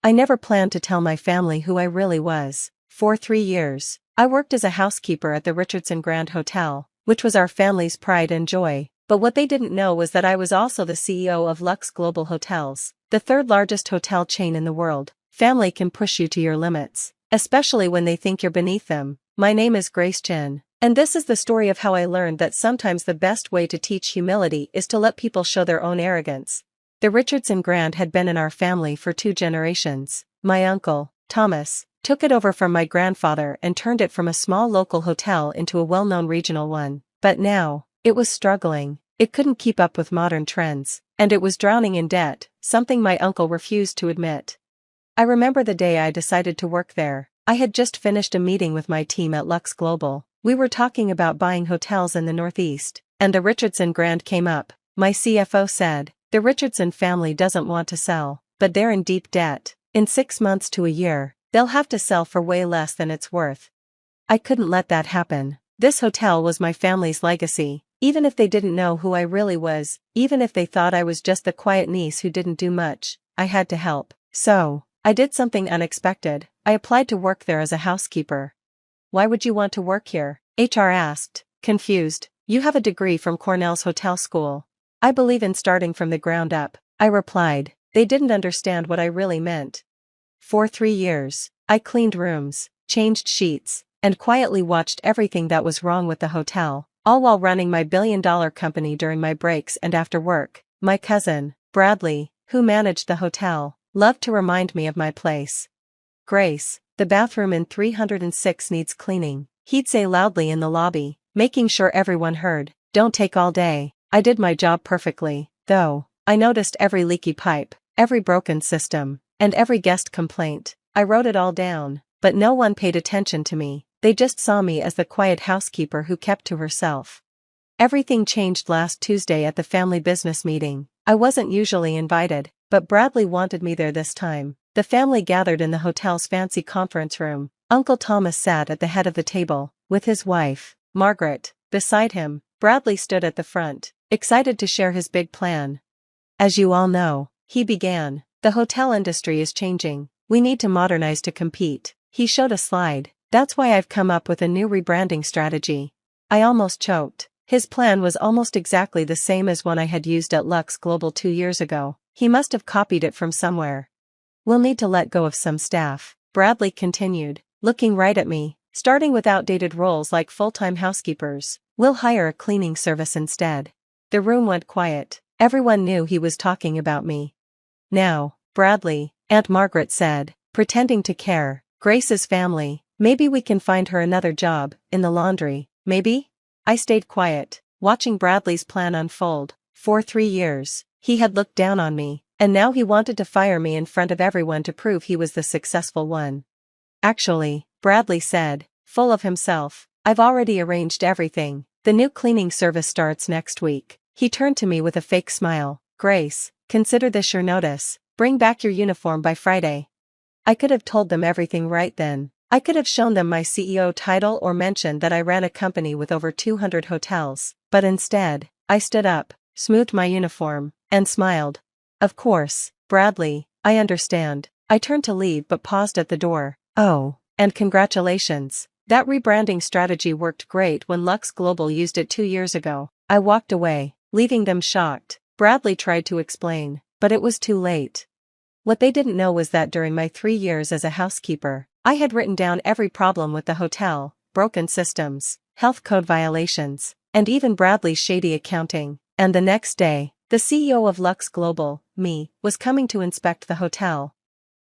I never planned to tell my family who I really was. For 3 years, I worked as a housekeeper at the Richardson Grand Hotel, which was our family's pride and joy. But what they didn't know was that I was also the CEO of Lux Global Hotels, the third largest hotel chain in the world. Family can push you to your limits, especially when they think you're beneath them. My name is Grace Chen, and this is the story of how I learned that sometimes the best way to teach humility is to let people show their own arrogance. The Richardson Grand had been in our family for 2 generations. My uncle, Thomas, took it over from my grandfather and turned it from a small local hotel into a well-known regional one. But now, it was struggling. It couldn't keep up with modern trends, and it was drowning in debt, something my uncle refused to admit. I remember the day I decided to work there. I had just finished a meeting with my team at Lux Global. We were talking about buying hotels in the Northeast, and the Richardson Grand came up. My CFO said, "The Richardson family doesn't want to sell, but they're in deep debt. In 6 months to a year, they'll have to sell for way less than it's worth." I couldn't let that happen. This hotel was my family's legacy. Even if they didn't know who I really was, even if they thought I was just the quiet niece who didn't do much, I had to help. So, I did something unexpected. I applied to work there as a housekeeper. "Why would you want to work here?" HR asked, confused. "You have a degree from Cornell's hotel school." "I believe in starting from the ground up," I replied. They didn't understand what I really meant. For 3 years, I cleaned rooms, changed sheets, and quietly watched everything that was wrong with the hotel, all while running my billion-dollar company during my breaks and after work. My cousin, Bradley, who managed the hotel, loved to remind me of my place. "Grace, the bathroom in 306 needs cleaning," he'd say loudly in the lobby, making sure everyone heard. "Don't take all day." I did my job perfectly, though. I noticed every leaky pipe, every broken system, and every guest complaint. I wrote it all down, but no one paid attention to me. They just saw me as the quiet housekeeper who kept to herself. Everything changed last Tuesday at the family business meeting. I wasn't usually invited, but Bradley wanted me there this time. The family gathered in the hotel's fancy conference room. Uncle Thomas sat at the head of the table, with his wife, Margaret, beside him. Bradley stood at the front, excited to share his big plan. "As you all know," he began, "the hotel industry is changing. We need to modernize to compete." He showed a slide. "That's why I've come up with a new rebranding strategy." I almost choked. His plan was almost exactly the same as one I had used at Lux Global 2 years ago. He must have copied it from somewhere. "We'll need to let go of some staff," Bradley continued, looking right at me, "starting with outdated roles like full-time housekeepers. We'll hire a cleaning service instead." The room went quiet. Everyone knew he was talking about me. "Now, Bradley," Aunt Margaret said, pretending to care, "Grace's family, maybe we can find her another job, in the laundry, maybe?" I stayed quiet, watching Bradley's plan unfold. For 3 years, he had looked down on me, and now he wanted to fire me in front of everyone to prove he was the successful one. "Actually," Bradley said, full of himself, "I've already arranged everything. The new cleaning service starts next week." He turned to me with a fake smile. "Grace, consider this your notice. Bring back your uniform by Friday." I could have told them everything right then. I could have shown them my CEO title or mentioned that I ran a company with over 200 hotels, but instead, I stood up, smoothed my uniform, and smiled. "Of course, Bradley, I understand." I turned to leave but paused at the door. "Oh, and congratulations. That rebranding strategy worked great when Lux Global used it 2 years ago." I walked away, leaving them shocked. Bradley tried to explain, but it was too late. What they didn't know was that during my 3 years as a housekeeper, I had written down every problem with the hotel, broken systems, health code violations, and even Bradley's shady accounting. And the next day, the CEO of Lux Global, me, was coming to inspect the hotel.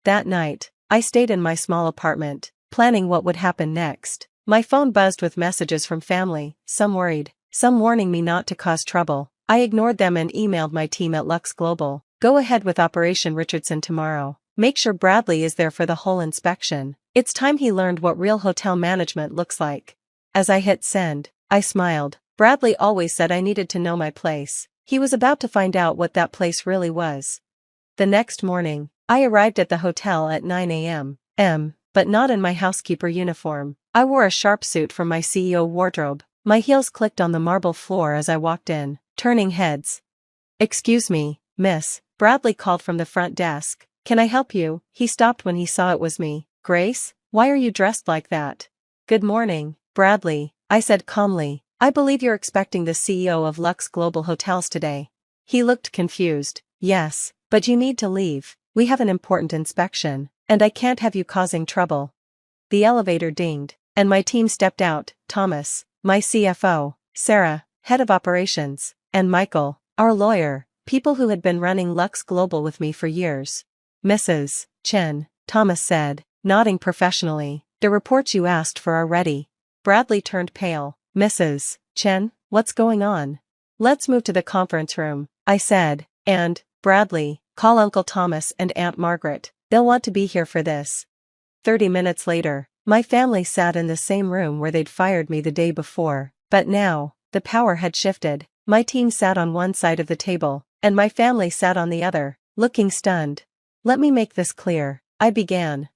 That night, I stayed in my small apartment, planning what would happen next. My phone buzzed with messages from family, some worried, some warning me not to cause trouble. I ignored them and emailed my team at Lux Global. "Go ahead with Operation Richardson tomorrow. Make sure Bradley is there for the whole inspection." It's time he learned what real hotel management looks like. As I hit send, I smiled. Bradley always said I needed to know my place. He was about to find out what that place really was. The next morning, I arrived at the hotel at 9 a.m., but not in my housekeeper uniform. I wore a sharp suit from my CEO wardrobe. My heels clicked on the marble floor as I walked in, turning heads. "Excuse me, miss," Bradley called from the front desk. Can I help you? He stopped when he saw it was me. Grace, why are you dressed like that? Good morning, Bradley, I said calmly. I believe you're expecting the CEO of Lux Global Hotels today. He looked confused. Yes, but you need to leave. We have an important inspection, and I can't have you causing trouble. The elevator dinged, and my team stepped out: Thomas, my CFO, Sarah, head of operations, and Michael, our lawyer, people who had been running Lux Global with me for years. Mrs. Chen, Thomas said, nodding professionally, the reports you asked for are ready. Bradley turned pale. Mrs. Chen, what's going on? Let's move to the conference room, I said, and, Bradley, call Uncle Thomas and Aunt Margaret. They'll want to be here for this. 30 minutes later, my family sat in the same room where they'd fired me the day before, but now, the power had shifted. My team sat on one side of the table, and my family sat on the other, looking stunned. Let me make this clear, I began.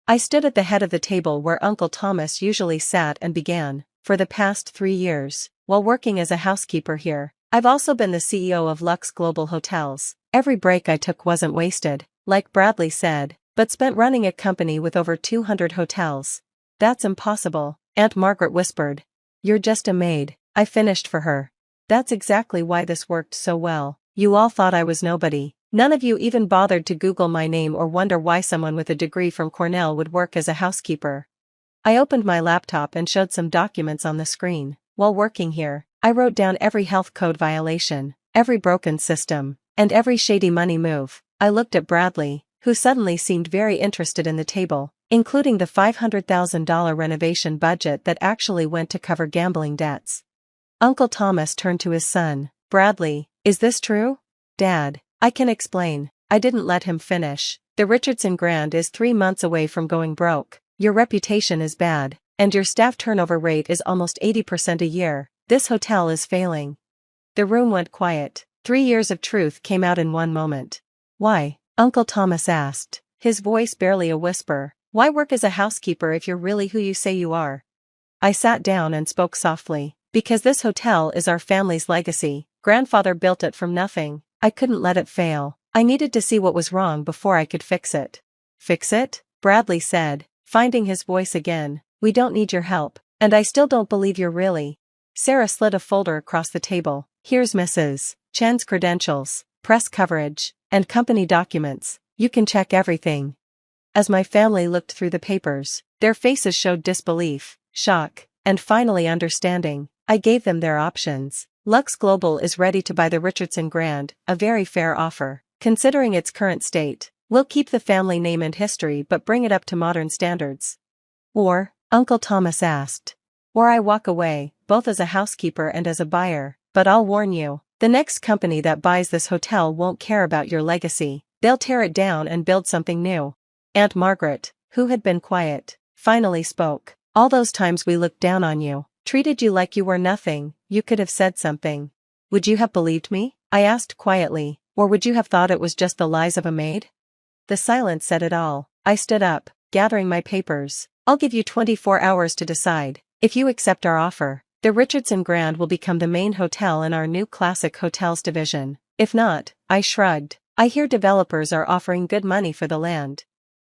I stood at the head of the table where Uncle Thomas usually sat and began. For the past 3 years, while working as a housekeeper here, I've also been the CEO of Lux Global Hotels. Every break I took wasn't wasted, like Bradley said, but spent running a company with over 200 hotels. That's impossible, Aunt Margaret whispered. You're just a maid, I finished for her. That's exactly why this worked so well. You all thought I was nobody. None of you even bothered to Google my name or wonder why someone with a degree from Cornell would work as a housekeeper. I opened my laptop and showed some documents on the screen. While working here, I wrote down every health code violation, every broken system, and every shady money move. I looked at Bradley, who suddenly seemed very interested in the table, including the $500,000 renovation budget that actually went to cover gambling debts. Uncle Thomas turned to his son. Bradley, is this true? Dad, I can explain. I didn't let him finish. The Richardson Grand is 3 months away from going broke. Your reputation is bad, and your staff turnover rate is almost 80% a year. This hotel is failing. The room went quiet. 3 years of truth came out in one moment. Why? Uncle Thomas asked, his voice barely a whisper. Why work as a housekeeper if you're really who you say you are? I sat down and spoke softly. Because this hotel is our family's legacy. Grandfather built it from nothing. I couldn't let it fail. I needed to see what was wrong before I could fix it. Fix it? Bradley said, finding his voice again. We don't need your help, and I still don't believe you're really. Sarah slid a folder across the table. Here's Mrs. Chen's credentials, press coverage, and company documents. You can check everything. As my family looked through the papers, their faces showed disbelief, shock, and finally understanding. I gave them their options. Lux Global is ready to buy the Richardson Grand, a very fair offer. Considering its current state, we'll keep the family name and history but bring it up to modern standards. Or, Uncle Thomas asked. Or I walk away, both as a housekeeper and as a buyer. But I'll warn you, the next company that buys this hotel won't care about your legacy. They'll tear it down and build something new. Aunt Margaret, who had been quiet, finally spoke. All those times we looked down on you, treated you like you were nothing, you could have said something. Would you have believed me? I asked quietly, or would you have thought it was just the lies of a maid? The silence said it all. I stood up, gathering my papers. I'll give you 24 hours to decide. If you accept our offer, the Richardson Grand will become the main hotel in our new classic hotels division. If not, I shrugged. I hear developers are offering good money for the land.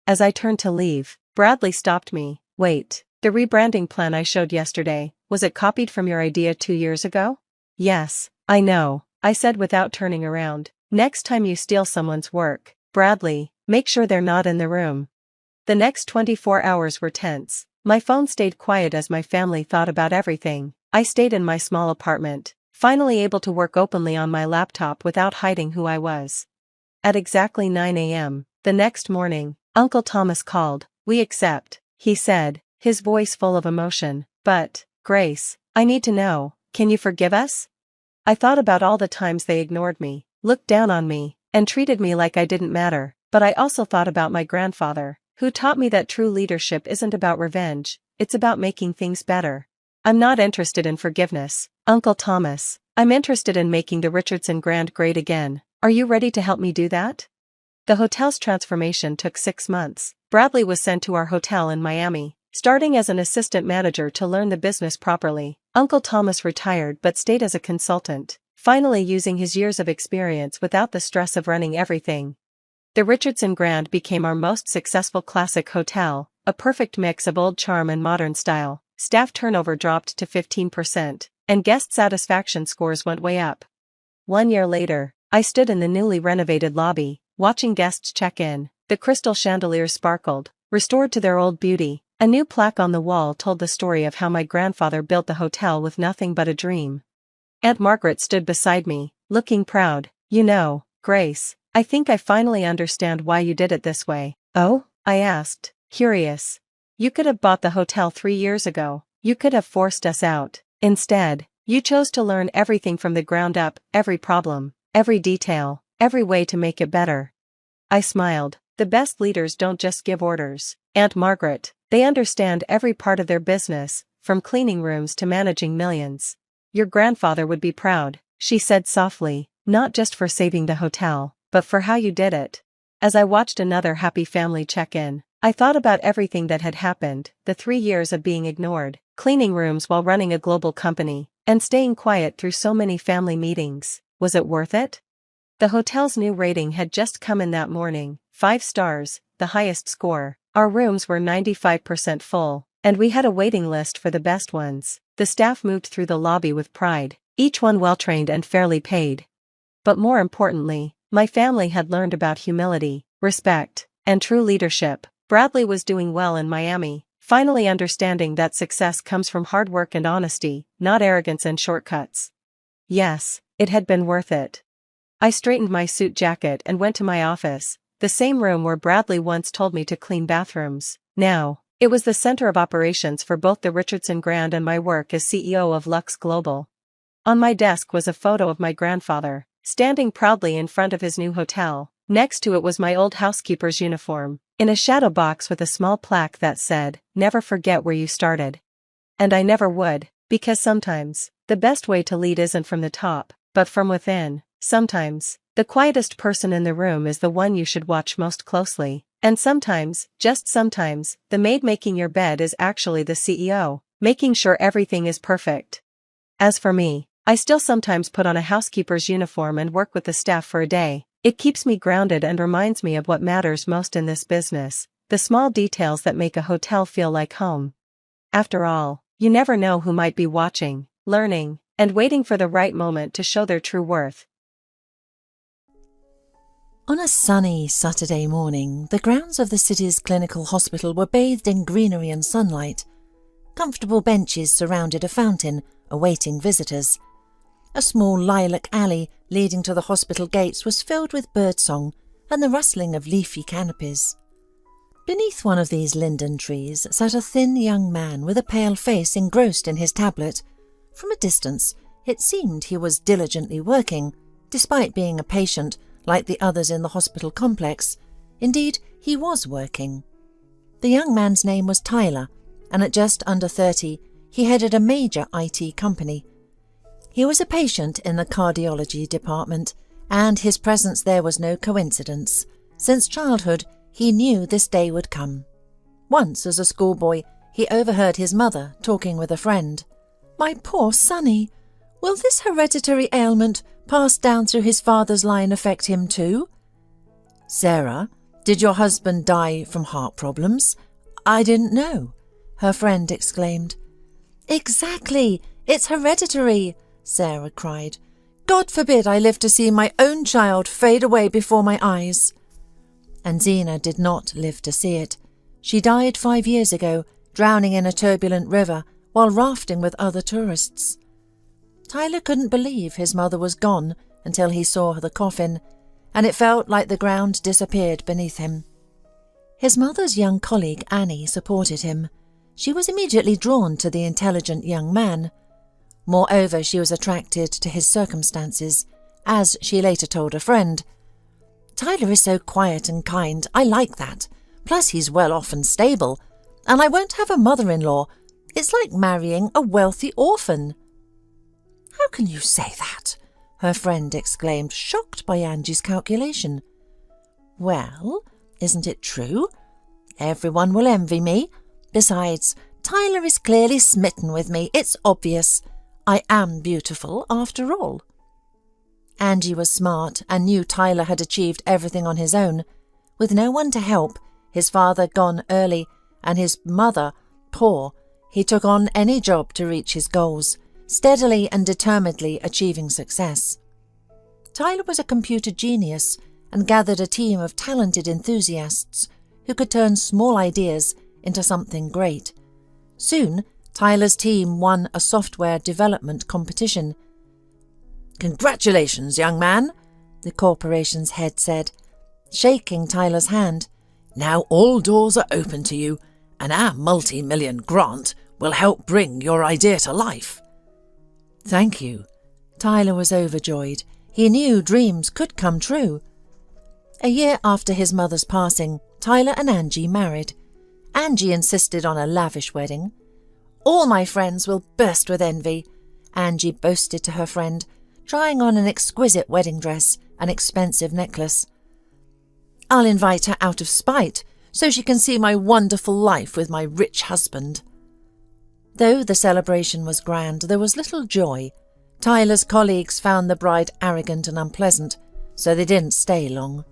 As I turned to leave, Bradley stopped me. Wait, the rebranding plan I showed yesterday, was it copied from your idea 2 years ago? Yes, I know, I said without turning around. Next time you steal someone's work, Bradley, make sure they're not in the room. The next 24 hours were tense. My phone stayed quiet as my family thought about everything. I stayed in my small apartment, finally able to work openly on my laptop without hiding who I was. At exactly 9 a.m., the next morning, Uncle Thomas called. We accept, he said, his voice full of emotion. But, Grace, I need to know, can you forgive us? I thought about all the times they ignored me, looked down on me, and treated me like I didn't matter. But I also thought about my grandfather, who taught me that true leadership isn't about revenge, it's about making things better. I'm not interested in forgiveness, Uncle Thomas. I'm interested in making the Richardson Grand great again. Are you ready to help me do that? The hotel's transformation took 6 months. Bradley was sent to our hotel in Miami, starting as an assistant manager to learn the business properly. Uncle Thomas retired but stayed as a consultant, finally using his years of experience without the stress of running everything. The Richardson Grand became our most successful classic hotel, a perfect mix of old charm and modern style. Staff turnover dropped to 15%, and guest satisfaction scores went way up. 1 year later, I stood in the newly renovated lobby, watching guests check in. The crystal chandeliers sparkled, restored to their old beauty. A new plaque on the wall told the story of how my grandfather built the hotel with nothing but a dream. Aunt Margaret stood beside me, looking proud. "You know, Grace, I think I finally understand why you did it this way." "Oh?" I asked, curious. "You could have bought the hotel 3 years ago. You could have forced us out. Instead, you chose to learn everything from the ground up, every problem, every detail, every way to make it better." I smiled. The best leaders don't just give orders, Aunt Margaret. They understand every part of their business, from cleaning rooms to managing millions. "Your grandfather would be proud," she said softly, "not just for saving the hotel, but for how you did it." As I watched another happy family check in, I thought about everything that had happened, the 3 years of being ignored, cleaning rooms while running a global company, and staying quiet through so many family meetings. Was it worth it? The hotel's new rating had just come in that morning, 5 stars, the highest score. Our rooms were 95% full, and we had a waiting list for the best ones. The staff moved through the lobby with pride, each one well-trained and fairly paid. But more importantly, my family had learned about humility, respect, and true leadership. Bradley was doing well in Miami, finally understanding that success comes from hard work and honesty, not arrogance and shortcuts. Yes, it had been worth it. I straightened my suit jacket and went to my office, the same room where Bradley once told me to clean bathrooms. Now, it was the center of operations for both the Richardson Grand and my work as CEO of Lux Global. On my desk was a photo of my grandfather, standing proudly in front of his new hotel. Next to it was my old housekeeper's uniform, in a shadow box with a small plaque that said, "Never forget where you started." And I never would, because sometimes, the best way to lead isn't from the top, but from within. Sometimes, the quietest person in the room is the one you should watch most closely. And sometimes, just sometimes, the maid making your bed is actually the CEO, making sure everything is perfect. As for me, I still sometimes put on a housekeeper's uniform and work with the staff for a day. It keeps me grounded and reminds me of what matters most in this business, the small details that make a hotel feel like home. After all, you never know who might be watching, learning, and waiting for the right moment to show their true worth. On a sunny Saturday morning, the grounds of the city's clinical hospital were bathed in greenery and sunlight. Comfortable benches surrounded a fountain, awaiting visitors. A small lilac alley leading to the hospital gates was filled with birdsong and the rustling of leafy canopies. Beneath one of these linden trees sat a thin young man with a pale face engrossed in his tablet. From a distance, it seemed he was diligently working, despite being a patient like the others in the hospital complex. Indeed, he was working. The young man's name was Tyler, and at just under 30, he headed a major IT company. He was a patient in the cardiology department, and his presence there was no coincidence. Since childhood, he knew this day would come. Once, as a schoolboy, he overheard his mother talking with a friend. "My poor Sonny, will this hereditary ailment passed down through his father's line affect him too?" "Sarah, did your husband die from heart problems?" "I didn't know," her friend exclaimed. "Exactly, it's hereditary," Sarah cried. "God forbid I live to see my own child fade away before my eyes." And Zena did not live to see it. She died 5 years ago, drowning in a turbulent river while rafting with other tourists. Tyler couldn't believe his mother was gone until he saw the coffin, and it felt like the ground disappeared beneath him. His mother's young colleague Annie supported him. She was immediately drawn to the intelligent young man. Moreover, she was attracted to his circumstances, as she later told a friend. "Tyler is so quiet and kind, I like that. Plus he's well off and stable, and I won't have a mother-in-law. It's like marrying a wealthy orphan." "How can you say that?" her friend exclaimed, shocked by Angie's calculation. "Well, isn't it true? Everyone will envy me. Besides, Tyler is clearly smitten with me. It's obvious. I am beautiful, after all." Angie was smart and knew Tyler had achieved everything on his own, With no one to help, his father gone early, and his mother poor, he took on any job to reach his goals, steadily and determinedly achieving success. Tyler was a computer genius and gathered a team of talented enthusiasts who could turn small ideas into something great. Soon, Tyler's team won a software development competition. "Congratulations, young man," the corporation's head said, shaking Tyler's hand. "Now all doors are open to you, and our multi-million grant will help bring your idea to life." "Thank you." Tyler was overjoyed. He knew dreams could come true. A year after his mother's passing, Tyler and Angie married. Angie insisted on a lavish wedding. "All my friends will burst with envy," Angie boasted to her friend, trying on an exquisite wedding dress, an expensive necklace. "I'll invite her out of spite, so she can see my wonderful life with my rich husband." Though the celebration was grand, there was little joy. Tyler's colleagues found the bride arrogant and unpleasant, so they didn't stay long.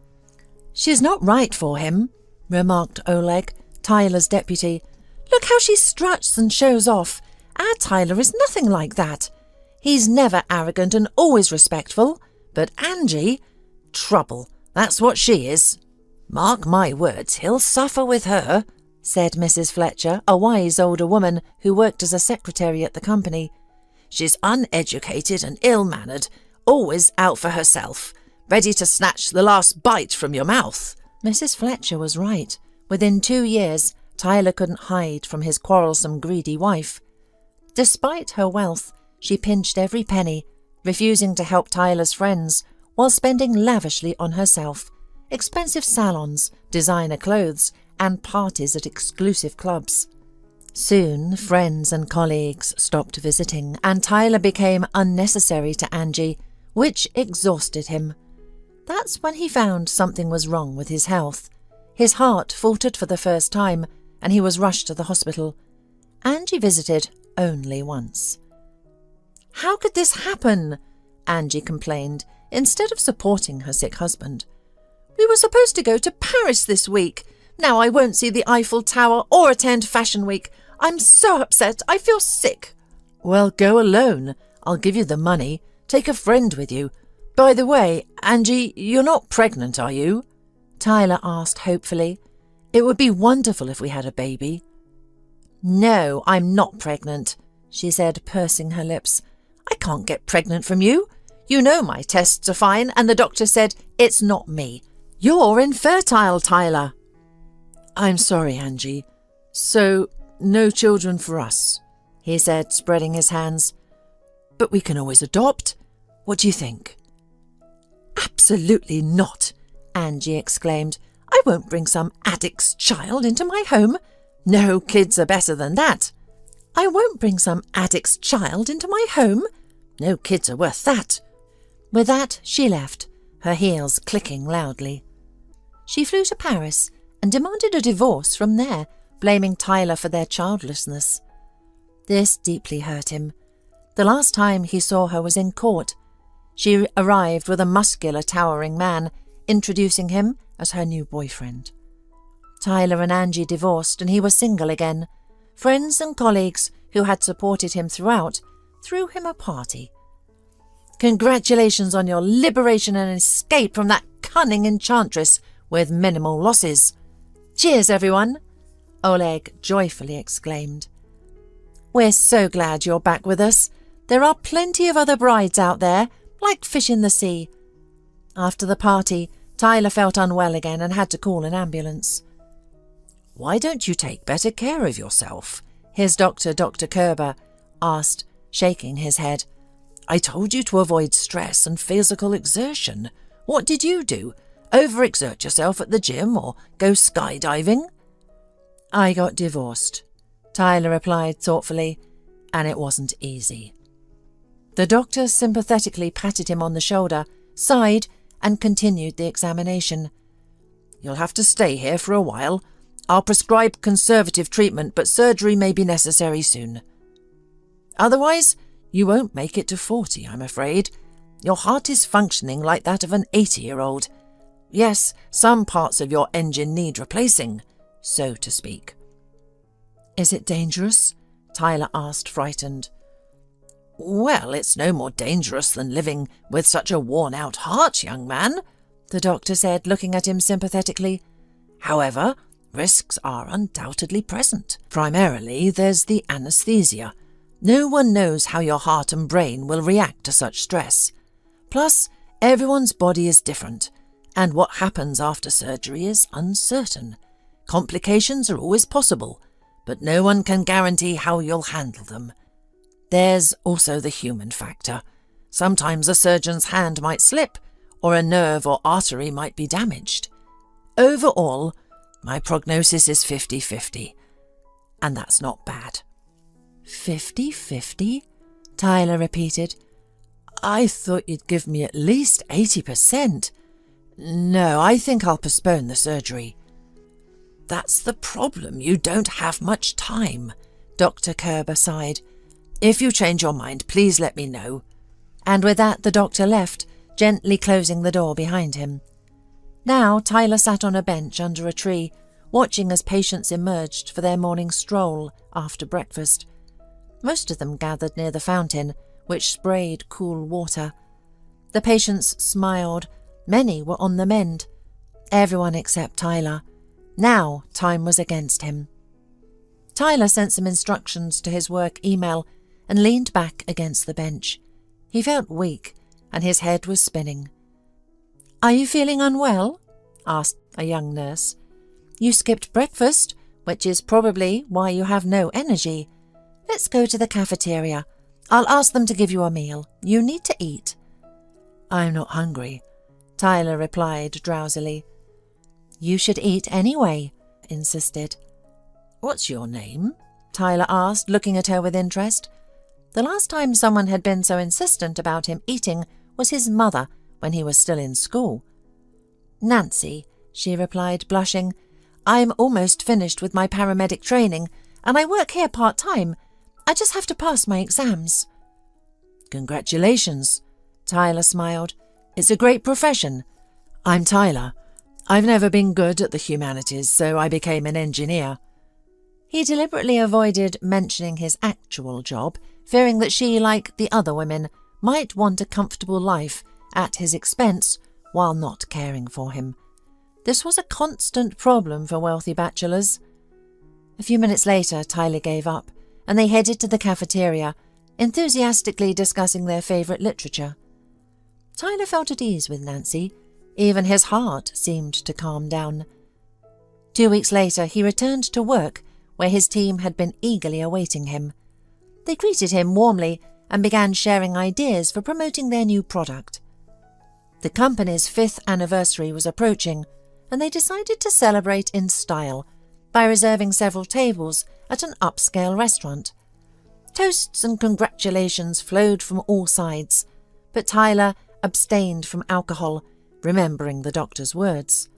"She's not right for him," remarked Oleg, Tyler's deputy. "Look how she struts and shows off. Our Tyler is nothing like that. He's never arrogant and always respectful. But Angie, trouble, that's what she is. Mark my words, he'll suffer with her," said Mrs. Fletcher, a wise older woman who worked as a secretary at the company. "She's uneducated and ill-mannered, always out for herself, ready to snatch the last bite from your mouth." Mrs. Fletcher was right. Within 2 years, Tyler couldn't hide from his quarrelsome, greedy wife. Despite her wealth, she pinched every penny, refusing to help Tyler's friends while spending lavishly on herself, expensive salons, designer clothes, and parties at exclusive clubs. Soon, friends and colleagues stopped visiting, and Tyler became unnecessary to Angie, which exhausted him. That's when he found something was wrong with his health. His heart faltered for the first time, and he was rushed to the hospital. Angie visited only once. "How could this happen?" Angie complained, instead of supporting her sick husband. "We were supposed to go to Paris this week. Now I won't see the Eiffel Tower or attend Fashion Week. I'm so upset, I feel sick." "Well, go alone. I'll give you the money. Take a friend with you. By the way, Angie, you're not pregnant, are you?" Tyler asked hopefully. "It would be wonderful if we had a baby." "No, I'm not pregnant," she said, pursing her lips. "I can't get pregnant from you. You know my tests are fine, and the doctor said it's not me. You're infertile, Tyler." "I'm sorry, Angie. So, no children for us," he said, spreading his hands. "But we can always adopt. What do you think?" "Absolutely not," Angie exclaimed. "I won't bring some addict's child into my home. No kids are better than that. I won't bring some addict's child into my home. No kids are worth that." With that, she left, her heels clicking loudly. She flew to Paris and demanded a divorce from there, blaming Tyler for their childlessness. This deeply hurt him. The last time he saw her was in court. She arrived with a muscular, towering man, introducing him as her new boyfriend. Tyler and Angie divorced, and he was single again. Friends and colleagues who had supported him throughout threw him a party. "Congratulations on your liberation and escape from that cunning enchantress with minimal losses. Cheers, everyone," Oleg joyfully exclaimed. "We're so glad you're back with us. There are plenty of other brides out there, like fish in the sea." After the party, Tyler felt unwell again and had to call an ambulance. "Why don't you take better care of yourself?" his doctor, Dr. Kerber, asked, shaking his head. "I told you to avoid stress and physical exertion. What did you do? Overexert yourself at the gym or go skydiving?" "I got divorced," Tyler replied thoughtfully, "and it wasn't easy." The doctor sympathetically patted him on the shoulder, sighed, and continued the examination. "You'll have to stay here for a while. I'll prescribe conservative treatment, but surgery may be necessary soon. Otherwise, you won't make it to 40, I'm afraid. Your heart is functioning like that of an 80-year-old. Yes, some parts of your engine need replacing, so to speak. Is it dangerous? Tyler asked, frightened. Well, it's no more dangerous than living with such a worn-out heart, young man, the doctor said, looking at him sympathetically. However, risks are undoubtedly present. Primarily, there's the anesthesia. No one knows how your heart and brain will react to such stress. Plus, everyone's body is different, and what happens after surgery is uncertain. Complications are always possible, but no one can guarantee how you'll handle them. There's also the human factor. Sometimes a surgeon's hand might slip, or a nerve or artery might be damaged. Overall, my prognosis is 50-50, and that's not bad. 50-50? Tyler repeated. I thought you'd give me at least 80%. No, I think I'll postpone the surgery. That's the problem. You don't have much time, Dr. Kerber sighed. If you change your mind, please let me know. And with that, the doctor left, gently closing the door behind him. Now Tyler sat on a bench under a tree, watching as patients emerged for their morning stroll after breakfast. Most of them gathered near the fountain, which sprayed cool water. The patients smiled. Many were on the mend. Everyone except Tyler. Now time was against him. Tyler sent some instructions to his work email and leaned back against the bench. He felt weak, and his head was spinning. "Are you feeling unwell?" asked a young nurse. "You skipped breakfast, which is probably why you have no energy. Let's go to the cafeteria. I'll ask them to give you a meal. You need to eat." "I'm not hungry," Tyler replied drowsily. "You should eat anyway," insisted. "What's your name?" Tyler asked, looking at her with interest. The last time someone had been so insistent about him eating was his mother when he was still in school. "Nancy," she replied, blushing. "I'm almost finished with my paramedic training, and I work here part-time. I just have to pass my exams." "Congratulations," Tyler smiled. "It's a great profession. I'm Tyler. I've never been good at the humanities, so I became an engineer." He deliberately avoided mentioning his actual job, fearing that she, like the other women, might want a comfortable life at his expense while not caring for him. This was a constant problem for wealthy bachelors. A few minutes later, Tyler gave up, and they headed to the cafeteria, enthusiastically discussing their favourite literature. Tyler felt at ease with Nancy. Even his heart seemed to calm down. 2 weeks later, he returned to work, where his team had been eagerly awaiting him. They greeted him warmly and began sharing ideas for promoting their new product. The company's 5th anniversary was approaching, and they decided to celebrate in style by reserving several tables at an upscale restaurant. Toasts and congratulations flowed from all sides, but Tyler abstained from alcohol, remembering the doctor's words.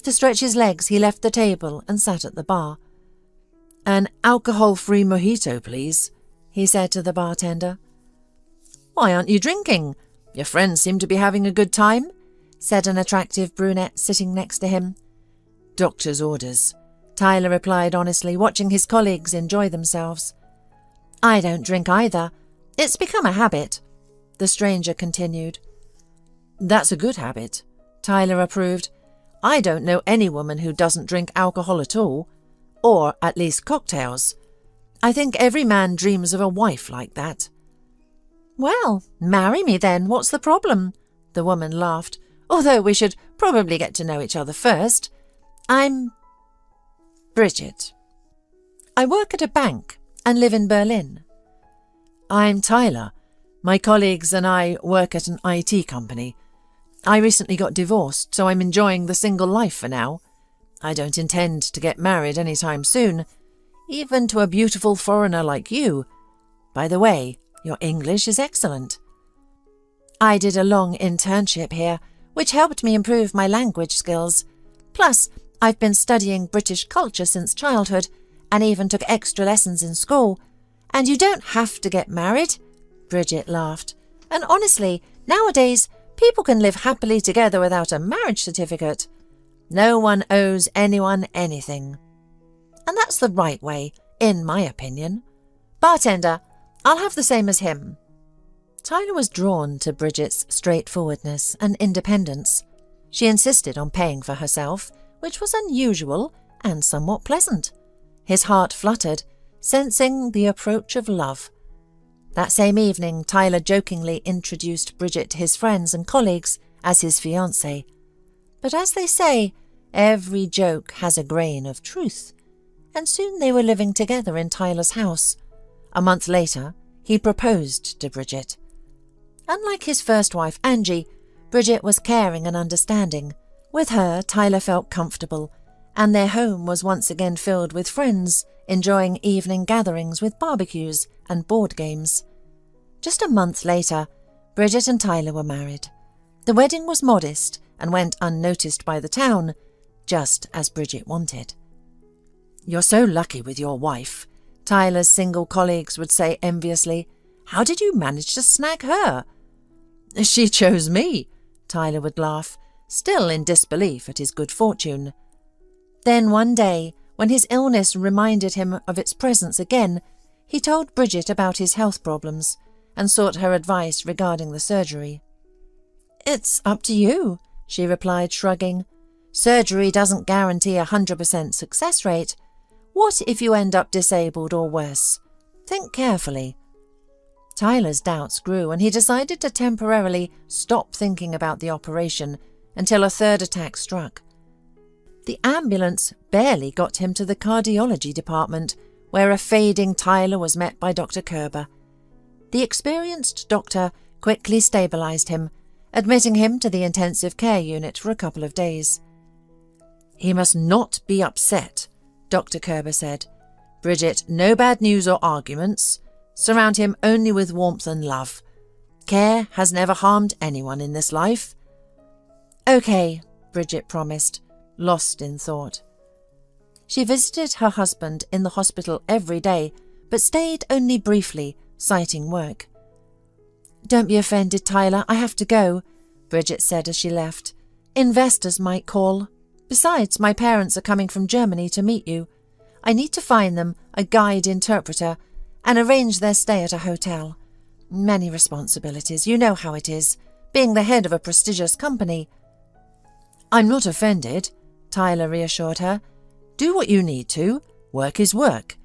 To stretch his legs, he left the table and sat at the bar. "An alcohol-free mojito, please," he said to the bartender. "Why aren't you drinking? Your friends seem to be having a good time," said an attractive brunette sitting next to him. "Doctor's orders," Tyler replied honestly, watching his colleagues enjoy themselves. "I don't drink either. It's become a habit," the stranger continued. "That's a good habit," Tyler approved. "I don't know any woman who doesn't drink alcohol at all, or at least cocktails. I think every man dreams of a wife like that." "Well, marry me then, what's the problem?" the woman laughed, "although we should probably get to know each other first. I'm Bridget. I work at a bank and live in Berlin." "I'm Tyler. My colleagues and I work at an IT company. I recently got divorced, so I'm enjoying the single life for now. I don't intend to get married anytime soon, even to a beautiful foreigner like you. By the way, your English is excellent." "I did a long internship here, which helped me improve my language skills. Plus, I've been studying British culture since childhood and even took extra lessons in school. And you don't have to get married," Bridget laughed. "And honestly, nowadays, People can live happily together without a marriage certificate. No one owes anyone anything. And that's the right way, in my opinion. Bartender, I'll have the same as him. Tyler was drawn to Bridget's straightforwardness and independence. She insisted on paying for herself, which was unusual and somewhat pleasant. His heart fluttered, sensing the approach of love. That same evening, Tyler jokingly introduced Bridget to his friends and colleagues as his fiancée. But as they say, every joke has a grain of truth, and soon they were living together in Tyler's house. A month later, he proposed to Bridget. Unlike his first wife, Angie, Bridget was caring and understanding. With her, Tyler felt comfortable, and their home was once again filled with friends, enjoying evening gatherings with barbecues and board games. Just a month later, Bridget and Tyler were married. The wedding was modest and went unnoticed by the town, just as Bridget wanted. "You're so lucky with your wife," Tyler's single colleagues would say enviously. "How did you manage to snag her?" "She chose me," Tyler would laugh, still in disbelief at his good fortune. Then one day, when his illness reminded him of its presence again, he told Bridget about his health problems and sought her advice regarding the surgery. "It's up to you," she replied, shrugging. "Surgery doesn't guarantee 100% success rate. What if you end up disabled or worse? Think carefully." Tyler's doubts grew, and he decided to temporarily stop thinking about the operation until a third attack struck. The ambulance barely got him to the cardiology department, where a fading Tyler was met by Dr. Kerber. The experienced doctor quickly stabilized him, admitting him to the intensive care unit for a couple of days. "He must not be upset," Dr. Kerber said. "Bridget, no bad news or arguments. Surround him only with warmth and love. Care has never harmed anyone in this life." "Okay," Bridget promised, lost in thought. She visited her husband in the hospital every day, but stayed only briefly, citing work. "Don't be offended, Tyler, I have to go," Bridget said as she left. "Investors might call. Besides, my parents are coming from Germany to meet you. I need to find them a guide interpreter and arrange their stay at a hotel. Many responsibilities, you know how it is, being the head of a prestigious company." "I'm not offended," Tyler reassured her. "Do what you need to. Work is work.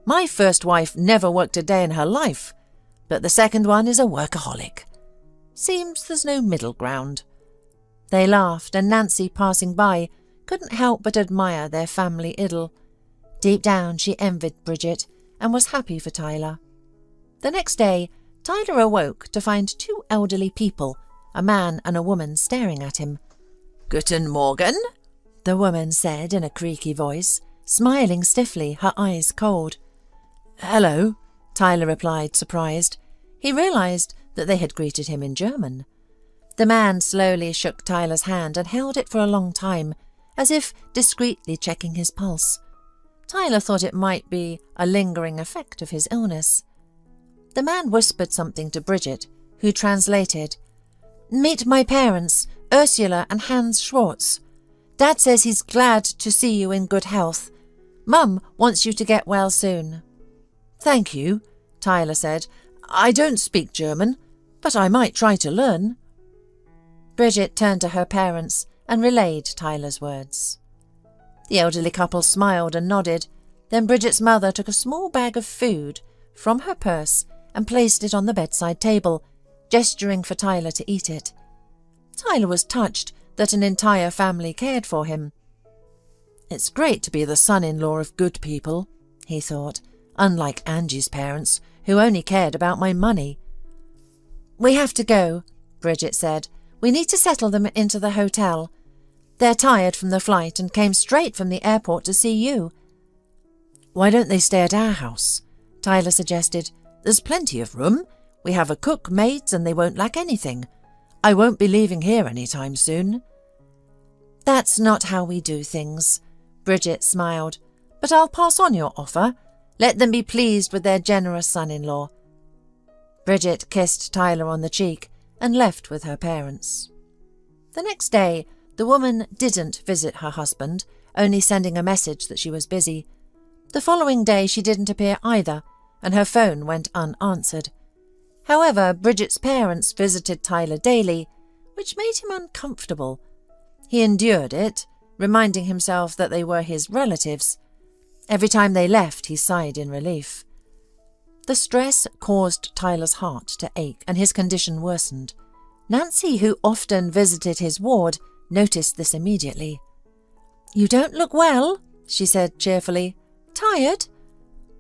My first wife never worked a day in her life, but the second one is a workaholic. Seems there's no middle ground." They laughed, and Nancy, passing by, couldn't help but admire their family idyll. Deep down she envied Bridget and was happy for Tyler. The next day, Tyler awoke to find two elderly people, a man and a woman, staring at him. "Guten Morgen," the woman said in a creaky voice, smiling stiffly, her eyes cold. "Hello," Tyler replied, surprised. He realized that they had greeted him in German. The man slowly shook Tyler's hand and held it for a long time, as if discreetly checking his pulse. Tyler thought it might be a lingering effect of his illness. The man whispered something to Bridget, who translated. "Meet my parents, Ursula and Hans Schwartz. Dad says he's glad to see you in good health. Mum wants you to get well soon." "Thank you," Tyler said. "I don't speak German, but I might try to learn." Bridget turned to her parents and relayed Tyler's words. The elderly couple smiled and nodded. Then Bridget's mother took a small bag of food from her purse and placed it on the bedside table, gesturing for Tyler to eat it. Tyler was touched that an entire family cared for him. "It's great to be the son-in-law of good people," he thought, unlike Angie's parents, who only cared about my money. "We have to go," Bridget said. "We need to settle them into the hotel. They're tired from the flight and came straight from the airport to see you." "Why don't they stay at our house?" Tyler suggested. "There's plenty of room. We have a cook, maids, and they won't lack anything. I won't be leaving here any time soon." "That's not how we do things," Bridget smiled. "But I'll pass on your offer. Let them be pleased with their generous son-in-law." Bridget kissed Tyler on the cheek and left with her parents. The next day, the woman didn't visit her husband, only sending a message that she was busy. The following day she didn't appear either, and her phone went unanswered. However, Bridget's parents visited Tyler daily, which made him uncomfortable. He endured it, reminding himself that they were his relatives. Every time they left, he sighed in relief. The stress caused Tyler's heart to ache, and his condition worsened. Nancy, who often visited his ward, noticed this immediately. "You don't look well," she said cheerfully. "Tired?"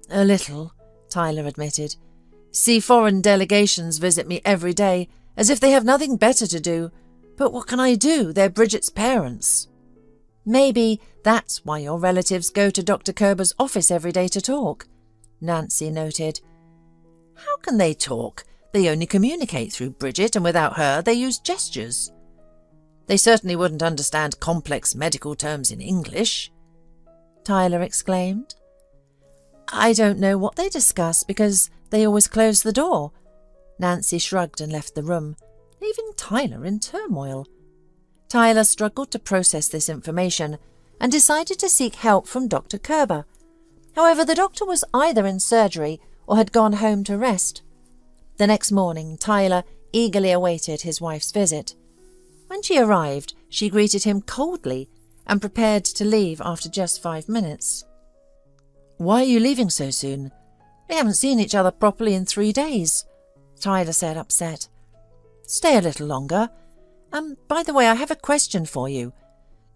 "A little," Tyler admitted. "See, foreign delegations visit me every day, as if they have nothing better to do. But what can I do? They're Bridget's parents." "Maybe that's why your relatives go to Dr. Kerber's office every day to talk," Nancy noted. "How can they talk? They only communicate through Bridget, and without her they use gestures." "They certainly wouldn't understand complex medical terms in English," Tyler exclaimed. "I don't know what they discuss because they always close the door." Nancy shrugged and left the room, leaving Tyler in turmoil. Tyler struggled to process this information and decided to seek help from Dr. Kerber. However, the doctor was either in surgery or had gone home to rest. The next morning, Tyler eagerly awaited his wife's visit. When she arrived, she greeted him coldly and prepared to leave after just 5 minutes. "Why are you leaving so soon? We haven't seen each other properly in 3 days, Tyler said, upset. "Stay a little longer. By the way, I have a question for you.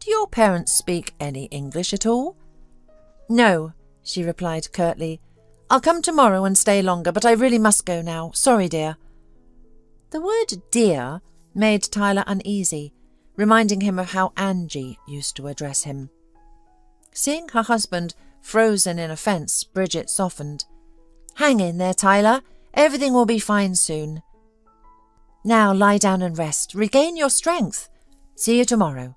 Do your parents speak any English at all?" "No," she replied curtly. "I'll come tomorrow and stay longer, but I really must go now. Sorry, dear." The word dear made Tyler uneasy, reminding him of how Angie used to address him. Seeing her husband frozen in offence, Bridget softened. "Hang in there, Tyler. Everything will be fine soon. Now lie down and rest. Regain your strength. See you tomorrow."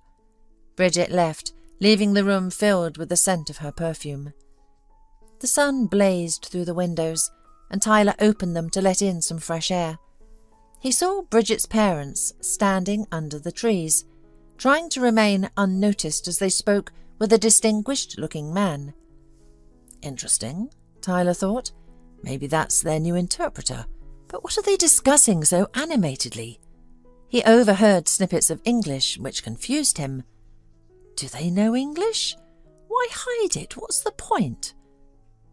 Bridget left, leaving the room filled with the scent of her perfume. The sun blazed through the windows, and Tyler opened them to let in some fresh air. He saw Bridget's parents standing under the trees, trying to remain unnoticed as they spoke with a distinguished-looking man. Interesting, Tyler thought. Maybe that's their new interpreter. But what are they discussing so animatedly? He overheard snippets of English, which confused him. Do they know English? Why hide it? What's the point?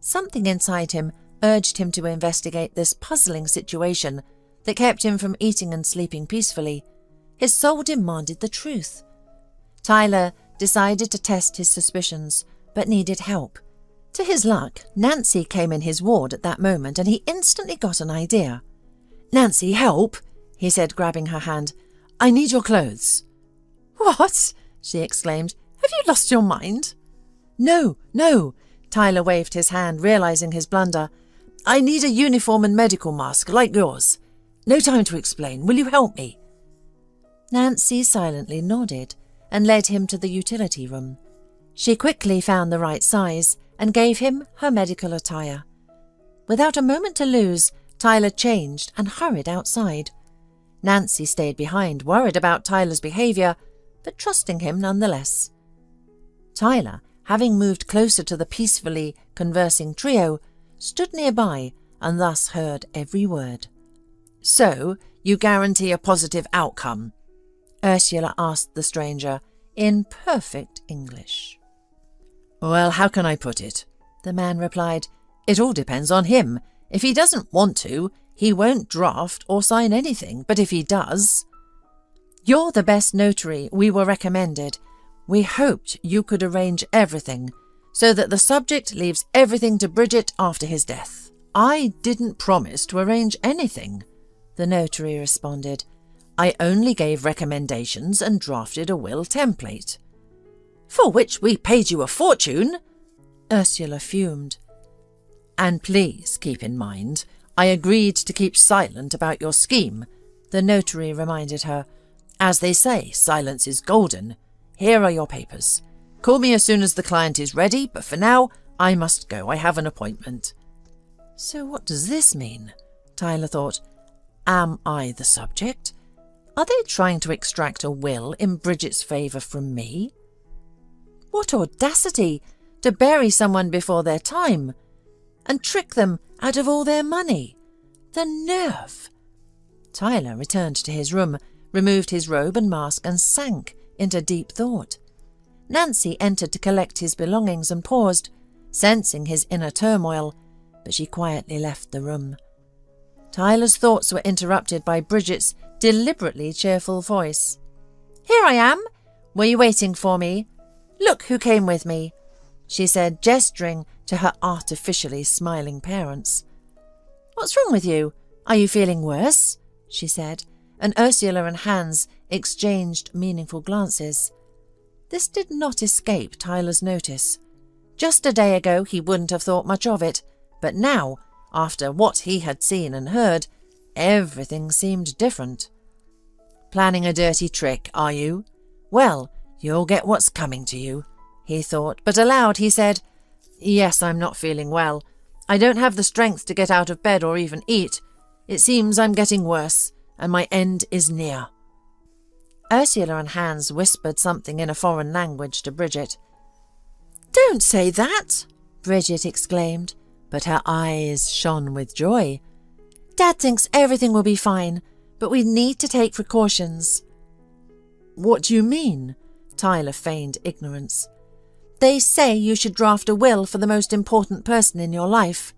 Something inside him urged him to investigate this puzzling situation that kept him from eating and sleeping peacefully. His soul demanded the truth. Tyler decided to test his suspicions, but needed help. To his luck, Nancy came in his ward at that moment, and he instantly got an idea. "Nancy, help!" he said, grabbing her hand. "I need your clothes." "What?" she exclaimed. "Have you lost your mind?" No, Tyler waved his hand, realizing his blunder. "I need a uniform and medical mask, like yours. No time to explain. Will you help me?" Nancy silently nodded and led him to the utility room. She quickly found the right size and gave him her medical attire. Without a moment to lose, Tyler changed and hurried outside. Nancy stayed behind, worried about Tyler's behaviour, but trusting him nonetheless. Tyler, having moved closer to the peacefully conversing trio, stood nearby and thus heard every word. "So, you guarantee a positive outcome?" Ursula asked the stranger in perfect English. "Well, how can I put it?" the man replied. "It all depends on him. If he doesn't want to, he won't draft or sign anything, but if he does..." "You're the best notary. We were recommended. We hoped you could arrange everything so that the subject leaves everything to Bridget after his death." "I didn't promise to arrange anything," the notary responded. "I only gave recommendations and drafted a will template." "For which we paid you a fortune," Ursula fumed. "And please keep in mind, I agreed to keep silent about your scheme," the notary reminded her. "As they say, silence is golden. Here are your papers. Call me as soon as the client is ready, but for now, I must go. I have an appointment." So what does this mean? Tyler thought. Am I the subject? Are they trying to extract a will in Bridget's favour from me? What audacity to bury someone before their time and trick them out of all their money. The nerve! Tyler returned to his room, removed his robe and mask and sank into deep thought. Nancy entered to collect his belongings and paused, sensing his inner turmoil, but she quietly left the room. Tyler's thoughts were interrupted by Bridget's deliberately cheerful voice. "Here I am! Were you waiting for me? Look who came with me," she said, gesturing to her artificially smiling parents. "What's wrong with you? Are you feeling worse?" she said, and Ursula and Hans exchanged meaningful glances. This did not escape Tyler's notice. Just a day ago he wouldn't have thought much of it, but now, after what he had seen and heard, everything seemed different. "Planning a dirty trick, are you? Well, you'll get what's coming to you," he thought, but aloud he said, "Yes, I'm not feeling well. I don't have the strength to get out of bed or even eat. It seems I'm getting worse, and my end is near." Ursula and Hans whispered something in a foreign language to Bridget. "Don't say that!" Bridget exclaimed, but her eyes shone with joy. "Dad thinks everything will be fine, but we need to take precautions." "What do you mean?" Tyler feigned ignorance. "They say you should draft a will for the most important person in your life."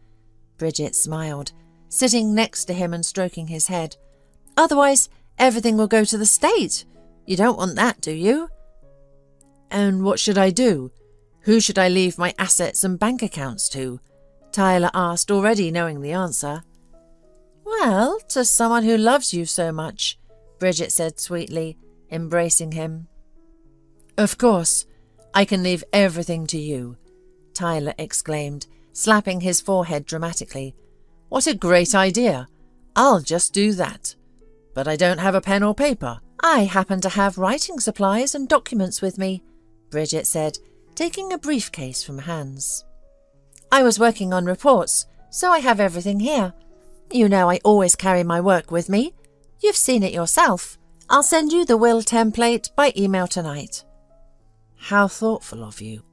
Bridget smiled, sitting next to him and stroking his head. "Otherwise, everything will go to the state. You don't want that, do you?" "And what should I do? Who should I leave my assets and bank accounts to?" Tyler asked, already knowing the answer. "Well, to someone who loves you so much," Bridget said sweetly, embracing him. "Of course, I can leave everything to you," Tyler exclaimed, slapping his forehead dramatically. "What a great idea! I'll just do that. But I don't have a pen or paper." "I happen to have writing supplies and documents with me," Bridget said, taking a briefcase from Hans. "I was working on reports, so I have everything here. You know I always carry my work with me. You've seen it yourself. I'll send you the will template by email tonight." "How thoughtful of you,"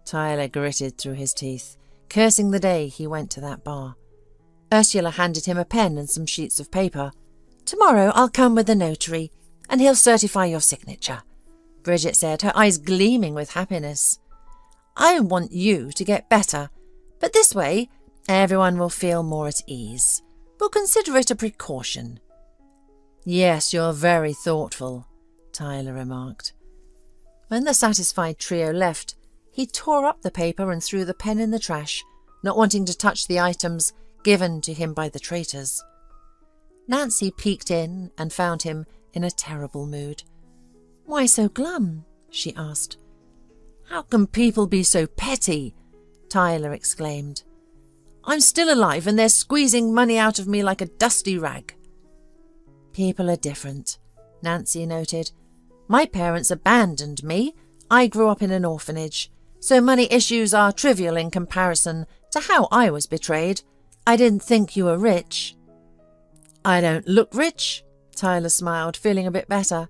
Tyler gritted through his teeth, cursing the day he went to that bar. Ursula handed him a pen and some sheets of paper. "Tomorrow I'll come with the notary, and he'll certify your signature," Bridget said, her eyes gleaming with happiness. "I want you to get better, but this way everyone will feel more at ease. We'll consider it a precaution." "Yes, you're very thoughtful," Tyler remarked. When the satisfied trio left, he tore up the paper and threw the pen in the trash, not wanting to touch the items given to him by the traitors. Nancy peeked in and found him in a terrible mood. "Why so glum?" she asked. "How can people be so petty?" Tyler exclaimed. "I'm still alive and they're squeezing money out of me like a dusty rag." "People are different," Nancy noted. "My parents abandoned me. I grew up in an orphanage, so money issues are trivial in comparison to how I was betrayed. I didn't think you were rich." "I don't look rich," Tyler smiled, feeling a bit better.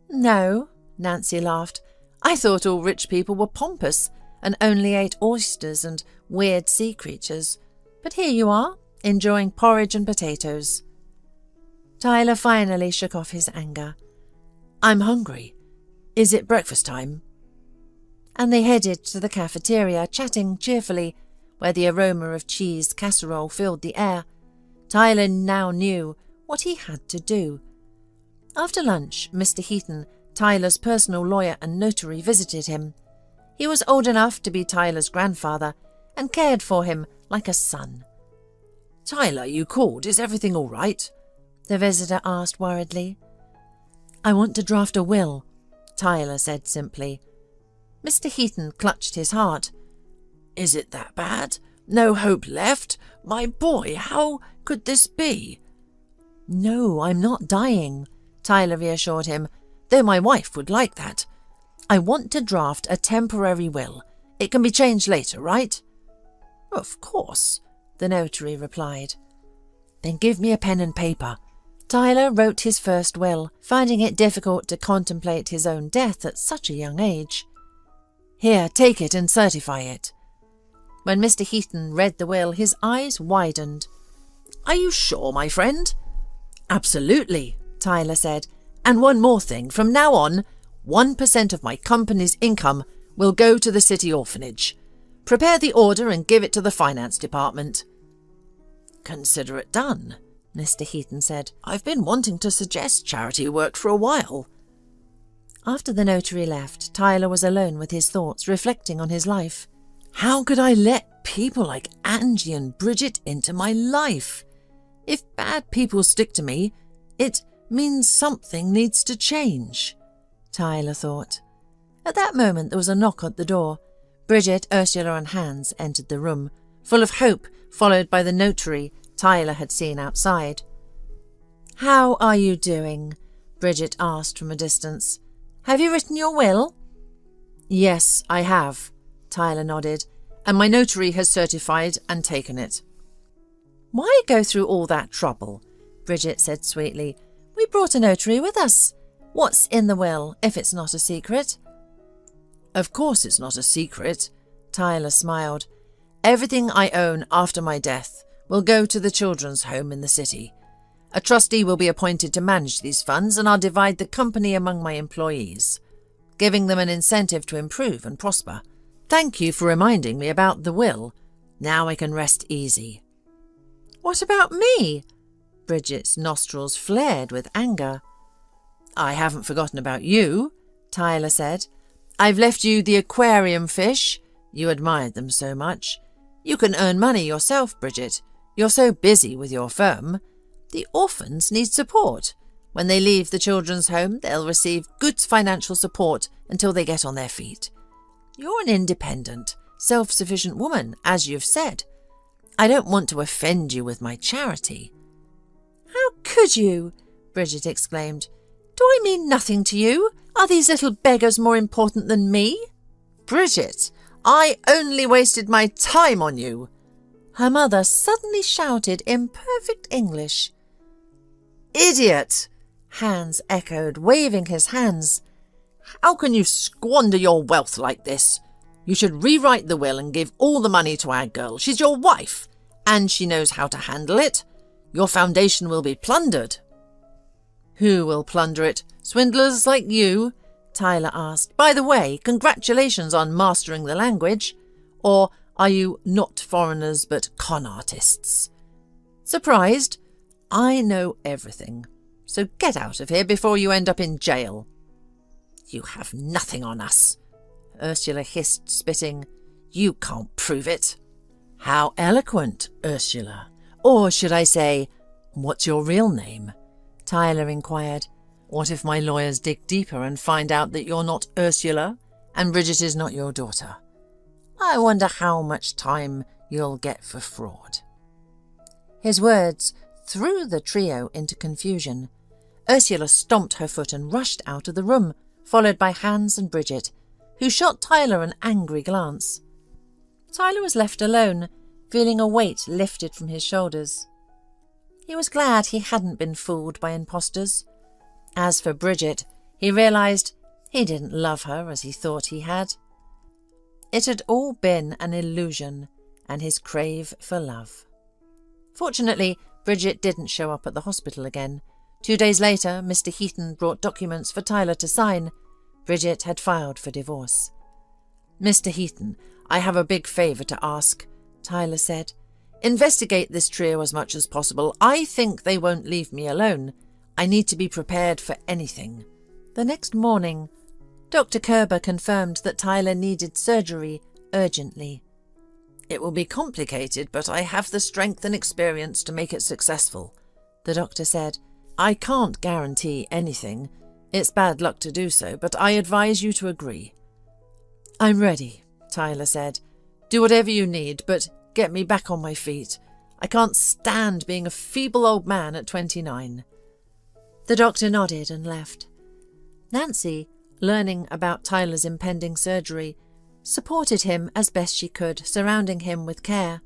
"No," Nancy laughed. "I thought all rich people were pompous and only ate oysters and weird sea creatures. But here you are, enjoying porridge and potatoes." Tyler finally shook off his anger. "I'm hungry. Is it breakfast time?" And they headed to the cafeteria, chatting cheerfully, where the aroma of cheese casserole filled the air. Tyler now knew what he had to do. After lunch, Mr. Heaton, Tyler's personal lawyer and notary, visited him. He was old enough to be Tyler's grandfather and cared for him like a son. "Tyler, you called. Is everything all right?" the visitor asked worriedly. "I want to draft a will," Tyler said simply. Mr. Heaton clutched his heart. "Is it that bad? No hope left? My boy, how could this be?" "No, I'm not dying," Tyler reassured him, "though my wife would like that. I want to draft a temporary will. It can be changed later, right?" "Of course," the notary replied. "Then give me a pen and paper," Tyler wrote his first will, finding it difficult to contemplate his own death at such a young age. "Here, take it and certify it." When Mr. Heaton read the will, his eyes widened. "Are you sure, my friend?" "Absolutely," Tyler said. "And one more thing, from now on, 1% of my company's income will go to the city orphanage. Prepare the order and give it to the finance department." "Consider it done," Mr. Heaton said. "I've been wanting to suggest charity work for a while." After the notary left, Tyler was alone with his thoughts, reflecting on his life. How could I let people like Angie and Bridget into my life? If bad people stick to me, it means something needs to change, Tyler thought. At that moment there was a knock at the door. Bridget, Ursula and Hans entered the room, full of hope, followed by the notary Tyler had seen outside. "How are you doing?" Bridget asked from a distance. "Have you written your will?" "Yes, I have," Tyler nodded, "and my notary has certified and taken it." "Why go through all that trouble?" Bridget said sweetly. "We brought a notary with us. What's in the will, if it's not a secret?" "Of course it's not a secret," Tyler smiled. "Everything I own after my death will go to the children's home in the city. A trustee will be appointed to manage these funds, and I'll divide the company among my employees, giving them an incentive to improve and prosper. Thank you for reminding me about the will. Now I can rest easy." "What about me?" Bridget's nostrils flared with anger. "I haven't forgotten about you," Tyler said. "I've left you the aquarium fish. You admired them so much. You can earn money yourself, Bridget. You're so busy with your firm. The orphans need support. When they leave the children's home, they'll receive good financial support until they get on their feet. You're an independent, self-sufficient woman, as you've said. I don't want to offend you with my charity." "How could you?" Bridget exclaimed. "Do I mean nothing to you? Are these little beggars more important than me?" "Bridget, I only wasted my time on you," her mother suddenly shouted in perfect English. "Idiot!" Hans echoed, waving his hands. "How can you squander your wealth like this? You should rewrite the will and give all the money to our girl. She's your wife, and she knows how to handle it. Your foundation will be plundered." "Who will plunder it? Swindlers like you?" Tyler asked. "By the way, congratulations on mastering the language. Or are you not foreigners but con artists? Surprised? I know everything. So get out of here before you end up in jail." "You have nothing on us," Ursula hissed, spitting. "You can't prove it." "How eloquent, Ursula. Or should I say, what's your real name?" Tyler inquired. "What if my lawyers dig deeper and find out that you're not Ursula and Bridget is not your daughter? I wonder how much time you'll get for fraud." His words threw the trio into confusion. Ursula stomped her foot and rushed out of the room, followed by Hans and Bridget, who shot Tyler an angry glance. Tyler was left alone, feeling a weight lifted from his shoulders. He was glad he hadn't been fooled by impostors. As for Bridget, he realized he didn't love her as he thought he had. It had all been an illusion, and his crave for love. Fortunately, Bridget didn't show up at the hospital again. 2 days later, Mr. Heaton brought documents for Tyler to sign. Bridget had filed for divorce. "Mr. Heaton, I have a big favour to ask," Tyler said. "Investigate this trio as much as possible. I think they won't leave me alone. I need to be prepared for anything." The next morning, Dr. Kerber confirmed that Tyler needed surgery urgently. "It will be complicated, but I have the strength and experience to make it successful," the doctor said. "I can't guarantee anything. It's bad luck to do so, but I advise you to agree." "I'm ready," Tyler said. "Do whatever you need, but get me back on my feet. I can't stand being a feeble old man at 29. The doctor nodded and left. Nancy, learning about Tyler's impending surgery, supported him as best she could, surrounding him with care.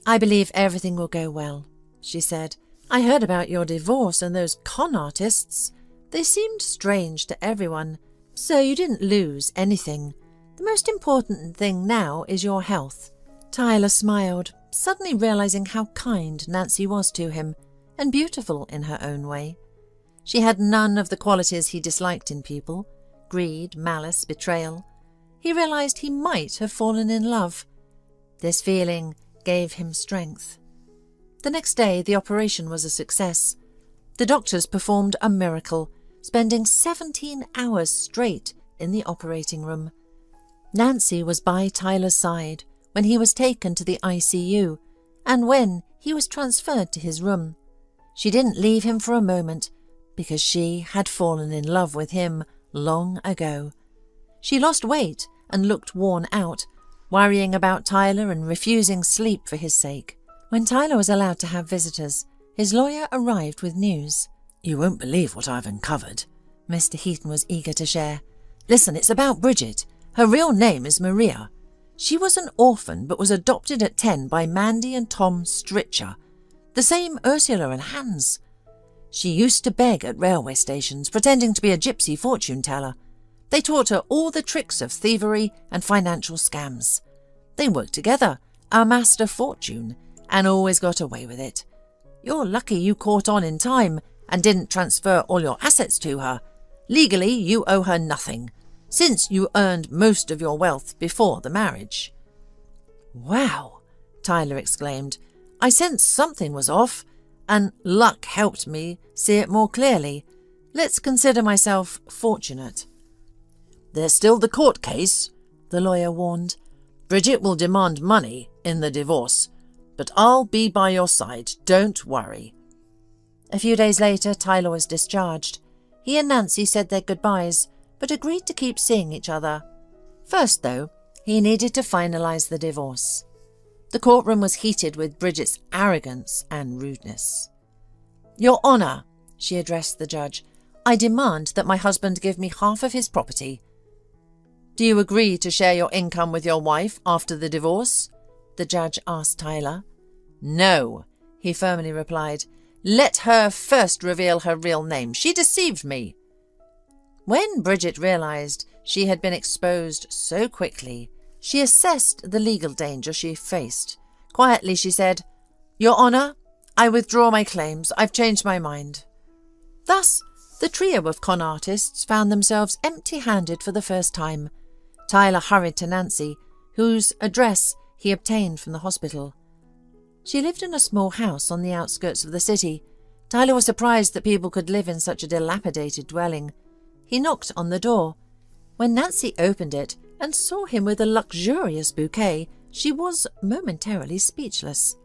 "I believe everything will go well," she said. I heard about your divorce and those con artists. They seemed strange to everyone, so you didn't lose anything. The most important thing now is your health." Tyler smiled, suddenly realizing how kind Nancy was to him, and beautiful in her own way. She had none of the qualities he disliked in people: greed, malice, betrayal. He realized he might have fallen in love. This feeling gave him strength. The next day, the operation was a success. The doctors performed a miracle, spending 17 hours straight in the operating room. Nancy was by Tyler's side when he was taken to the ICU and when he was transferred to his room. She didn't leave him for a moment because she had fallen in love with him long ago. She lost weight and looked worn out, worrying about Tyler and refusing sleep for his sake. When Tyler was allowed to have visitors, his lawyer arrived with news. "You won't believe what I've uncovered," Mr. Heaton was eager to share. "Listen, it's about Bridget. Her real name is Maria. She was an orphan but was adopted at 10 by Mandy and Tom Stritcher, the same Ursula and Hans. She used to beg at railway stations, pretending to be a gypsy fortune teller. They taught her all the tricks of thievery and financial scams. They worked together, amassed a fortune, and always got away with it. You're lucky you caught on in time and didn't transfer all your assets to her. Legally, you owe her nothing, since you earned most of your wealth before the marriage." "Wow," Tyler exclaimed. "I sensed something was off, and luck helped me see it more clearly. Let's consider myself fortunate." "There's still the court case," the lawyer warned. "Bridget will demand money in the divorce, but I'll be by your side, don't worry." A few days later, Tyler was discharged. He and Nancy said their goodbyes, but agreed to keep seeing each other. First, though, he needed to finalize the divorce. The courtroom was heated with Bridget's arrogance and rudeness. "Your Honour," she addressed the judge, "I demand that my husband give me half of his property." "Do you agree to share your income with your wife after the divorce?" the judge asked Tyler. "No," he firmly replied. "Let her first reveal her real name. She deceived me." When Bridget realized she had been exposed so quickly, she assessed the legal danger she faced. Quietly she said, "Your Honour, I withdraw my claims. I've changed my mind." Thus, the trio of con artists found themselves empty-handed for the first time. Tyler hurried to Nancy, whose address he obtained from the hospital. She lived in a small house on the outskirts of the city. Tyler was surprised that people could live in such a dilapidated dwelling. He knocked on the door. When Nancy opened it and saw him with a luxurious bouquet, she was momentarily speechless.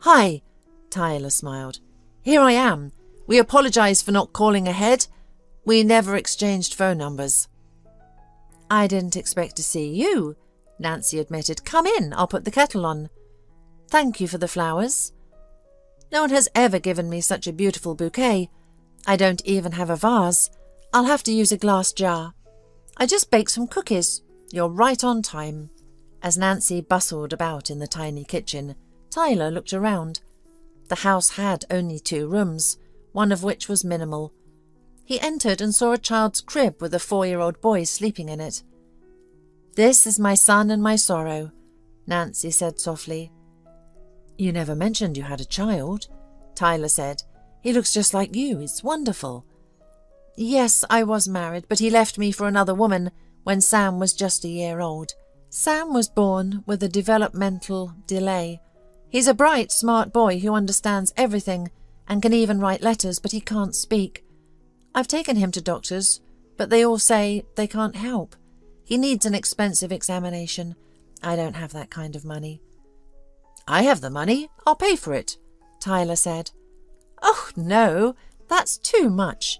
"Hi," Tyler smiled. "Here I am. We apologize for not calling ahead. We never exchanged phone numbers." "I didn't expect to see you," Nancy admitted. "Come in, I'll put the kettle on." "Thank you for the flowers." "No one has ever given me such a beautiful bouquet. I don't even have a vase. I'll have to use a glass jar. I just baked some cookies. You're right on time." As Nancy bustled about in the tiny kitchen, Tyler looked around. The house had only 2 rooms, one of which was minimal. He entered and saw a child's crib with a 4-year-old boy sleeping in it. "This is my son and my sorrow," Nancy said softly. "You never mentioned you had a child," Tyler said. "He looks just like you. It's wonderful." "Yes, I was married, but he left me for another woman when Sam was just a year old. Sam was born with a developmental delay. He's a bright, smart boy who understands everything and can even write letters, but he can't speak. I've taken him to doctors, but they all say they can't help. He needs an expensive examination. I don't have that kind of money." "I have the money. I'll pay for it," Tyler said. "Oh, no, that's too much.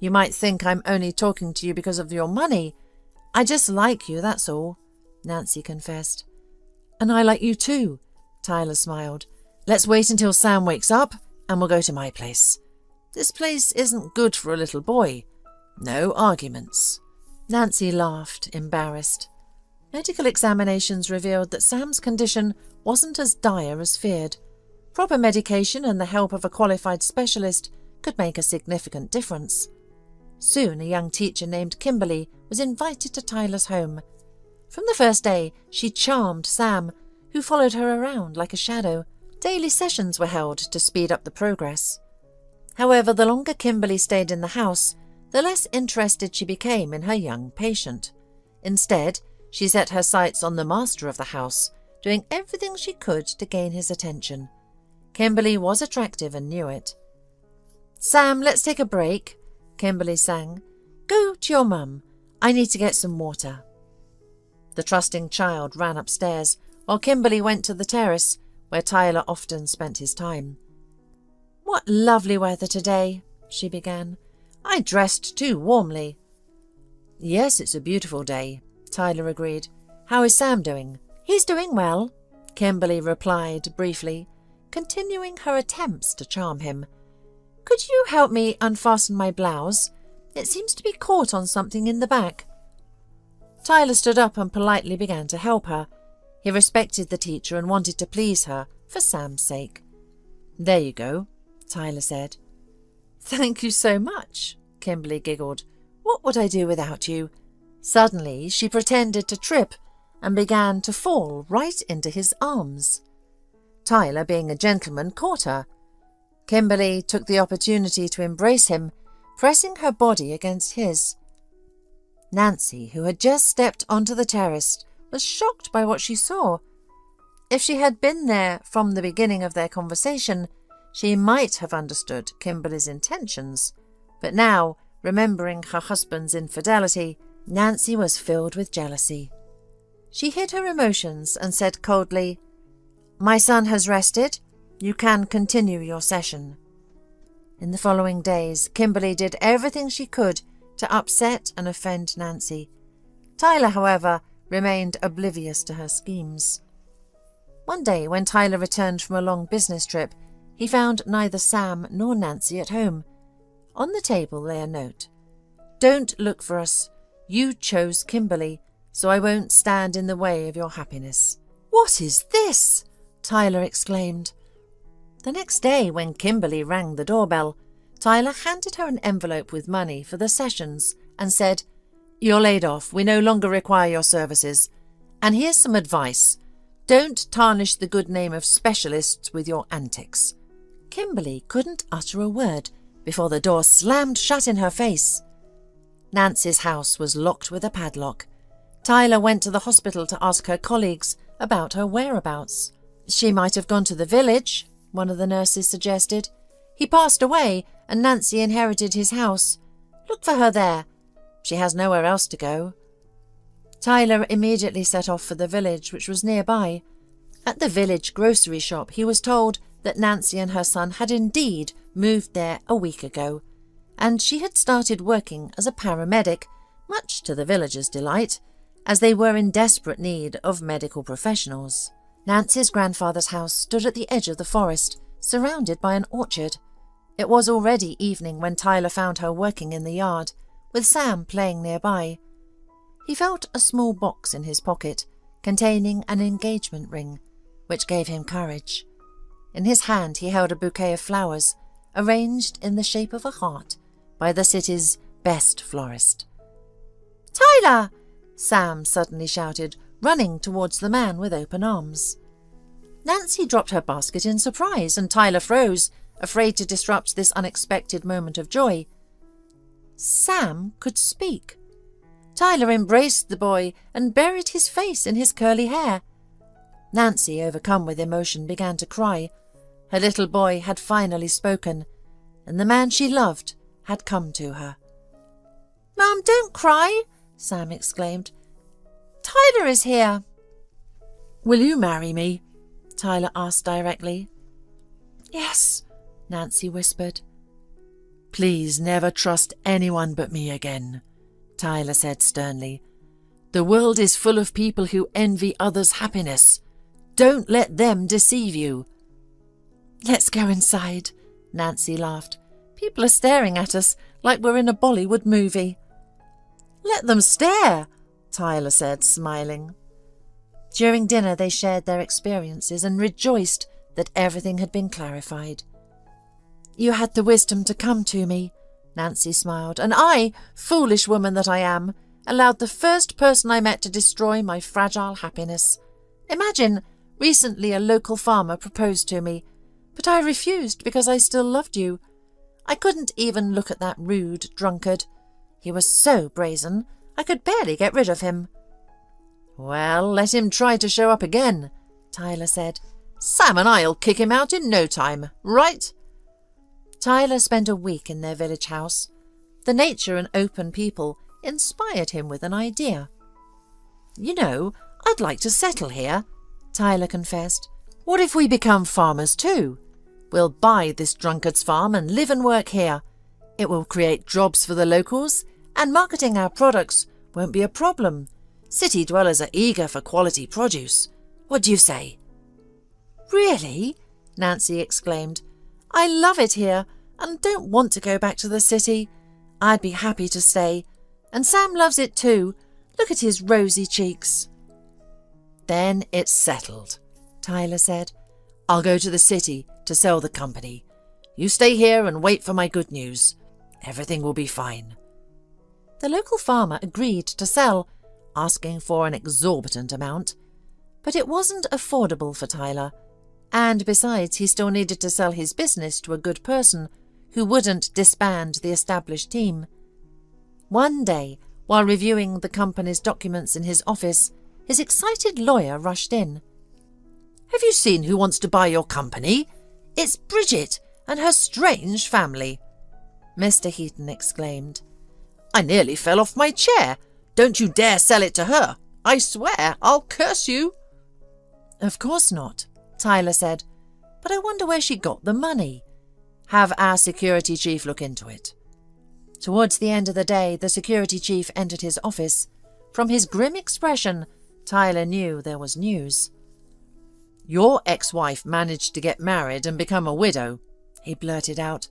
You might think I'm only talking to you because of your money. I just like you, that's all," Nancy confessed. "And I like you too," Tyler smiled. "Let's wait until Sam wakes up and we'll go to my place. This place isn't good for a little boy. No arguments." Nancy laughed, embarrassed. Medical examinations revealed that Sam's condition wasn't as dire as feared. Proper medication and the help of a qualified specialist could make a significant difference. Soon a young teacher named Kimberly was invited to Tyler's home. From the first day, she charmed Tham, who followed her around like a shadow. Daily sessions were held to speed up the progress. However, the longer Kimberly stayed in the house, the less interested she became in her young patient. Instead, she set her sights on the master of the house, doing everything she could to gain his attention. Kimberly was attractive and knew it. "Tham, let's take a break," Kimberly sang. "Go to your mum. I need to get some water." The trusting child ran upstairs, while Kimberly went to the terrace, where Tyler often spent his time. "What lovely weather today," she began. "I dressed too warmly." "Yes, it's a beautiful day," Tyler agreed. "How is Tham doing?" "He's doing well," Kimberly replied briefly, continuing her attempts to charm him. "Could you help me unfasten my blouse? It seems to be caught on something in the back." Tyler stood up and politely began to help her. He respected the teacher and wanted to please her for Sam's sake. "There you go," Tyler said. "Thank you so much," Kimberly giggled. "What would I do without you?" Suddenly, she pretended to trip and began to fall right into his arms. Tyler, being a gentleman, caught her. Kimberly took the opportunity to embrace him, pressing her body against his. Nancy, who had just stepped onto the terrace, was shocked by what she saw. If she had been there from the beginning of their conversation, she might have understood Kimberly's intentions. But now, remembering her husband's infidelity, Nancy was filled with jealousy. She hid her emotions and said coldly, "My son has rested. You can continue your session." In the following days, Kimberly did everything she could to upset and offend Nancy. Tyler, however, remained oblivious to her schemes. One day, when Tyler returned from a long business trip, he found neither Tham nor Nancy at home. On the table lay a note. "Don't look for us. You chose Kimberly, so I won't stand in the way of your happiness." "What is this?" Tyler exclaimed. The next day, when Kimberly rang the doorbell, Tyler handed her an envelope with money for the sessions and said, "You're laid off. We no longer require your services. And here's some advice. Don't tarnish the good name of specialists with your antics." Kimberly couldn't utter a word before the door slammed shut in her face. Nancy's house was locked with a padlock. Tyler went to the hospital to ask her colleagues about her whereabouts. "She might have gone to the village," one of the nurses suggested. "He passed away and Nancy inherited his house. Look for her there. She has nowhere else to go." Tyler immediately set off for the village, which was nearby. At the village grocery shop, he was told that Nancy and her son had indeed moved there a week ago, and she had started working as a paramedic, much to the villagers' delight, as they were in desperate need of medical professionals. Nancy's grandfather's house stood at the edge of the forest, surrounded by an orchard. It was already evening when Tyler found her working in the yard, with Tham playing nearby. He felt a small box in his pocket, containing an engagement ring, which gave him courage. In his hand he held a bouquet of flowers, arranged in the shape of a heart by the city's best florist. "Tyler!" Tham suddenly shouted, running towards the man with open arms. Nancy dropped her basket in surprise, and Tyler froze, afraid to disrupt this unexpected moment of joy. Tham could speak. Tyler embraced the boy and buried his face in his curly hair. Nancy, overcome with emotion, began to cry. Her little boy had finally spoken, and the man she loved had come to her. "Mum, don't cry!" Tham exclaimed. "Tyler is here." "Will you marry me?" Tyler asked directly. "Yes," Nancy whispered. "Please never trust anyone but me again," Tyler said sternly. "The world is full of people who envy others' happiness. Don't let them deceive you." "Let's go inside," Nancy laughed. "People are staring at us like we're in a Bollywood movie." "Let them stare," Tyler said, smiling. During dinner they shared their experiences and rejoiced that everything had been clarified. "You had the wisdom to come to me," Nancy smiled, "and I, foolish woman that I am, allowed the first person I met to destroy my fragile happiness. Imagine, recently a local farmer proposed to me, but I refused because I still loved you. I couldn't even look at that rude drunkard. He was so brazen, I could barely get rid of him." "Well, let him try to show up again," Tyler said. "Sam and I'll kick him out in no time, right?" Tyler spent a week in their village house. The nature and open people inspired him with an idea. "You know, I'd like to settle here," Tyler confessed. "What if we become farmers too? We'll buy this drunkard's farm and live and work here. It will create jobs for the locals, and marketing our products won't be a problem. City dwellers are eager for quality produce. What do you say?" "Really?" Nancy exclaimed. "I love it here and don't want to go back to the city. I'd be happy to stay. And Sam loves it too. Look at his rosy cheeks." "Then it's settled," Tyler said. "I'll go to the city to sell the company. You stay here and wait for my good news. Everything will be fine." The local farmer agreed to sell, asking for an exorbitant amount. But it wasn't affordable for Tyler, and besides he still needed to sell his business to a good person who wouldn't disband the established team. One day, while reviewing the company's documents in his office, his excited lawyer rushed in. "Have you seen who wants to buy your company? It's Bridget and her strange family," Mr. Heaton exclaimed. "I nearly fell off my chair. Don't you dare sell it to her. I swear I'll curse you." "Of course not," Tyler said, "but I wonder where she got the money. Have our security chief look into it." Towards the end of the day, the security chief entered his office. From his grim expression, Tyler knew there was news. "Your ex-wife managed to get married and become a widow," he blurted out.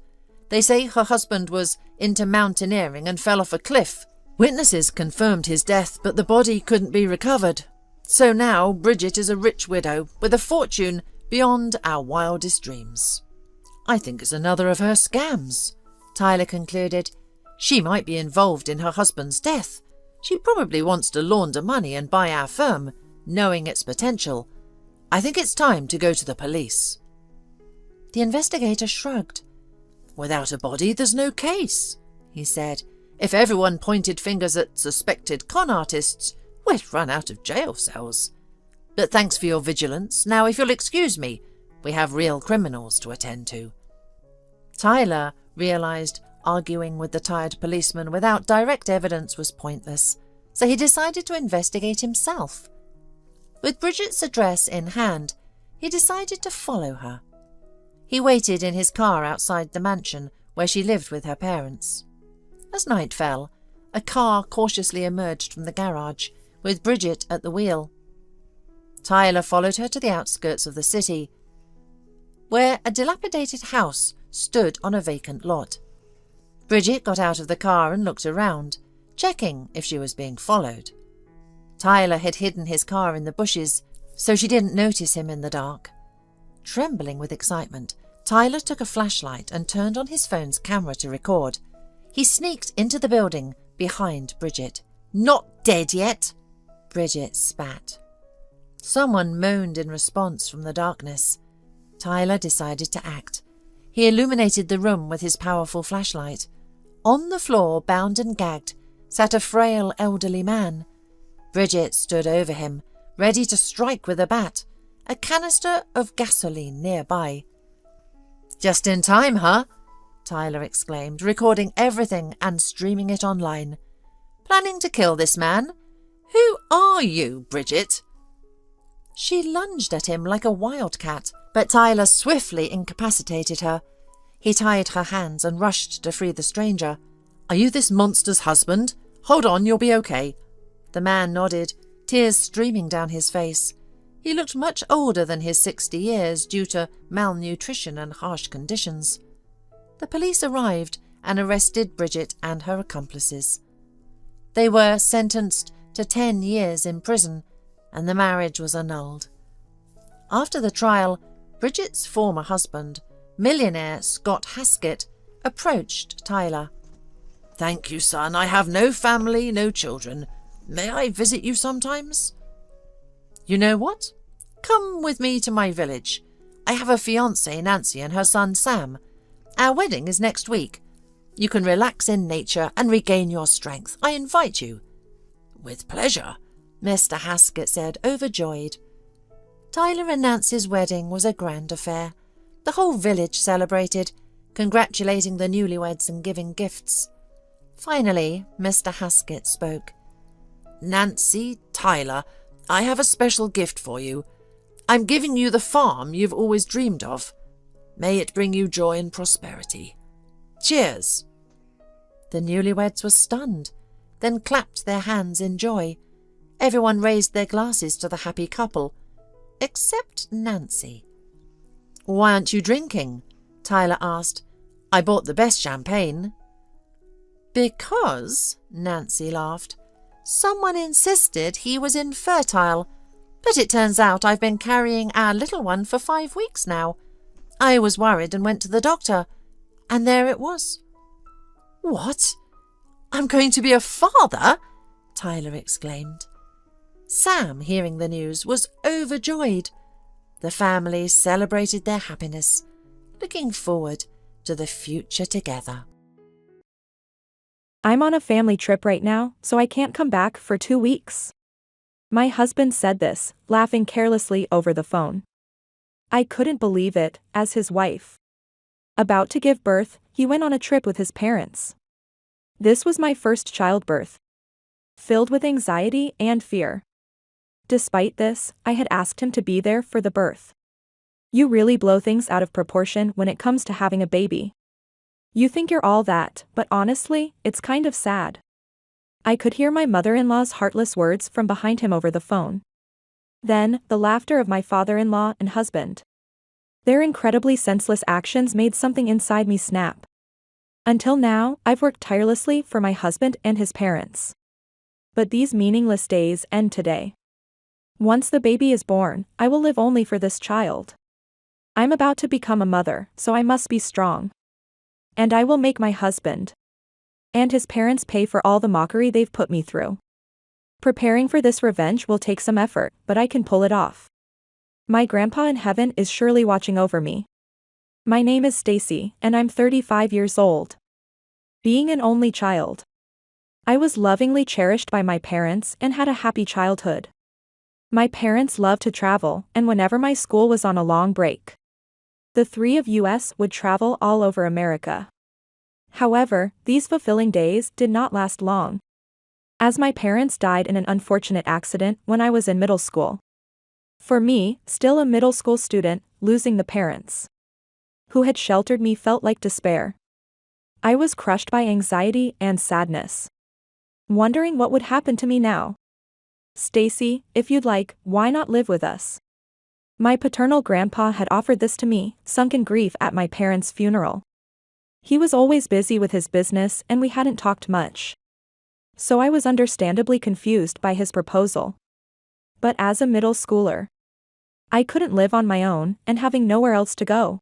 "They say her husband was into mountaineering and fell off a cliff. Witnesses confirmed his death, but the body couldn't be recovered. So now Bridget is a rich widow with a fortune beyond our wildest dreams. I think it's another of her scams," Tyler concluded. "She might be involved in her husband's death. She probably wants to launder money and buy our firm, knowing its potential. I think it's time to go to the police." The investigator shrugged. "Without a body, there's no case," he said. "If everyone pointed fingers at suspected con artists, we'd run out of jail cells. But thanks for your vigilance. Now, if you'll excuse me, we have real criminals to attend to." Tyler realized arguing with the tired policeman without direct evidence was pointless, so he decided to investigate himself. With Bridget's address in hand, he decided to follow her. He waited in his car outside the mansion where she lived with her parents. As night fell, a car cautiously emerged from the garage, with Bridget at the wheel. Tyler followed her to the outskirts of the city, where a dilapidated house stood on a vacant lot. Bridget got out of the car and looked around, checking if she was being followed. Tyler had hidden his car in the bushes, so she didn't notice him in the dark. Trembling with excitement, Tyler took a flashlight and turned on his phone's camera to record. He sneaked into the building behind Bridget. "Not dead yet?" Bridget spat. Someone moaned in response from the darkness. Tyler decided to act. He illuminated the room with his powerful flashlight. On the floor, bound and gagged, sat a frail elderly man. Bridget stood over him, ready to strike with a bat, a canister of gasoline nearby. "Just in time, huh?" Tyler exclaimed, recording everything and streaming it online. "Planning to kill this man? Who are you, Bridget?" She lunged at him like a wildcat, but Tyler swiftly incapacitated her. He tied her hands and rushed to free the stranger. "Are you this monster's husband? Hold on, you'll be okay." The man nodded, tears streaming down his face. He looked much older than his 60 years due to malnutrition and harsh conditions. The police arrived and arrested Bridget and her accomplices. They were sentenced to 10 years in prison, and the marriage was annulled. After the trial, Bridget's former husband, millionaire Scott Haskett, approached Tyler. "Thank you, son. I have no family, no children. May I visit you sometimes?" "You know what? Come with me to my village. I have a fiancée, Nancy, and her son, Tham. Our wedding is next week. You can relax in nature and regain your strength. I invite you." "With pleasure," Mr. Haskett said, overjoyed. Tyler and Nancy's wedding was a grand affair. The whole village celebrated, congratulating the newlyweds and giving gifts. Finally, Mr. Haskett spoke. "Nancy, Tyler, I have a special gift for you. I'm giving you the farm you've always dreamed of. May it bring you joy and prosperity. Cheers." The newlyweds were stunned, then clapped their hands in joy. Everyone raised their glasses to the happy couple, except Nancy. "Why aren't you drinking?" Tyler asked. "I bought the best champagne." "Because," Nancy laughed, "someone insisted he was infertile, but it turns out I've been carrying our little one for 5 weeks now. I was worried and went to the doctor, and there it was." "What? I'm going to be a father?" Tyler exclaimed. Tham, hearing the news, was overjoyed. The family celebrated their happiness, looking forward to the future together. "I'm on a family trip right now, so I can't come back for 2 weeks. My husband said this, laughing carelessly over the phone. I couldn't believe it, as his wife. About to give birth, he went on a trip with his parents. This was my first childbirth. Filled with anxiety and fear. Despite this, I had asked him to be there for the birth. You really blow things out of proportion when it comes to having a baby. You think you're all that, but honestly, it's kind of sad." I could hear my mother-in-law's heartless words from behind him over the phone. Then, the laughter of my father-in-law and husband. Their incredibly senseless actions made something inside me snap. Until now, I've worked tirelessly for my husband and his parents. But these meaningless days end today. Once the baby is born, I will live only for this child. I'm about to become a mother, so I must be strong. And I will make my husband and his parents pay for all the mockery they've put me through. Preparing for this revenge will take some effort, but I can pull it off. My grandpa in heaven is surely watching over me. My name is Stacy, and I'm 35 years old. Being an only child, I was lovingly cherished by my parents and had a happy childhood. My parents loved to travel, and whenever my school was on a long break, the three of us would travel all over America. However, these fulfilling days did not last long, as my parents died in an unfortunate accident when I was in middle school. For me, still a middle school student, losing the parents who had sheltered me felt like despair. I was crushed by anxiety and sadness, wondering what would happen to me now. "Stacy, if you'd like, why not live with us?" My paternal grandpa had offered this to me, sunk in grief at my parents' funeral. He was always busy with his business and we hadn't talked much. So I was understandably confused by his proposal. But as a middle schooler, I couldn't live on my own and having nowhere else to go.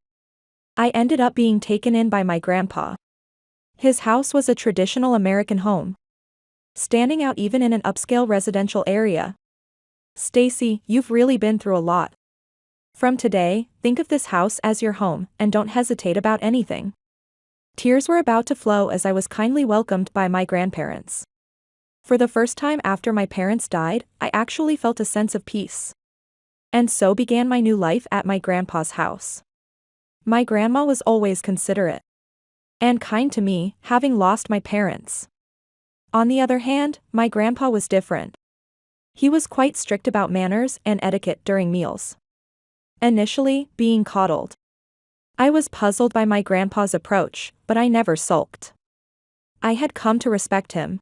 I ended up being taken in by my grandpa. His house was a traditional American home, standing out even in an upscale residential area. "Stacy, you've really been through a lot. From today, think of this house as your home and don't hesitate about anything." Tears were about to flow as I was kindly welcomed by my grandparents. For the first time after my parents died, I actually felt a sense of peace. And so began my new life at my grandpa's house. My grandma was always considerate and kind to me, having lost my parents. On the other hand, my grandpa was different. He was quite strict about manners and etiquette during meals. Initially, being coddled, I was puzzled by my grandpa's approach, but I never sulked. I had come to respect him.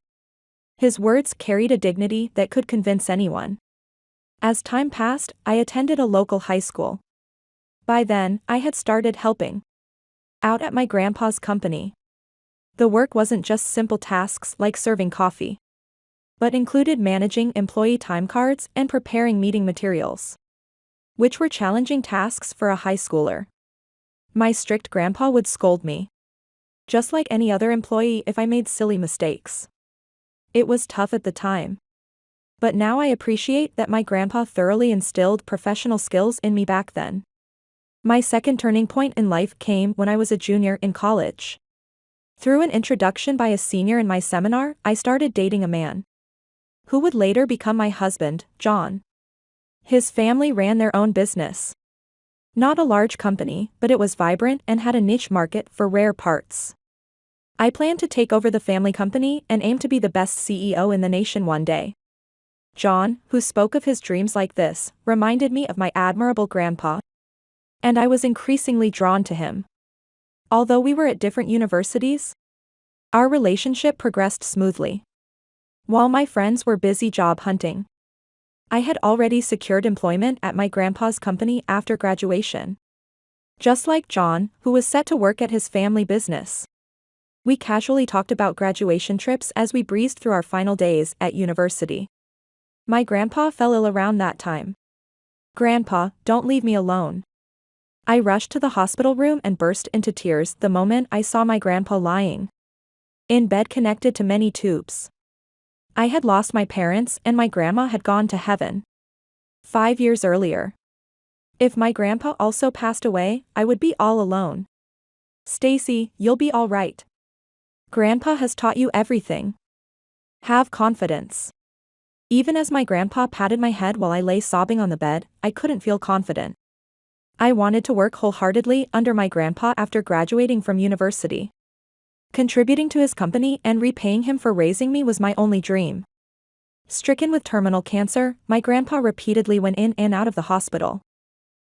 His words carried a dignity that could convince anyone. As time passed, I attended a local high school. By then, I had started helping out at my grandpa's company. The work wasn't just simple tasks like serving coffee, but included managing employee time cards and preparing meeting materials. which were challenging tasks for a high schooler. My strict grandpa would scold me, just like any other employee, if I made silly mistakes. It was tough at the time. But now I appreciate that my grandpa thoroughly instilled professional skills in me back then. My second turning point in life came when I was a junior in college. Through an introduction by a senior in my seminar, I started dating a man who would later become my husband, John. His family ran their own business. Not a large company, but it was vibrant and had a niche market for rare parts. I planned to take over the family company and aim to be the best CEO in the nation one day. John, who spoke of his dreams like this, reminded me of my admirable grandpa, and I was increasingly drawn to him. Although we were at different universities, our relationship progressed smoothly. While my friends were busy job hunting, I had already secured employment at my grandpa's company after graduation. Just like John, who was set to work at his family business. We casually talked about graduation trips as we breezed through our final days at university. My grandpa fell ill around that time. "Grandpa, don't leave me alone." I rushed to the hospital room and burst into tears the moment I saw my grandpa lying in bed connected to many tubes. I had lost my parents and my grandma had gone to heaven 5 years earlier. If my grandpa also passed away, I would be all alone. "Stacy, you'll be all right. Grandpa has taught you everything. Have confidence." Even as my grandpa patted my head while I lay sobbing on the bed, I couldn't feel confident. I wanted to work wholeheartedly under my grandpa after graduating from university. Contributing to his company and repaying him for raising me was my only dream. Stricken with terminal cancer, my grandpa repeatedly went in and out of the hospital,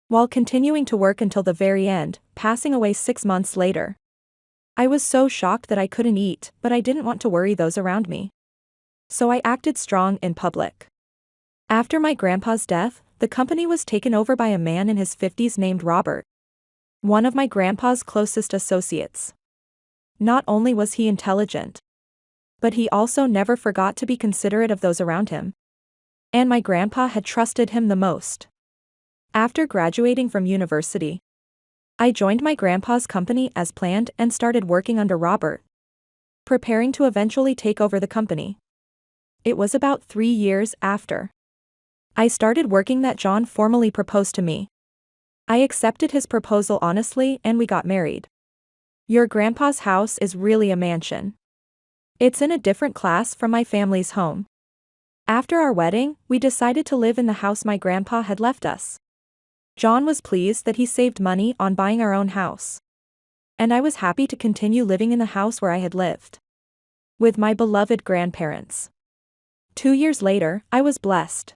while continuing to work until the very end, passing away 6 months later. I was so shocked that I couldn't eat, but I didn't want to worry those around me. So I acted strong in public. After my grandpa's death, the company was taken over by a man in his 50s named Robert, one of my grandpa's closest associates. Not only was he intelligent, but he also never forgot to be considerate of those around him. And my grandpa had trusted him the most. After graduating from university, I joined my grandpa's company as planned and started working under Robert, preparing to eventually take over the company. It was about 3 years after I started working that John formally proposed to me. I accepted his proposal honestly and we got married. Your grandpa's house is really a mansion. It's in a different class from my family's home. After our wedding, we decided to live in the house my grandpa had left us. John was pleased that he saved money on buying our own house. And I was happy to continue living in the house where I had lived with my beloved grandparents. 2 years later, I was blessed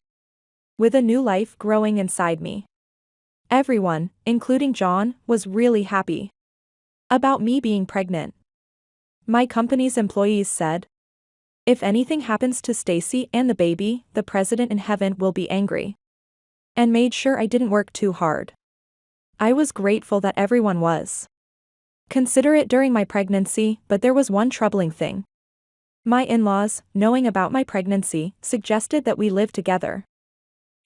with a new life growing inside me. Everyone, including John, was really happy about me being pregnant. My company's employees said, "If anything happens to Stacy and the baby, the president in heaven will be angry," and made sure I didn't work too hard. I was grateful that everyone was considerate during my pregnancy, but there was one troubling thing. My in-laws, knowing about my pregnancy, suggested that we live together.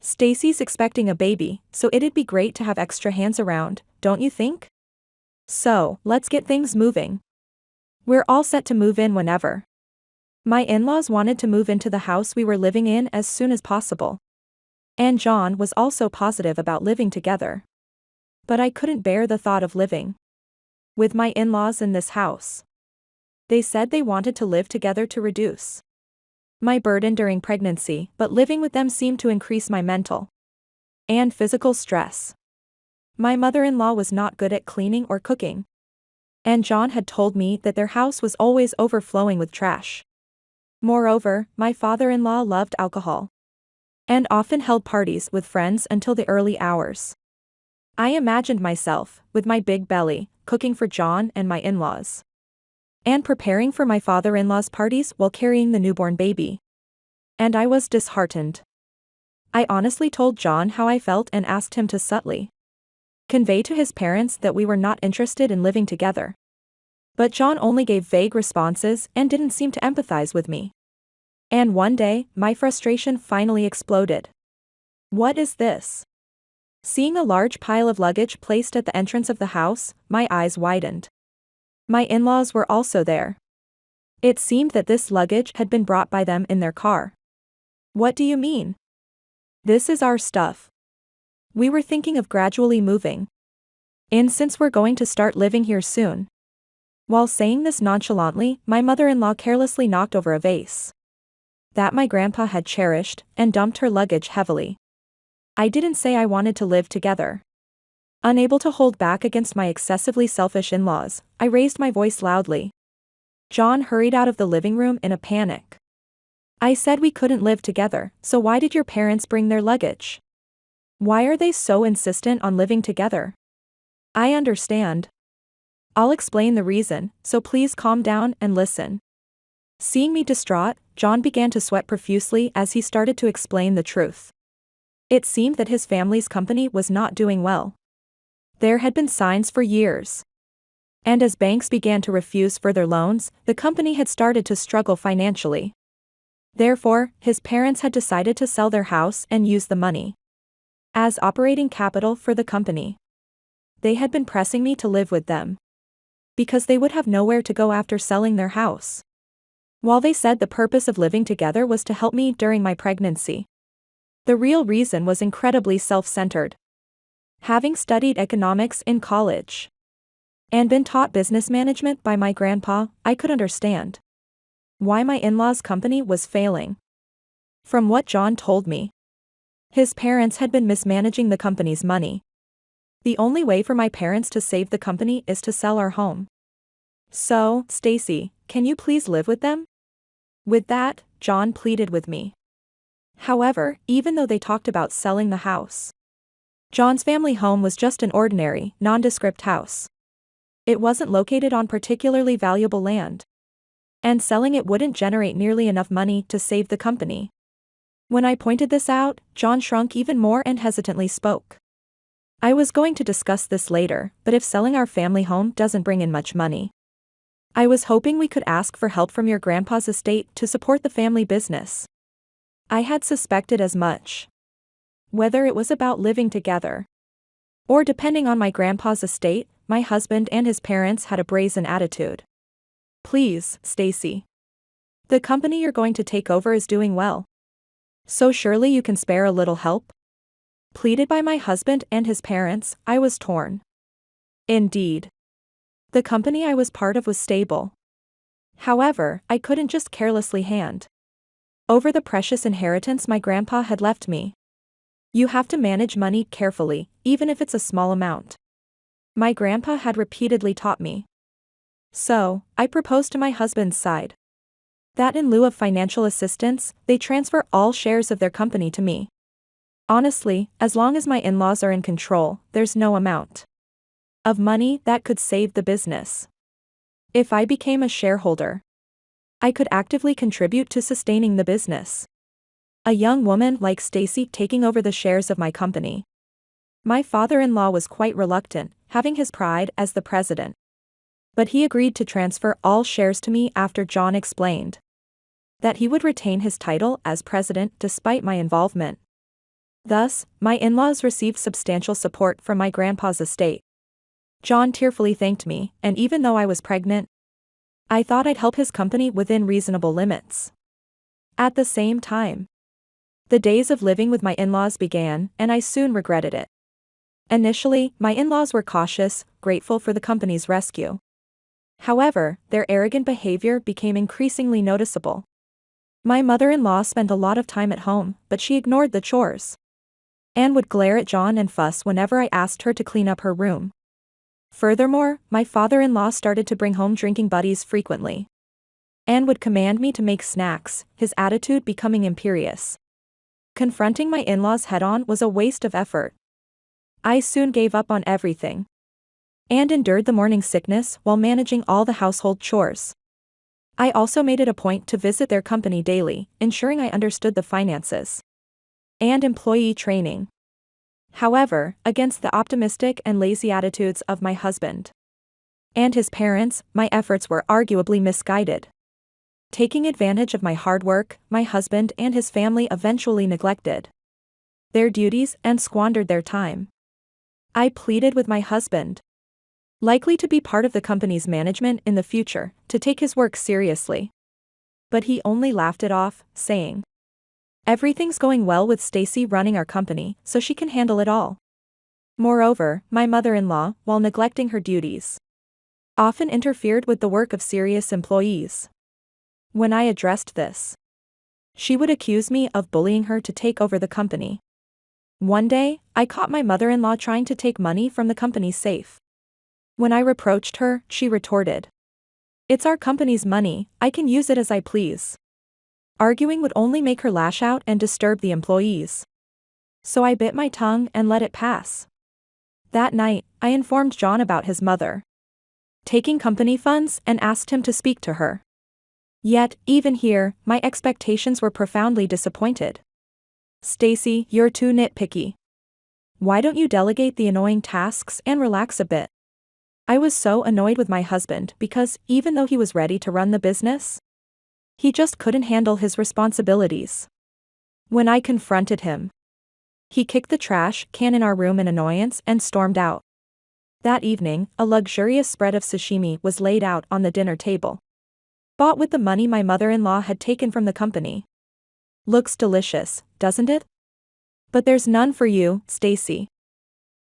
"Stacy's expecting a baby, so it'd be great to have extra hands around, don't you think? So, let's get things moving. We're all set to move in whenever." My in-laws wanted to move into the house we were living in as soon as possible. And John was also positive about living together. But I couldn't bear the thought of living with my in-laws in this house. They said they wanted to live together to reduce my burden during pregnancy, but living with them seemed to increase my mental and physical stress. My mother-in-law was not good at cleaning or cooking. And John had told me that their house was always overflowing with trash. Moreover, my father-in-law loved alcohol and often held parties with friends until the early hours. I imagined myself, with my big belly, cooking for John and my in-laws, and preparing for my father-in-law's parties while carrying the newborn baby. And I was disheartened. I honestly told John how I felt and asked him to subtly convey to his parents that we were not interested in living together. But John only gave vague responses and didn't seem to empathize with me. And one day, my frustration finally exploded. "What is this? Seeing a large pile of luggage placed at the entrance of the house, my eyes widened. My in-laws were also there. It seemed that this luggage had been brought by them in their car. What do you mean? This is our stuff. We were thinking of gradually moving in since we're going to start living here soon. While saying this nonchalantly, my mother-in-law carelessly knocked over a vase that my grandpa had cherished and dumped her luggage heavily. I didn't say I wanted to live together. Unable to hold back against my excessively selfish in-laws, I raised my voice loudly. John hurried out of the living room in a panic. I said we couldn't live together, so why did your parents bring their luggage? Why are they so insistent on living together? I understand. I'll explain the reason, so please calm down and listen. Seeing me distraught, John began to sweat profusely as he started to explain the truth. It seemed that his family's company was not doing well. There had been signs for years. And as banks began to refuse further loans, the company had started to struggle financially. Therefore, his parents had decided to sell their house and use the money as operating capital for the company. They had been pressing me to live with them because they would have nowhere to go after selling their house. While they said the purpose of living together was to help me during my pregnancy, the real reason was incredibly self-centered. Having studied economics in college and been taught business management by my grandpa, I could understand why my in-laws' company was failing. From what John told me, his parents had been mismanaging the company's money. The only way for my parents to save the company is to sell our home. So, Stacy, can you please live with them? With that, John pleaded with me. However, even though they talked about selling the house, John's family home was just an ordinary, nondescript house. It wasn't located on particularly valuable land, and selling it wouldn't generate nearly enough money to save the company. When I pointed this out, John shrunk even more and hesitantly spoke. I was going to discuss this later, but if selling our family home doesn't bring in much money, I was hoping we could ask for help from your grandpa's estate to support the family business. I had suspected as much. Whether it was about living together or depending on my grandpa's estate, my husband and his parents had a brazen attitude. Please, Stacy. The company you're going to take over is doing well, so surely you can spare a little help? Pleaded by my husband and his parents, I was torn. Indeed, the company I was part of was stable. However, I couldn't just carelessly hand over the precious inheritance my grandpa had left me. You have to manage money carefully, even if it's a small amount. My grandpa had repeatedly taught me. So, I proposed to my husband's side that in lieu of financial assistance, they transfer all shares of their company to me. Honestly, as long as my in-laws are in control, there's no amount of money that could save the business. If I became a shareholder, I could actively contribute to sustaining the business. A young woman like Stacy taking over the shares of my company. My father-in-law was quite reluctant, having his pride as the president. But he agreed to transfer all shares to me after John explained that he would retain his title as president despite my involvement. Thus, my in-laws received substantial support from my grandpa's estate. John tearfully thanked me, and even though I was pregnant, I thought I'd help his company within reasonable limits. At the same time, the days of living with my in-laws began, and I soon regretted it. Initially, my in-laws were cautious, grateful for the company's rescue. However, their arrogant behavior became increasingly noticeable. My mother-in-law spent a lot of time at home, but she ignored the chores and would glare at John and fuss whenever I asked her to clean up her room. Furthermore, my father-in-law started to bring home drinking buddies frequently and would command me to make snacks, his attitude becoming imperious. Confronting my in-laws head-on was a waste of effort. I soon gave up on everything and endured the morning sickness while managing all the household chores. I also made it a point to visit their company daily, ensuring I understood the finances and employee training. However, against the optimistic and lazy attitudes of my husband and his parents, my efforts were arguably misguided. Taking advantage of my hard work, my husband and his family eventually neglected their duties and squandered their time. I pleaded with my husband. Likely to be part of the company's management in the future, to take his work seriously. But he only laughed it off, saying, "Everything's going well with Stacy running our company, so she can handle it all." Moreover, my mother-in-law, while neglecting her duties, often interfered with the work of serious employees. When I addressed this, she would accuse me of bullying her to take over the company. One day, I caught my mother-in-law trying to take money from the company's safe. When I reproached her, she retorted, "It's our company's money, I can use it as I please." Arguing would only make her lash out and disturb the employees. So I bit my tongue and let it pass. That night, I informed John about his mother taking company funds and asked him to speak to her. Yet, even here, my expectations were profoundly disappointed. "Stacy, you're too nitpicky. Why don't you delegate the annoying tasks and relax a bit?" I was so annoyed with my husband because, even though he was ready to run the business, he just couldn't handle his responsibilities. When I confronted him, he kicked the trash can in our room in annoyance and stormed out. That evening, a luxurious spread of sashimi was laid out on the dinner table. Bought with the money my mother-in-law had taken from the company. "Looks delicious, doesn't it? But there's none for you, Stacy.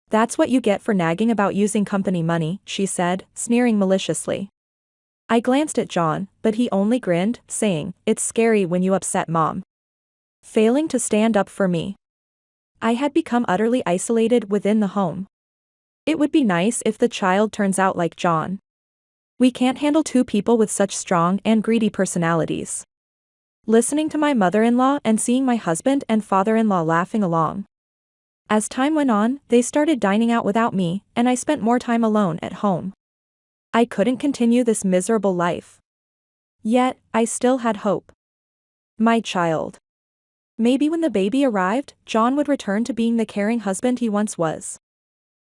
That's what you get for nagging about using company money," she said, sneering maliciously. I glanced at John, but he only grinned, saying, "It's scary when you upset Mom." Failing to stand up for me. I had become utterly isolated within the home. It would be nice if the child turns out like John. We can't handle two people with such strong and greedy personalities. Listening to my mother-in-law and seeing my husband and father-in-law laughing along. As time went on, they started dining out without me, and I spent more time alone at home. I couldn't continue this miserable life. Yet, I still had hope. My child. Maybe when the baby arrived, John would return to being the caring husband he once was.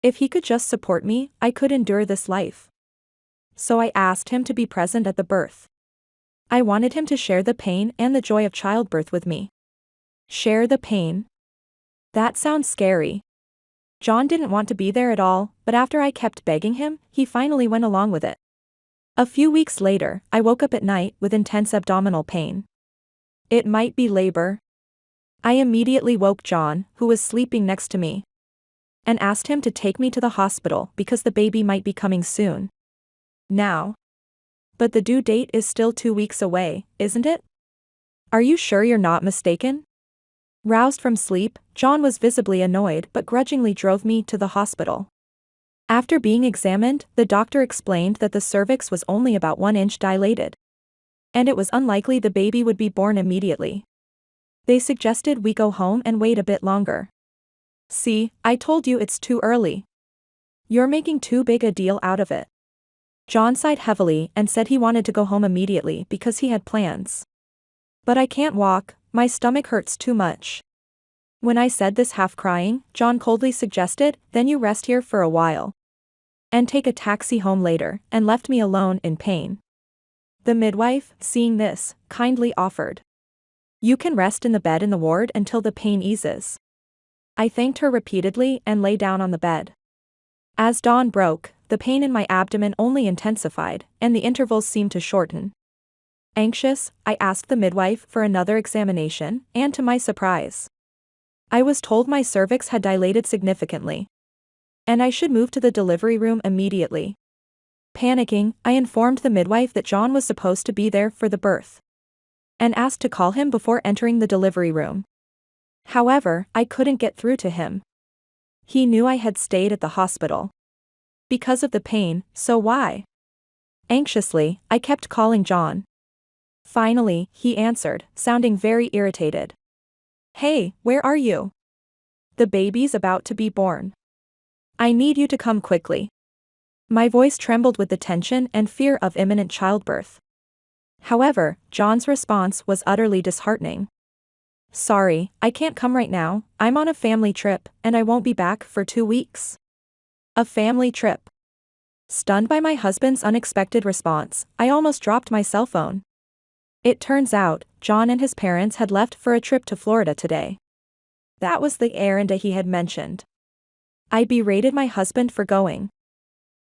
If he could just support me, I could endure this life. So I asked him to be present at the birth. I wanted him to share the pain and the joy of childbirth with me. Share the pain? That sounds scary. John didn't want to be there at all, but after I kept begging him, he finally went along with it. A few weeks later, I woke up at night with intense abdominal pain. It might be labor. I immediately woke John, who was sleeping next to me, and asked him to take me to the hospital because the baby might be coming soon. Now. But the due date is still 2 weeks away, isn't it? Are you sure you're not mistaken? Roused from sleep, John was visibly annoyed but grudgingly drove me to the hospital. After being examined, the doctor explained that the cervix was only about 1 inch dilated, and it was unlikely the baby would be born immediately. They suggested we go home and wait a bit longer. "See, I told you it's too early. You're making too big a deal out of it." John sighed heavily and said he wanted to go home immediately because he had plans. "But I can't walk, my stomach hurts too much." When I said this half crying, John coldly suggested, "Then you rest here for a while and take a taxi home later," and left me alone in pain. The midwife, seeing this, kindly offered, "You can rest in the bed in the ward until the pain eases." I thanked her repeatedly and lay down on the bed. As dawn broke, the pain in my abdomen only intensified, and the intervals seemed to shorten. Anxious, I asked the midwife for another examination, and to my surprise, I was told my cervix had dilated significantly, and I should move to the delivery room immediately. Panicking, I informed the midwife that John was supposed to be there for the birth, and asked to call him before entering the delivery room. However, I couldn't get through to him. He knew I had stayed at the hospital because of the pain, so why? Anxiously, I kept calling John. Finally, he answered, sounding very irritated. "Hey, where are you? The baby's about to be born. I need you to come quickly." My voice trembled with the tension and fear of imminent childbirth. However, John's response was utterly disheartening. "Sorry, I can't come right now, I'm on a family trip, and I won't be back for 2 weeks. A family trip? Stunned by my husband's unexpected response, I almost dropped my cell phone. It turns out, John and his parents had left for a trip to Florida today. That was the errand he had mentioned. I berated my husband for going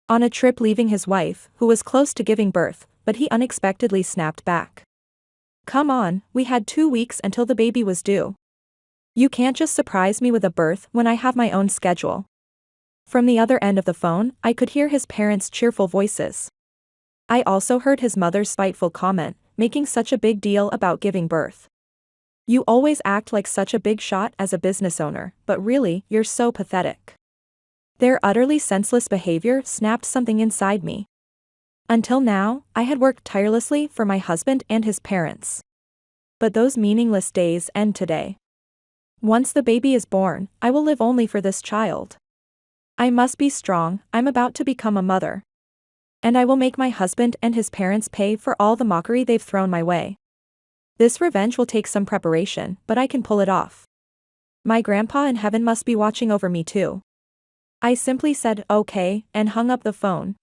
on a trip leaving his wife, who was close to giving birth, but he unexpectedly snapped back. Come on, we had 2 weeks until the baby was due. You can't just surprise me with a birth when I have my own schedule. From the other end of the phone, I could hear his parents' cheerful voices. I also heard his mother's spiteful comment, making such a big deal about giving birth. You always act like such a big shot as a business owner, but really, you're so pathetic. Their utterly senseless behavior snapped something inside me. Until now, I had worked tirelessly for my husband and his parents. But those meaningless days end today. Once the baby is born, I will live only for this child. I must be strong, I'm about to become a mother. And I will make my husband and his parents pay for all the mockery they've thrown my way. This revenge will take some preparation, but I can pull it off. My grandpa in heaven must be watching over me too. I simply said okay and hung up the phone.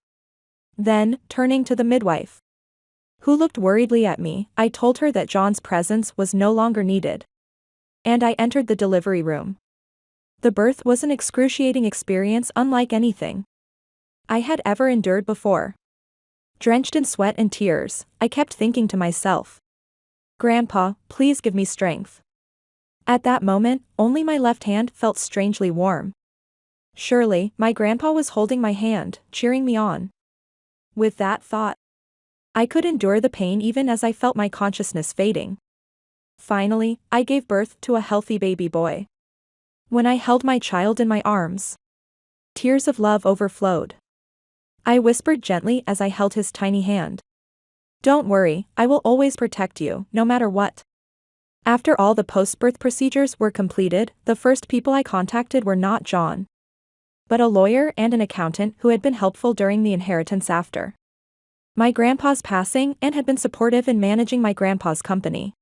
Then, turning to the midwife, who looked worriedly at me, I told her that John's presence was no longer needed. And I entered the delivery room. The birth was an excruciating experience unlike anything I had ever endured before. Drenched in sweat and tears, I kept thinking to myself, Grandpa, please give me strength. At that moment, only my left hand felt strangely warm. Surely, my grandpa was holding my hand, cheering me on. With that thought, I could endure the pain even as I felt my consciousness fading. Finally, I gave birth to a healthy baby boy. When I held my child in my arms, tears of love overflowed. I whispered gently as I held his tiny hand. Don't worry, I will always protect you, no matter what. After all the post-birth procedures were completed, the first people I contacted were not John, but a lawyer and an accountant who had been helpful during the inheritance after my grandpa's passing and had been supportive in managing my grandpa's company.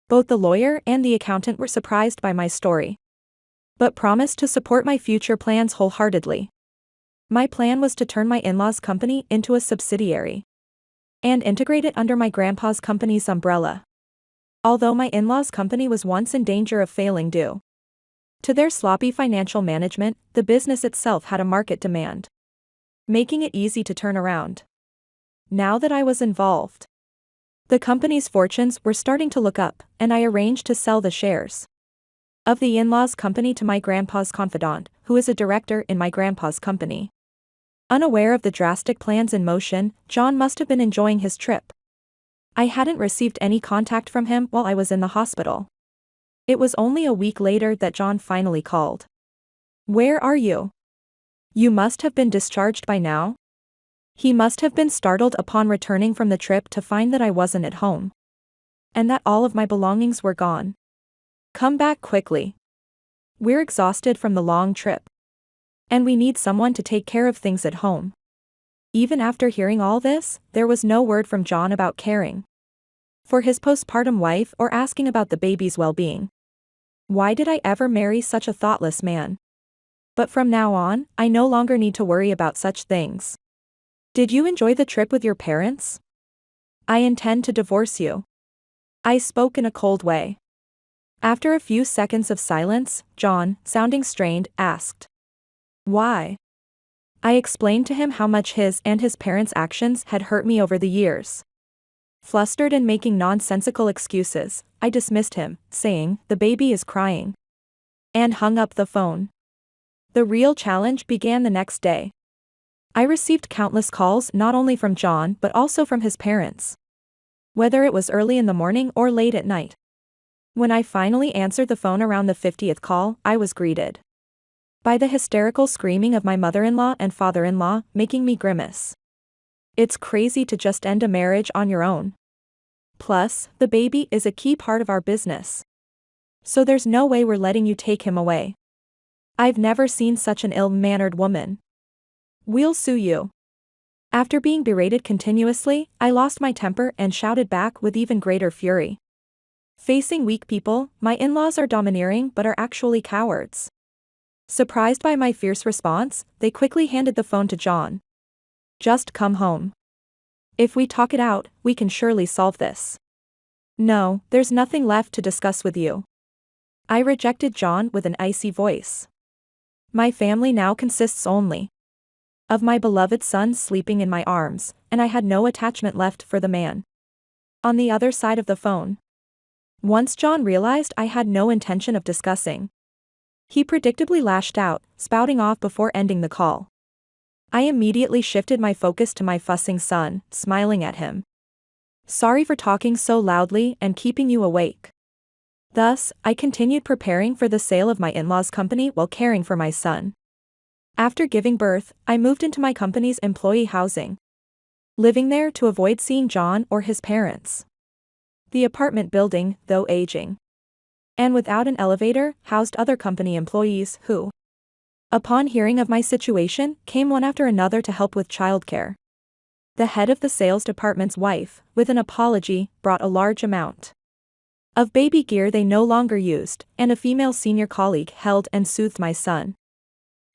Both the lawyer and the accountant were surprised by my story, but promised to support my future plans wholeheartedly. My plan was to turn my in-laws' company into a subsidiary and integrate it under my grandpa's company's umbrella. Although my in-laws' company was once in danger of failing due to their sloppy financial management, the business itself had a market demand, making it easy to turn around. Now that I was involved, the company's fortunes were starting to look up, and I arranged to sell the shares of the in-laws' company to my grandpa's confidant, who is a director in my grandpa's company. Unaware of the drastic plans in motion, John must have been enjoying his trip. I hadn't received any contact from him while I was in the hospital. It was only a week later that John finally called. Where are you? You must have been discharged by now. He must have been startled upon returning from the trip to find that I wasn't at home, and that all of my belongings were gone. Come back quickly. We're exhausted from the long trip, and we need someone to take care of things at home. Even after hearing all this, there was no word from John about caring for his postpartum wife or asking about the baby's well-being. Why did I ever marry such a thoughtless man? But from now on, I no longer need to worry about such things. Did you enjoy the trip with your parents? I intend to divorce you. I spoke in a cold way. After a few seconds of silence, John, sounding strained, asked, Why? I explained to him how much his and his parents' actions had hurt me over the years. Flustered and making nonsensical excuses, I dismissed him, saying, The baby is crying, and hung up the phone. The real challenge began the next day. I received countless calls not only from John but also from his parents, whether it was early in the morning or late at night. When I finally answered the phone around the 50th call, I was greeted by the hysterical screaming of my mother-in-law and father-in-law, making me grimace. It's crazy to just end a marriage on your own. Plus, the baby is a key part of our business, so there's no way we're letting you take him away. I've never seen such an ill-mannered woman. We'll sue you. After being berated continuously, I lost my temper and shouted back with even greater fury. Facing weak people, my in-laws are domineering but are actually cowards. Surprised by my fierce response, they quickly handed the phone to John. Just come home. If we talk it out, we can surely solve this. No, there's nothing left to discuss with you. I rejected John with an icy voice. My family now consists only of my beloved son sleeping in my arms, and I had no attachment left for the man on the other side of the phone. Once John realized I had no intention of discussing, he predictably lashed out, spouting off before ending the call. I immediately shifted my focus to my fussing son, smiling at him. Sorry for talking so loudly and keeping you awake. Thus, I continued preparing for the sale of my in-laws' company while caring for my son. After giving birth, I moved into my company's employee housing, living there to avoid seeing John or his parents. The apartment building, though aging and without an elevator, housed other company employees who, upon hearing of my situation, came one after another to help with childcare. The head of the sales department's wife, with an apology, brought a large amount of baby gear they no longer used, and a female senior colleague held and soothed my son,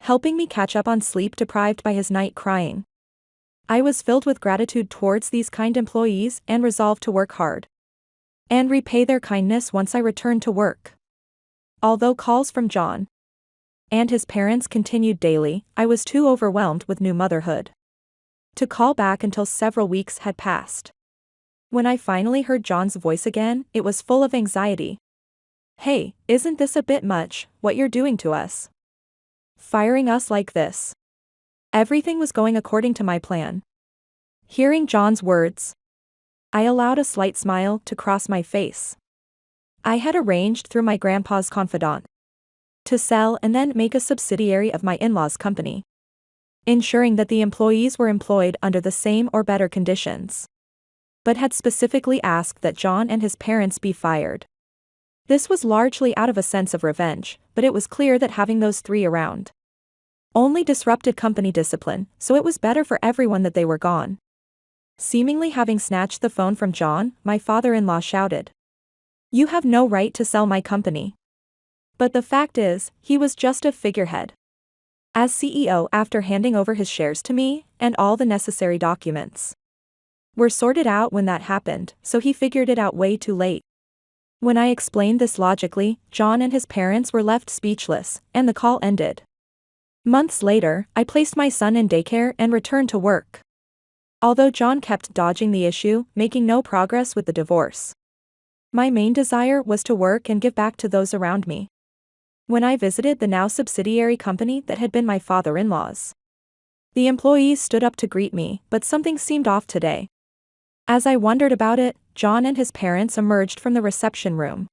helping me catch up on sleep deprived by his night crying. I was filled with gratitude towards these kind employees and resolved to work hard and repay their kindness once I returned to work. Although calls from John and his parents continued daily, I was too overwhelmed with new motherhood to call back until several weeks had passed. When I finally heard John's voice again, it was full of anxiety. Hey, isn't this a bit much, what you're doing to us? Firing us like this. Everything was going according to my plan. Hearing John's words, I allowed a slight smile to cross my face. I had arranged through my grandpa's confidant to sell and then make a subsidiary of my in-laws' company, ensuring that the employees were employed under the same or better conditions, but had specifically asked that John and his parents be fired. This was largely out of a sense of revenge, but it was clear that having those three around only disrupted company discipline, so it was better for everyone that they were gone. Seemingly having snatched the phone from John, my father-in-law shouted, "You have no right to sell my company." But the fact is, he was just a figurehead. As CEO, after handing over his shares to me, and all the necessary documents were sorted out when that happened, so he figured it out way too late. When I explained this logically, John and his parents were left speechless, and the call ended. Months later, I placed my son in daycare and returned to work. Although John kept dodging the issue, making no progress with the divorce, my main desire was to work and give back to those around me. When I visited the now subsidiary company that had been my father-in-law's, the employees stood up to greet me, but something seemed off today. As I wondered about it, John and his parents emerged from the reception room.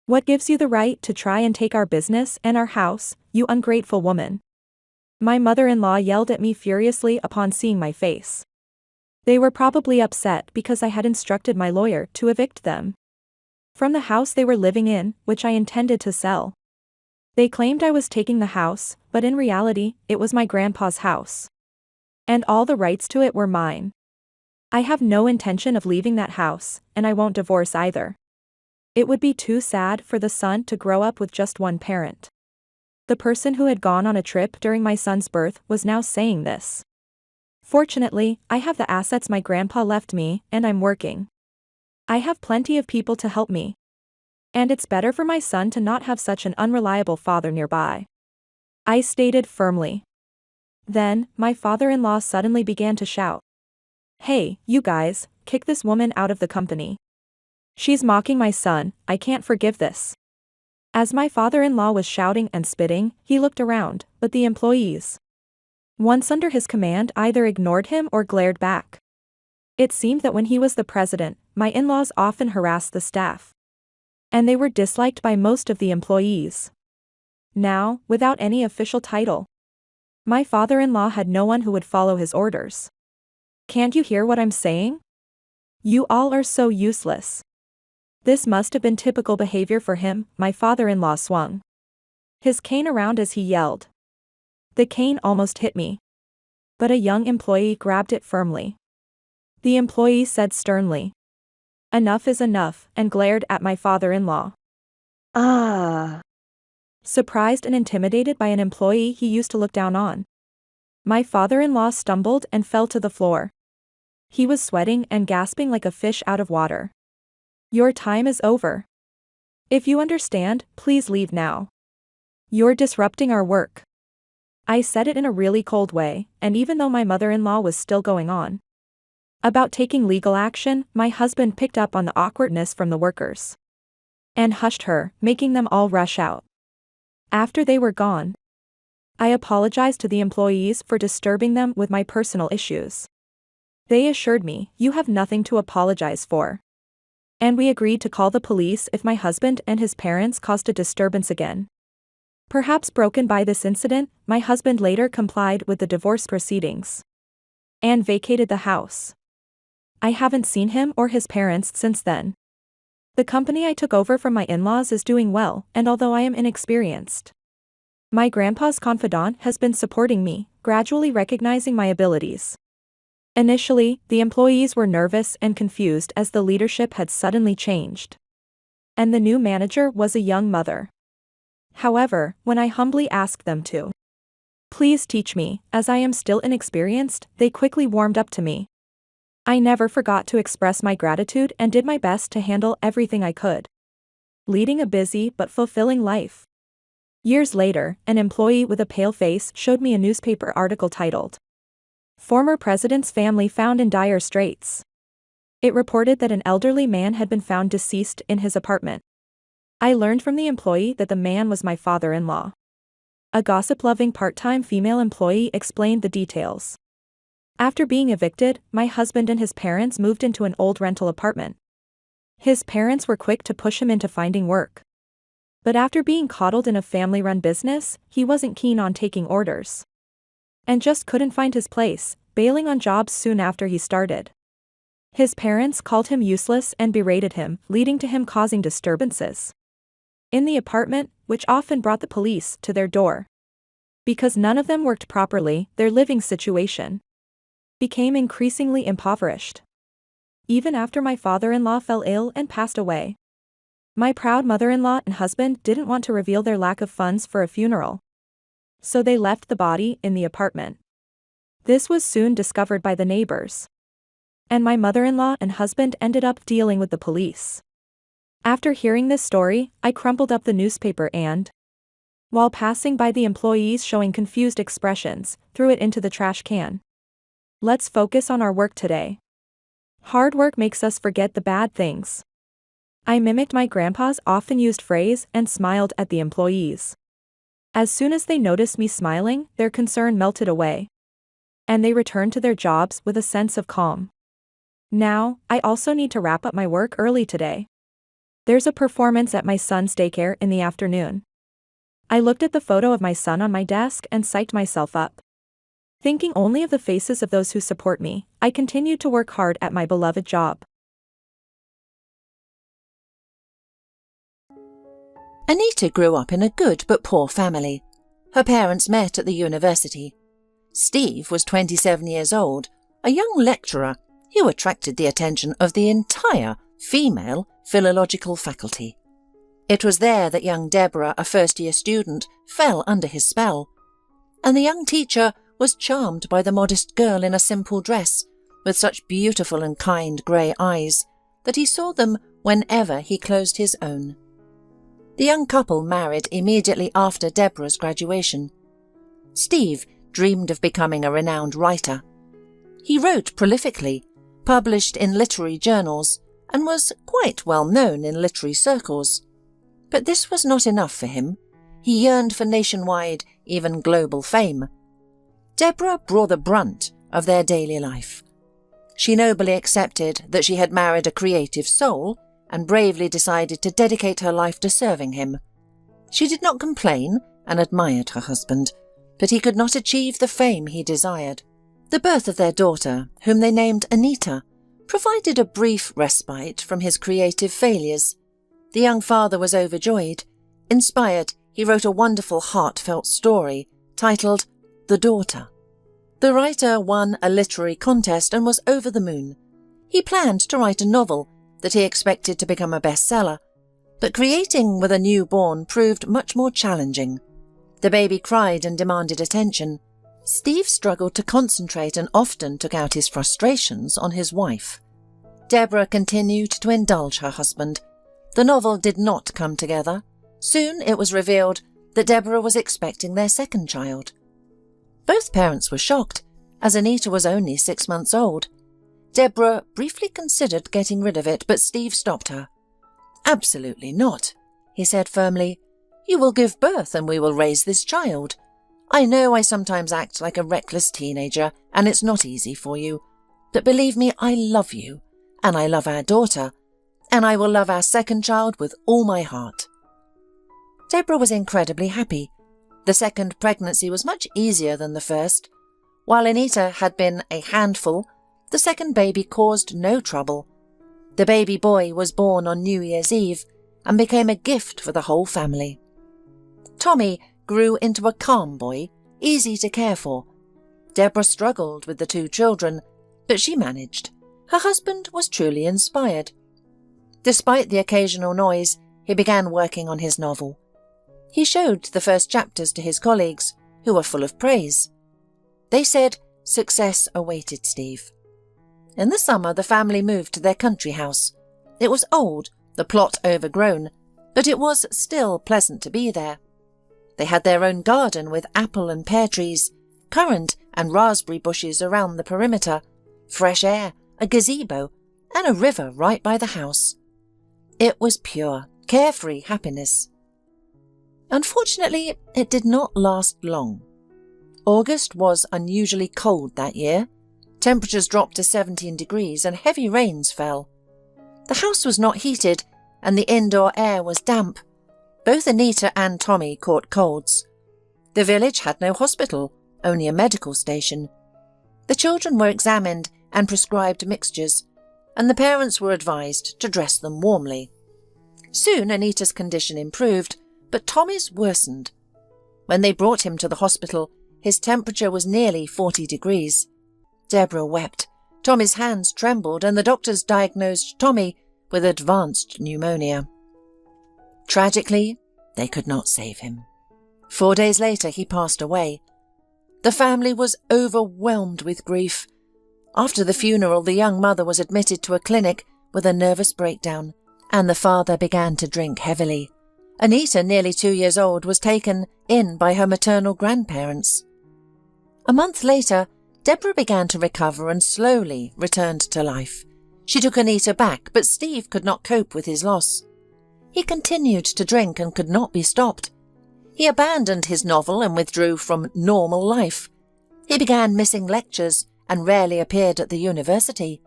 "What gives you the right to try and take our business and our house, you ungrateful woman?" My mother-in-law yelled at me furiously upon seeing my face. They were probably upset because I had instructed my lawyer to evict them from the house they were living in, which I intended to sell. They claimed I was taking the house, but in reality, it was my grandpa's house, and all the rights to it were mine. I have no intention of leaving that house, and I won't divorce either. It would be too sad for the son to grow up with just one parent. The person who had gone on a trip during my son's birth was now saying this. Fortunately, I have the assets my grandpa left me, and I'm working. I have plenty of people to help me. And it's better for my son to not have such an unreliable father nearby, I stated firmly. Then, my father-in-law suddenly began to shout, "Hey, you guys, kick this woman out of the company. She's mocking my son, I can't forgive this." As my father-in-law was shouting and spitting, he looked around, but the employees, once under his command, either ignored him or glared back. It seemed that when he was the president, my in-laws often harassed the staff, and they were disliked by most of the employees. Now, without any official title, my father-in-law had no one who would follow his orders. Can't you hear what I'm saying? You all are so useless. This must have been typical behavior for him. My father-in-law swung his cane around as he yelled. The cane almost hit me, but a young employee grabbed it firmly. The employee said sternly, "Enough is enough," and glared at my father-in-law. Surprised and intimidated by an employee he used to look down on, my father-in-law stumbled and fell to the floor. He was sweating and gasping like a fish out of water. "Your time is over. If you understand, please leave now. You're disrupting our work." I said it in a really cold way, and even though my mother-in-law was still going on about taking legal action, my husband picked up on the awkwardness from the workers and hushed her, making them all rush out. After they were gone, I apologized to the employees for disturbing them with my personal issues. They assured me, "You have nothing to apologize for." And we agreed to call the police if my husband and his parents caused a disturbance again. Perhaps broken by this incident, my husband later complied with the divorce proceedings and vacated the house. I haven't seen him or his parents since then. The company I took over from my in-laws is doing well, and although I am inexperienced, my grandpa's confidant has been supporting me, gradually recognizing my abilities. Initially, the employees were nervous and confused as the leadership had suddenly changed, and the new manager was a young mother. However, when I humbly asked them to please teach me, as I am still inexperienced, they quickly warmed up to me. I never forgot to express my gratitude and did my best to handle everything I could, leading a busy but fulfilling life. Years later, an employee with a pale face showed me a newspaper article titled, "Former President's Family Found in Dire Straits." It reported that an elderly man had been found deceased in his apartment. I learned from the employee that the man was my father-in-law. A gossip-loving part-time female employee explained the details. After being evicted, my husband and his parents moved into an old rental apartment. His parents were quick to push him into finding work. But after being coddled in a family-run business, he wasn't keen on taking orders and just couldn't find his place, bailing on jobs soon after he started. His parents called him useless and berated him, leading to him causing disturbances in the apartment, which often brought the police to their door. Because none of them worked properly, their living situation became increasingly impoverished. Even after my father-in-law fell ill and passed away, my proud mother-in-law and husband didn't want to reveal their lack of funds for a funeral, so they left the body in the apartment. This was soon discovered by the neighbors, and my mother-in-law and husband ended up dealing with the police. After hearing this story, I crumpled up the newspaper and, while passing by the employees showing confused expressions, threw it into the trash can. Let's focus on our work today. Hard work makes us forget the bad things. I mimicked my grandpa's often used phrase and smiled at the employees. As soon as they noticed me smiling, their concern melted away, and they returned to their jobs with a sense of calm. Now, I also need to wrap up my work early today. There's a performance at my son's daycare in the afternoon. I looked at the photo of my son on my desk and psyched myself up. Thinking only of the faces of those who support me, I continued to work hard at my beloved job. Anita grew up in a good but poor family. Her parents met at the university. Steve was 27 years old, a young lecturer who attracted the attention of the entire female philological faculty. It was there that young Deborah, a first-year student, fell under his spell, and the young teacher was charmed by the modest girl in a simple dress, with such beautiful and kind grey eyes, that he saw them whenever he closed his own. The young couple married immediately after Deborah's graduation. Steve dreamed of becoming a renowned writer. He wrote prolifically, published in literary journals, and was quite well known in literary circles. But this was not enough for him. He yearned for nationwide, even global fame. Deborah bore the brunt of their daily life. She nobly accepted that she had married a creative soul and bravely decided to dedicate her life to serving him. She did not complain and admired her husband, but he could not achieve the fame he desired. The birth of their daughter, whom they named Anita, provided a brief respite from his creative failures. The young father was overjoyed. Inspired, he wrote a wonderful heartfelt story titled The Daughter. The writer won a literary contest and was over the moon. He planned to write a novel that he expected to become a bestseller, but creating with a newborn proved much more challenging. The baby cried and demanded attention. Steve struggled to concentrate and often took out his frustrations on his wife. Deborah continued to indulge her husband. The novel did not come together. Soon it was revealed that Deborah was expecting their second child. Both parents were shocked, as Anita was only 6 months old. Deborah briefly considered getting rid of it, but Steve stopped her. "Absolutely not," he said firmly. "You will give birth and we will raise this child. I know I sometimes act like a reckless teenager and it's not easy for you, but believe me, I love you, and I love our daughter, and I will love our second child with all my heart." Deborah was incredibly happy. The second pregnancy was much easier than the first. While Anita had been a handful, the second baby caused no trouble. The baby boy was born on New Year's Eve and became a gift for the whole family. Tommy grew into a calm boy, easy to care for. Deborah struggled with the 2 children, but she managed. Her husband was truly inspired. Despite the occasional noise, he began working on his novel. He showed the first chapters to his colleagues, who were full of praise. They said success awaited Steve. In the summer, the family moved to their country house. It was old, the plot overgrown, but it was still pleasant to be there. They had their own garden with apple and pear trees, currant and raspberry bushes around the perimeter, fresh air, a gazebo, and a river right by the house. It was pure, carefree happiness. Unfortunately, it did not last long. August was unusually cold that year. Temperatures dropped to 17 degrees and heavy rains fell. The house was not heated and the indoor air was damp. Both Anita and Tommy caught colds. The village had no hospital, only a medical station. The children were examined and prescribed mixtures, and the parents were advised to dress them warmly. Soon Anita's condition improved, but Tommy's worsened. When they brought him to the hospital, his temperature was nearly 40 degrees. Deborah wept. Tommy's hands trembled, and the doctors diagnosed Tommy with advanced pneumonia. Tragically, they could not save him. 4 days later, he passed away. The family was overwhelmed with grief. After the funeral, the young mother was admitted to a clinic with a nervous breakdown, and the father began to drink heavily. Anita, nearly 2 years old, was taken in by her maternal grandparents. A month later, Deborah began to recover and slowly returned to life. She took Anita back, but Steve could not cope with his loss. He continued to drink and could not be stopped. He abandoned his novel and withdrew from normal life. He began missing lectures and rarely appeared at the university.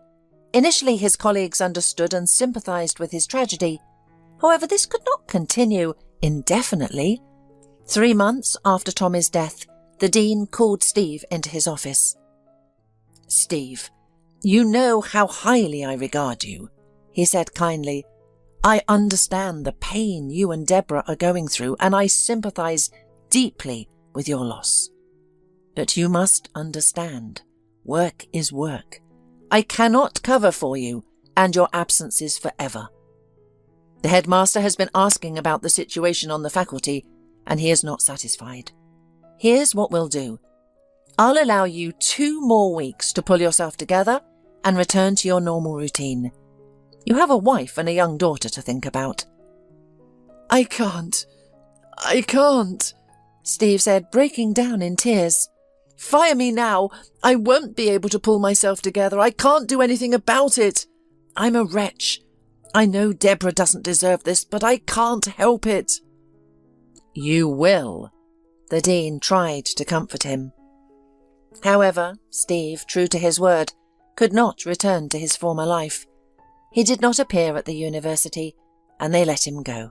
Initially, his colleagues understood and sympathized with his tragedy. However, this could not continue indefinitely. 3 months after Tommy's death, the dean called Steve into his office. "Steve, you know how highly I regard you," he said kindly. "I understand the pain you and Deborah are going through, and I sympathize deeply with your loss. But you must understand, work is work. I cannot cover for you, and your absence is forever. The headmaster has been asking about the situation on the faculty, and he is not satisfied. Here's what we'll do. I'll allow you 2 more weeks to pull yourself together and return to your normal routine. You have a wife and a young daughter to think about." I can't, Steve said, breaking down in tears. "Fire me now. I won't be able to pull myself together. I can't do anything about it. I'm a wretch. I know Deborah doesn't deserve this, but I can't help it." "You will," the dean tried to comfort him. However, Steve, true to his word, could not return to his former life. He did not appear at the university, and they let him go.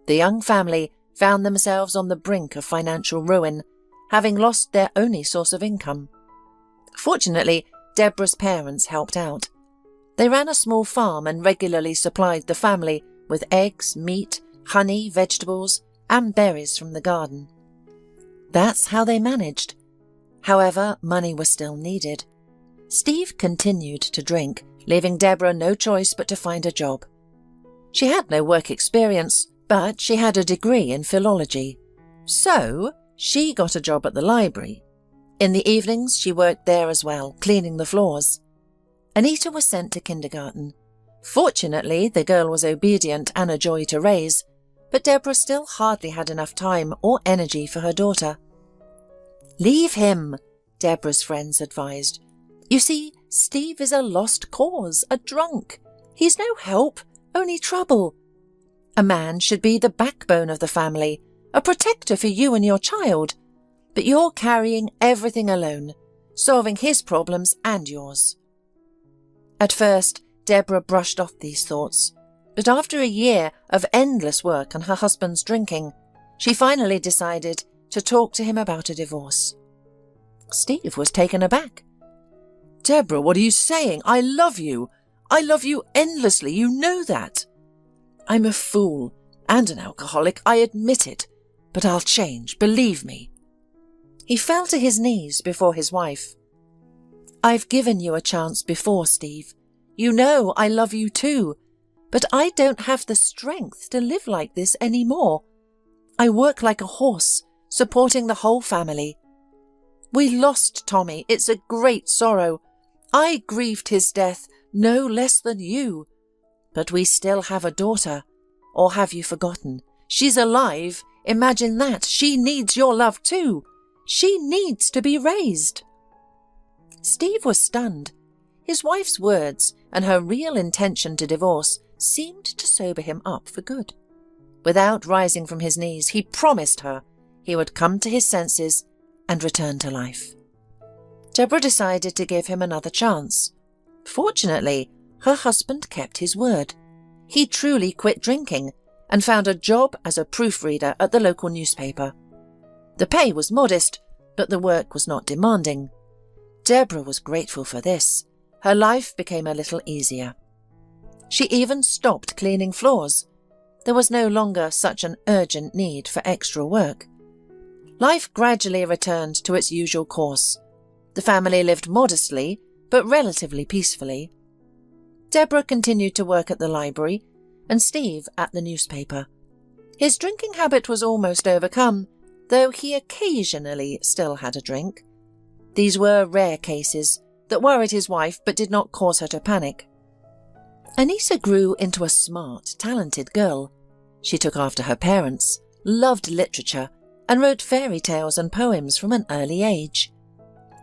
The young family found themselves on the brink of financial ruin, having lost their only source of income. Fortunately, Deborah's parents helped out. They ran a small farm and regularly supplied the family with eggs, meat, honey, vegetables, and berries from the garden. That's how they managed. However, money was still needed. Steve continued to drink, leaving Deborah no choice but to find a job. She had no work experience, but she had a degree in philology. So, she got a job at the library. In the evenings, she worked there as well, cleaning the floors. Anita was sent to kindergarten. Fortunately, the girl was obedient and a joy to raise, but Deborah still hardly had enough time or energy for her daughter. "Leave him," Deborah's friends advised. "You see, Steve is a lost cause, a drunk. He's no help, only trouble. A man should be the backbone of the family, a protector for you and your child. But you're carrying everything alone, solving his problems and yours." At first, Deborah brushed off these thoughts, but after a year of endless work on her husband's drinking, she finally decided to talk to him about a divorce. Steve was taken aback. "Deborah, what are you saying? I love you. I love you endlessly, you know that. I'm a fool and an alcoholic, I admit it, but I'll change, believe me." He fell to his knees before his wife. "I've given you a chance before, Steve. You know I love you too, but I don't have the strength to live like this anymore. I work like a horse, supporting the whole family. We lost Tommy, it's a great sorrow. I grieved his death no less than you. But we still have a daughter. Or have you forgotten? She's alive. Imagine that. She needs your love too. She needs to be raised." Steve was stunned. His wife's words and her real intention to divorce seemed to sober him up for good. Without rising from his knees, he promised her he would come to his senses and return to life. Deborah decided to give him another chance. Fortunately, her husband kept his word. He truly quit drinking and found a job as a proofreader at the local newspaper. The pay was modest, but the work was not demanding. Deborah was grateful for this. Her life became a little easier. She even stopped cleaning floors. There was no longer such an urgent need for extra work. Life gradually returned to its usual course. The family lived modestly, but relatively peacefully. Deborah continued to work at the library, and Steve at the newspaper. His drinking habit was almost overcome, though he occasionally still had a drink. These were rare cases that worried his wife but did not cause her to panic. Anissa grew into a smart, talented girl. She took after her parents, loved literature, and wrote fairy tales and poems from an early age.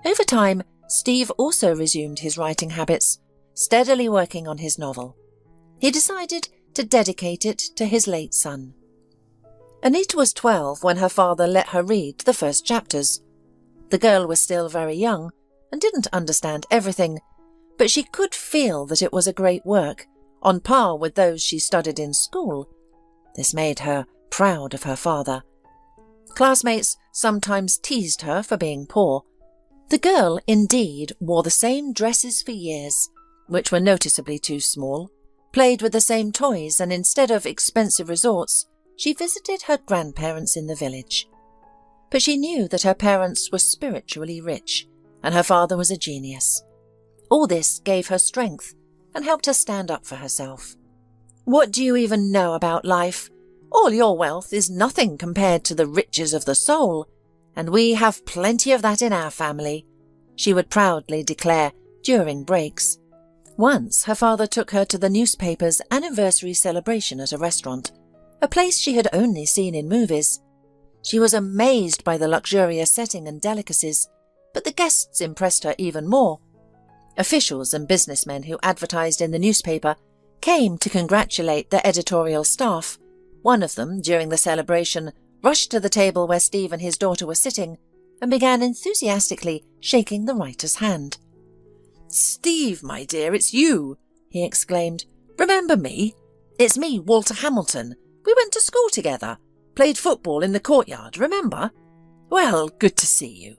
Over time, Steve also resumed his writing habits, steadily working on his novel. He decided to dedicate it to his late son. Anita was 12 when her father let her read the first chapters. The girl was still very young and didn't understand everything, but she could feel that it was a great work, on par with those she studied in school. This made her proud of her father. Classmates sometimes teased her for being poor. The girl, indeed, wore the same dresses for years, which were noticeably too small, played with the same toys, and instead of expensive resorts, she visited her grandparents in the village. But she knew that her parents were spiritually rich, and her father was a genius. All this gave her strength and helped her stand up for herself. "What do you even know about life? All your wealth is nothing compared to the riches of the soul, and we have plenty of that in our family," she would proudly declare during breaks. Once her father took her to the newspaper's anniversary celebration at a restaurant, a place she had only seen in movies. She was amazed by the luxurious setting and delicacies, but the guests impressed her even more. Officials and businessmen who advertised in the newspaper came to congratulate the editorial staff. One of them, during the celebration, rushed to the table where Steve and his daughter were sitting and began enthusiastically shaking the writer's hand. "Steve, my dear, it's you," he exclaimed. "Remember me? It's me, Walter Hamilton. We went to school together, played football in the courtyard, remember? Well, good to see you.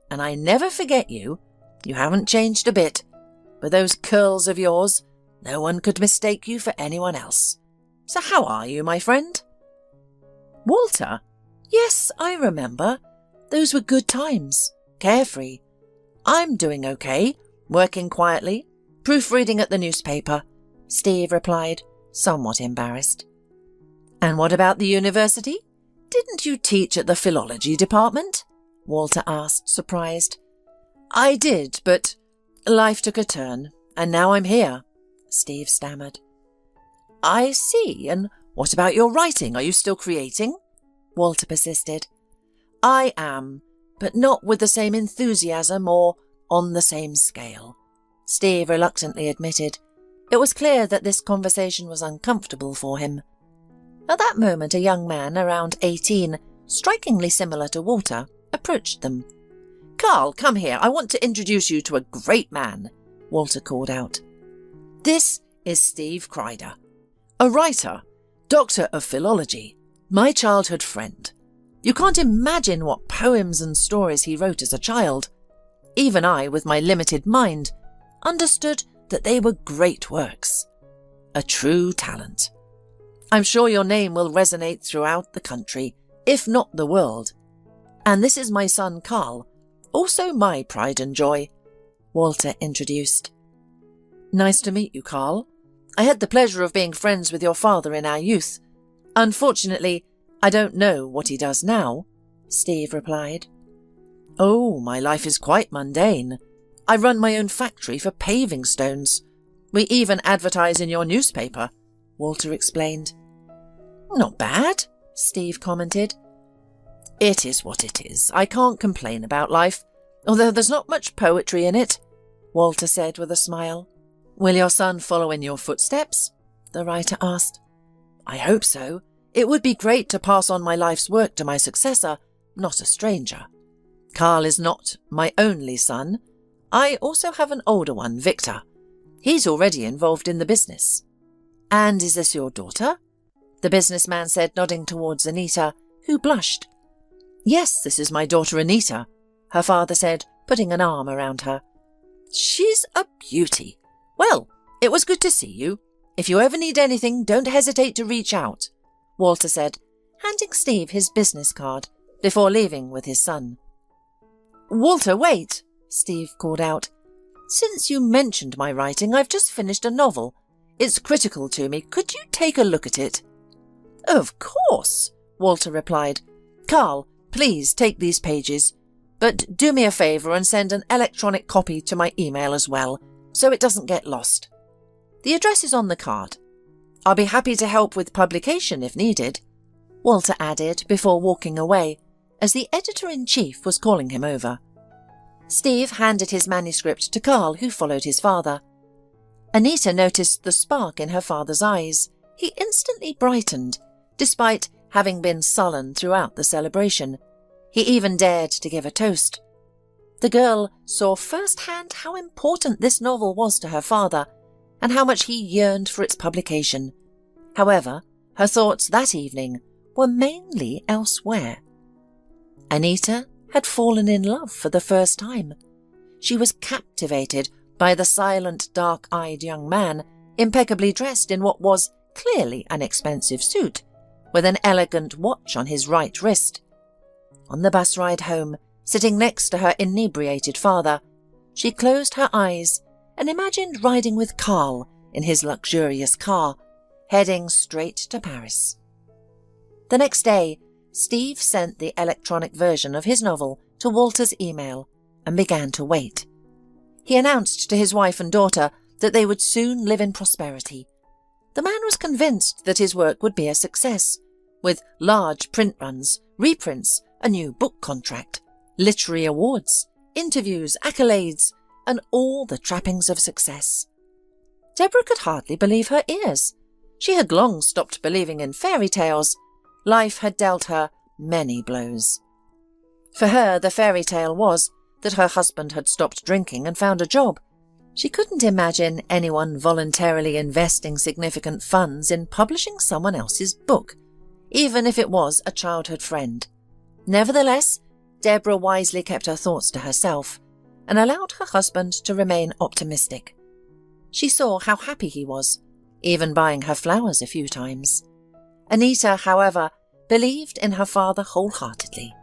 And I never forget you. You haven't changed a bit. With those curls of yours, no one could mistake you for anyone else. So how are you, my friend?" "Walter? Yes, I remember. Those were good times. Carefree. I'm doing okay, working quietly, proofreading at the newspaper," Steve replied, somewhat embarrassed. "And what about the university? Didn't you teach at the philology department?" Walter asked, surprised. "I did, but life took a turn, and now I'm here," Steve stammered. "I see. And what about your writing? Are you still creating?" Walter persisted. "I am, but not with the same enthusiasm or on the same scale, Steve reluctantly admitted. It was clear that this conversation was uncomfortable for him. At that moment, a young man around 18, strikingly similar to Walter, approached them. "Carl, come here. I want to introduce you to a great man," Walter called out. "This is Steve Kreider, a writer, doctor of philology, my childhood friend. You can't imagine what poems and stories he wrote as a child. Even I, with my limited mind, understood that they were great works. A true talent. I'm sure your name will resonate throughout the country, if not the world. And this is my son Carl, also my pride and joy," Walter introduced. "Nice to meet you, Carl. I had the pleasure of being friends with your father in our youth. Unfortunately, I don't know what he does now," Steve replied. "Oh, my life is quite mundane. I run my own factory for paving stones. We even advertise in your newspaper," Walter explained. "Not bad," Steve commented. "It is what it is. I can't complain about life, although there's not much poetry in it," Walter said with a smile. "Will your son follow in your footsteps?" the writer asked. "I hope so. It would be great to pass on my life's work to my successor, not a stranger. Carl is not my only son. I also have an older one, Victor. He's already involved in the business." "And is this your daughter?" the businessman said, nodding towards Anita, who blushed. "Yes, this is my daughter Anita," her father said, putting an arm around her. "She's a beauty. Well, it was good to see you. If you ever need anything, don't hesitate to reach out," Walter said, handing Steve his business card before leaving with his son. "Walter, wait," Steve called out. "Since you mentioned my writing, I've just finished a novel. It's critical to me. Could you take a look at it?" "Of course," Walter replied. "Carl, please take these pages. But do me a favour and send an electronic copy to my email as well, so it doesn't get lost. The address is on the card. I'll be happy to help with publication if needed," Walter added before walking away, as the editor-in-chief was calling him over. Steve handed his manuscript to Carl, who followed his father. Anita noticed the spark in her father's eyes. He instantly brightened, despite having been sullen throughout the celebration. He even dared to give a toast. The girl saw firsthand how important this novel was to her father, and how much he yearned for its publication. However, her thoughts that evening were mainly elsewhere. Anita had fallen in love for the first time. She was captivated by the silent, dark-eyed young man, impeccably dressed in what was clearly an expensive suit, with an elegant watch on his right wrist. On the bus ride home, sitting next to her inebriated father, she closed her eyes and imagined riding with Carl in his luxurious car, heading straight to Paris. The next day, Steve sent the electronic version of his novel to Walter's email and began to wait. He announced to his wife and daughter that they would soon live in prosperity. The man was convinced that his work would be a success, with large print runs, reprints, a new book contract, literary awards, interviews, accolades, and all the trappings of success. Deborah could hardly believe her ears. She had long stopped believing in fairy tales. Life had dealt her many blows. For her, the fairy tale was that her husband had stopped drinking and found a job. She couldn't imagine anyone voluntarily investing significant funds in publishing someone else's book, even if it was a childhood friend. Nevertheless, Deborah wisely kept her thoughts to herself and allowed her husband to remain optimistic. She saw how happy he was, even buying her flowers a few times. Anita, however, believed in her father wholeheartedly.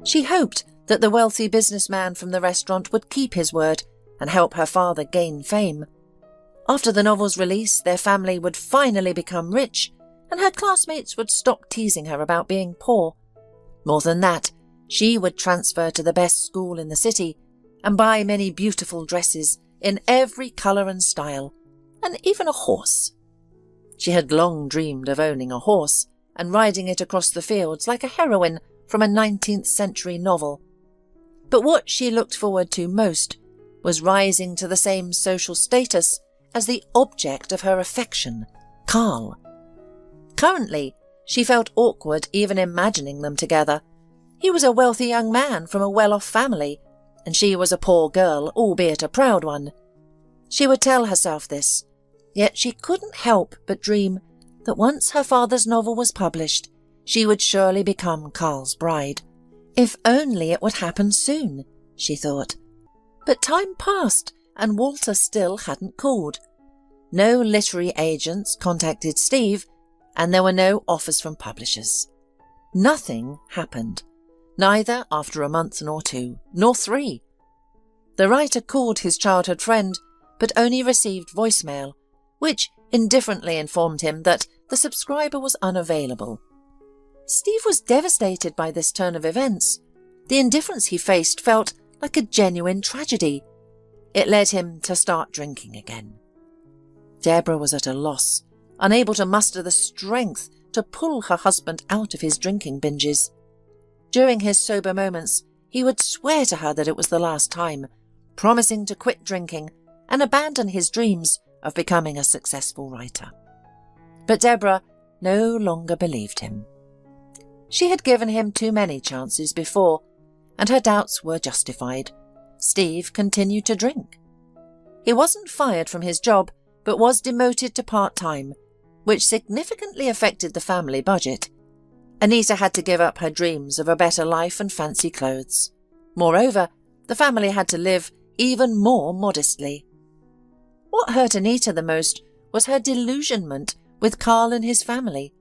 She hoped that the wealthy businessman from the restaurant would keep his word and help her father gain fame. After the novel's release, their family would finally become rich, and her classmates would stop teasing her about being poor. More than that, she would transfer to the best school in the city and buy many beautiful dresses in every colour and style, and even a horse. She had long dreamed of owning a horse and riding it across the fields like a heroine from a 19th century novel, But what she looked forward to most was rising to the same social status as the object of her affection, Carl. Currently, she felt awkward even imagining them together. He was a wealthy young man from a well-off family, and she was a poor girl, albeit a proud one. She would tell herself this, yet she couldn't help but dream that once her father's novel was published, she would surely become Carl's bride. If only it would happen soon, she thought. But time passed, and Walter still hadn't called. No literary agents contacted Steve, and there were no offers from publishers. Nothing happened, neither after a month nor 2, nor 3. The writer called his childhood friend, but only received voicemail, which indifferently informed him that the subscriber was unavailable. Steve was devastated by this turn of events. The indifference he faced felt like a genuine tragedy. It led him to start drinking again. Deborah was at a loss, unable to muster the strength to pull her husband out of his drinking binges. During his sober moments, he would swear to her that it was the last time, promising to quit drinking and abandon his dreams of becoming a successful writer. But Deborah no longer believed him. She had given him too many chances before, and her doubts were justified. Steve continued to drink. He wasn't fired from his job, but was demoted to part-time, which significantly affected the family budget. Anita had to give up her dreams of a better life and fancy clothes. Moreover, the family had to live even more modestly. What hurt Anita the most was her delusionment with Carl and his family.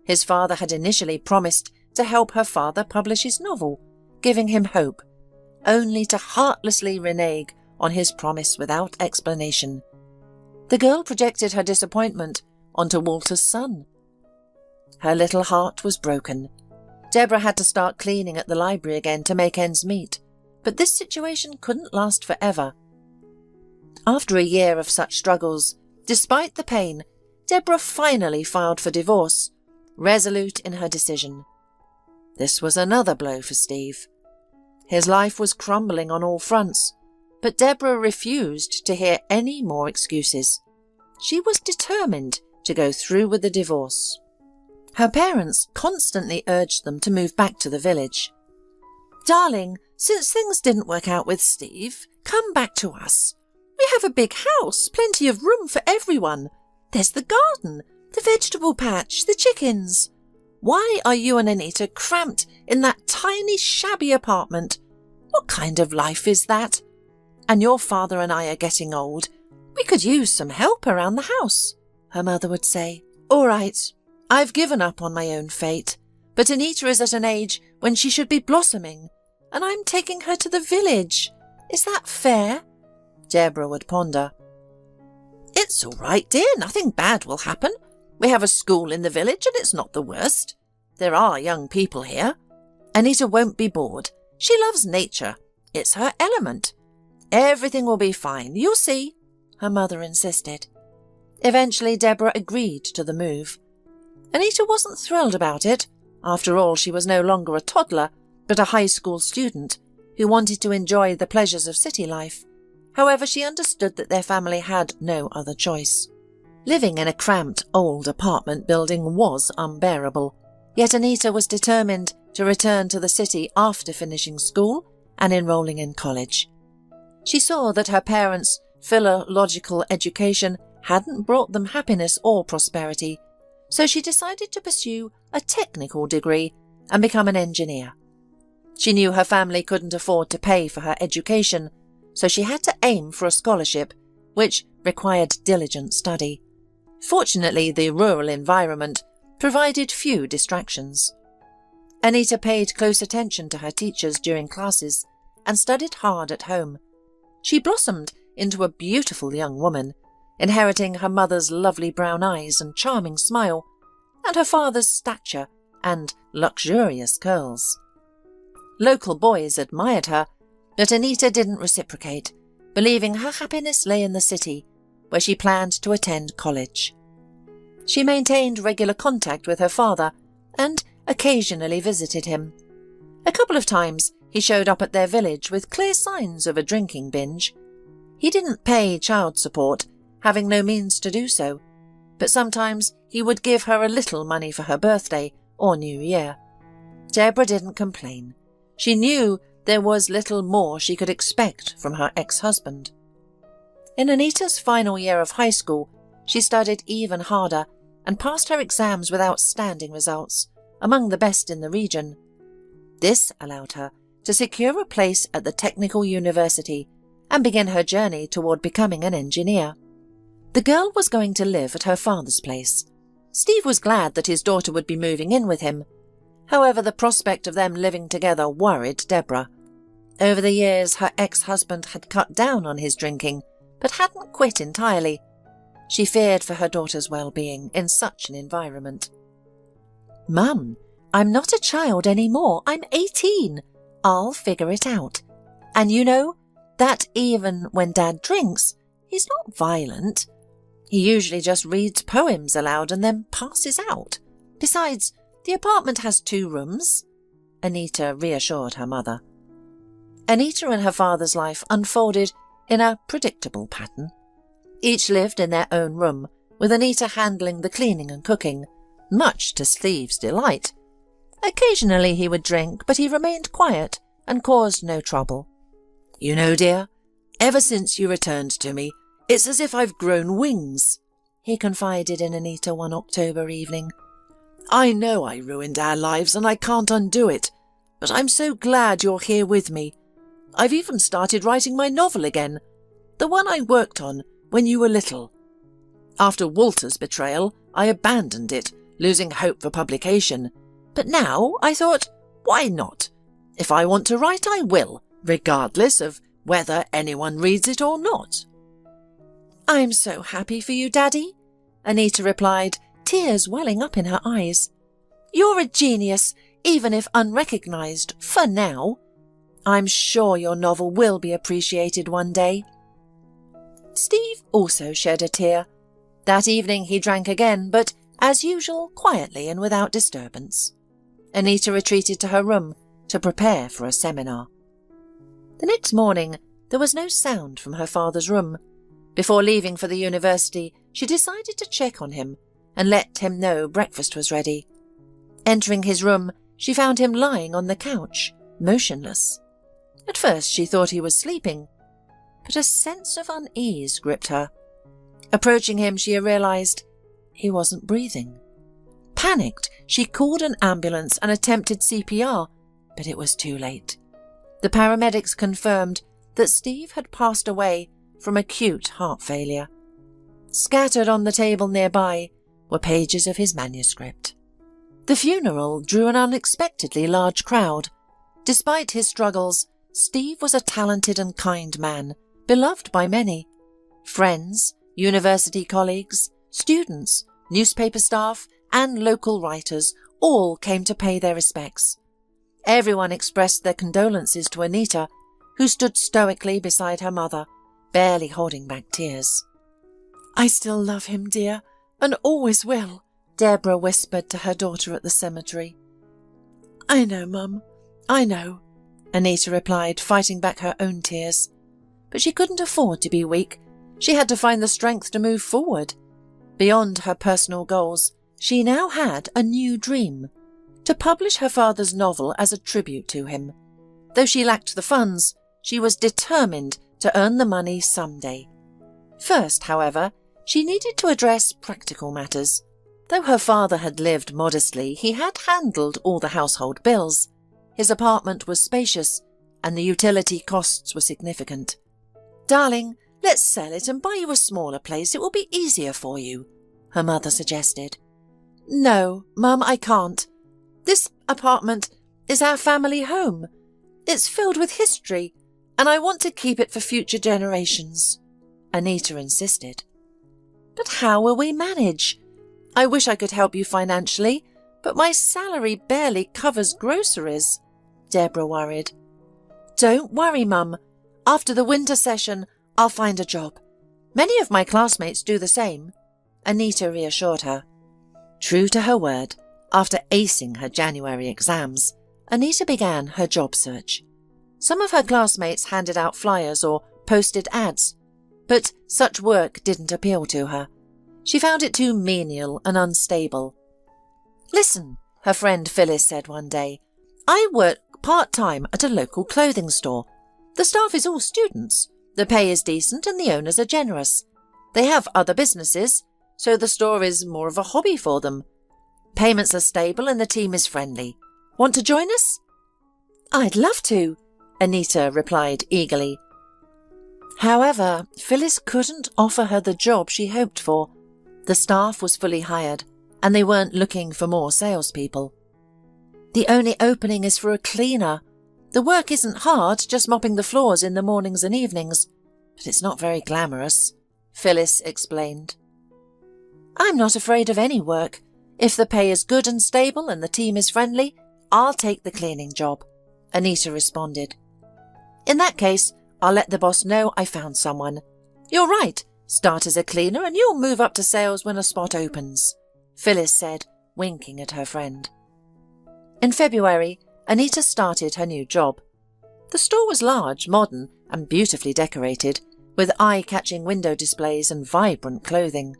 His father had initially promised to help her father publish his novel, giving him hope, only to heartlessly renege on his promise without explanation. The girl projected her disappointment onto Walter's son. Her little heart was broken. Deborah had to start cleaning at the library again to make ends meet, but this situation couldn't last forever. After a year of such struggles, despite the pain, Deborah finally filed for divorce, resolute in her decision. This was another blow for Steve. His life was crumbling on all fronts, but Deborah refused to hear any more excuses. She was determined to go through with the divorce. Her parents constantly urged them to move back to the village. "Darling, since things didn't work out with Steve, come back to us. We have a big house, plenty of room for everyone. There's the garden, the vegetable patch, the chickens. Why are you and Anita cramped in that tiny, shabby apartment? What kind of life is that? And your father and I are getting old. We could use some help around the house," her mother would say. "All right, I've given up on my own fate, but Anita is at an age when she should be blossoming, and I'm taking her to the village. Is that fair?" Deborah would ponder. "It's all right, dear. Nothing bad will happen. We have a school in the village, and it's not the worst. There are young people here. Anita won't be bored. She loves nature. It's her element. Everything will be fine. You'll see," her mother insisted. Eventually, Deborah agreed to the move. Anita wasn't thrilled about it. After all, she was no longer a toddler, but a high school student who wanted to enjoy the pleasures of city life. However, she understood that their family had no other choice. Living in a cramped, old apartment building was unbearable, yet Anita was determined to return to the city after finishing school and enrolling in college. She saw that her parents' philological education hadn't brought them happiness or prosperity, so she decided to pursue a technical degree and become an engineer. She knew her family couldn't afford to pay for her education, so she had to aim for a scholarship, which required diligent study. Fortunately, the rural environment provided few distractions. Anita paid close attention to her teachers during classes and studied hard at home. She blossomed into a beautiful young woman, inheriting her mother's lovely brown eyes and charming smile, and her father's stature and luxurious curls. Local boys admired her, but Anita didn't reciprocate, believing her happiness lay in the city, where she planned to attend college. She maintained regular contact with her father and occasionally visited him. A couple of times He showed up at their village with clear signs of a drinking binge. He didn't pay child support, having no means to do so, but sometimes he would give her a little money for her birthday or New Year. Deborah didn't complain. She knew there was little more she could expect from her ex-husband. In Anita's final year of high school, she studied even harder and passed her exams with outstanding results, among the best in the region. This allowed her to secure a place at the Technical University and begin her journey toward becoming an engineer. The girl was going to live at her father's place. Steve was glad that his daughter would be moving in with him. However, the prospect of them living together worried Deborah. Over the years, her ex-husband had cut down on his drinking, but hadn't quit entirely. She feared for her daughter's well-being in such an environment. "Mum, I'm not a child anymore. I'm 18. I'll figure it out. And you know, that even when Dad drinks, he's not violent. He usually just reads poems aloud and then passes out. Besides, the apartment has 2 rooms," Anita reassured her mother. Anita and her father's life unfolded in a predictable pattern. Each lived in their own room, with Anita handling the cleaning and cooking, much to Steve's delight. Occasionally he would drink, but he remained quiet and caused no trouble. "You know, dear, ever since you returned to me, it's as if I've grown wings," he confided in Anita one October evening. "I know I ruined our lives and I can't undo it, but I'm so glad you're here with me. I've even started writing my novel again, the one I worked on when you were little. After Walter's betrayal, I abandoned it, losing hope for publication. But now I thought, why not? If I want to write, I will, regardless of whether anyone reads it or not." "I'm so happy for you, Daddy," Anita replied, tears welling up in her eyes. "You're a genius, even if unrecognized, for now. I'm sure your novel will be appreciated one day." Steve also shed a tear. That evening he drank again, but, as usual, quietly and without disturbance. Anita retreated to her room to prepare for a seminar. The next morning, there was no sound from her father's room. Before leaving for the university, she decided to check on him and let him know breakfast was ready. Entering his room, she found him lying on the couch, motionless. At first she thought he was sleeping, but a sense of unease gripped her. Approaching him, she realized he wasn't breathing. Panicked, she called an ambulance and attempted CPR, but it was too late. The paramedics confirmed that Steve had passed away from acute heart failure. Scattered on the table nearby were pages of his manuscript. The funeral drew an unexpectedly large crowd. Despite his struggles, Steve was a talented and kind man, beloved by many. Friends, university colleagues, students, newspaper staff, and local writers all came to pay their respects. Everyone expressed their condolences to Anita, who stood stoically beside her mother, barely holding back tears. "I still love him, dear, and always will," Deborah whispered to her daughter at the cemetery. "I know, Mum, I know," Anita replied, fighting back her own tears. But she couldn't afford to be weak. She had to find the strength to move forward. Beyond her personal goals, she now had a new dream: to publish her father's novel as a tribute to him. Though she lacked the funds, she was determined to earn the money someday. First, however, she needed to address practical matters. Though her father had lived modestly, he had handled all the household bills. His apartment was spacious, and the utility costs were significant. "Darling, let's sell it and buy you a smaller place. It will be easier for you," her mother suggested. "No, Mum, I can't. This apartment is our family home. It's filled with history, and I want to keep it for future generations," Anita insisted. "But how will we manage? I wish I could help you financially, but my salary barely covers groceries," Deborah worried. "Don't worry, Mum. After the winter session, I'll find a job. Many of my classmates do the same," Anita reassured her. True to her word, after acing her January exams, Anita began her job search. Some of her classmates handed out flyers or posted ads, but such work didn't appeal to her. She found it too menial and unstable. "Listen," her friend Phyllis said one day, "I work part-time at a local clothing store. The staff is all students. The pay is decent and the owners are generous. They have other businesses, so the store is more of a hobby for them. Payments are stable and the team is friendly. Want to join us?" "I'd love to," Anita replied eagerly. However, Phyllis couldn't offer her the job she hoped for. The staff was fully hired, and they weren't looking for more salespeople. "The only opening is for a cleaner. The work isn't hard, just mopping the floors in the mornings and evenings, but it's not very glamorous," Phyllis explained. "I'm not afraid of any work. If the pay is good and stable and the team is friendly, I'll take the cleaning job," Anita responded. "In that case, I'll let the boss know I found someone. You're right, start as a cleaner and you'll move up to sales when a spot opens," Phyllis said, winking at her friend. In February, Anita started her new job. The store was large, modern, and beautifully decorated, with eye-catching window displays and vibrant clothing.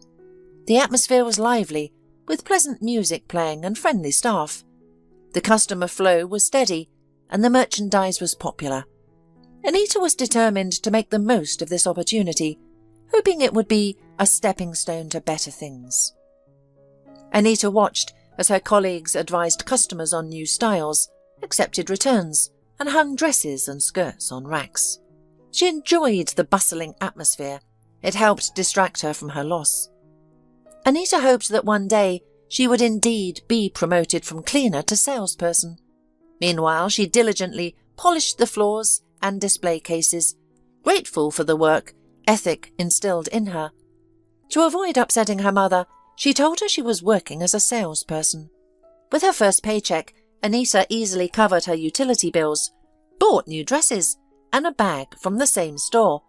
The atmosphere was lively, with pleasant music playing and friendly staff. The customer flow was steady, and the merchandise was popular. Anita was determined to make the most of this opportunity, hoping it would be a stepping stone to better things. Anita watched as her colleagues advised customers on new styles, accepted returns, and hung dresses and skirts on racks. She enjoyed the bustling atmosphere. It helped distract her from her loss. Anita hoped that one day she would indeed be promoted from cleaner to salesperson. Meanwhile, she diligently polished the floors and display cases, grateful for the work ethic instilled in her. To avoid upsetting her mother, she told her she was working as a salesperson. With her first paycheck, Anita easily covered her utility bills, bought new dresses and a bag from the same store,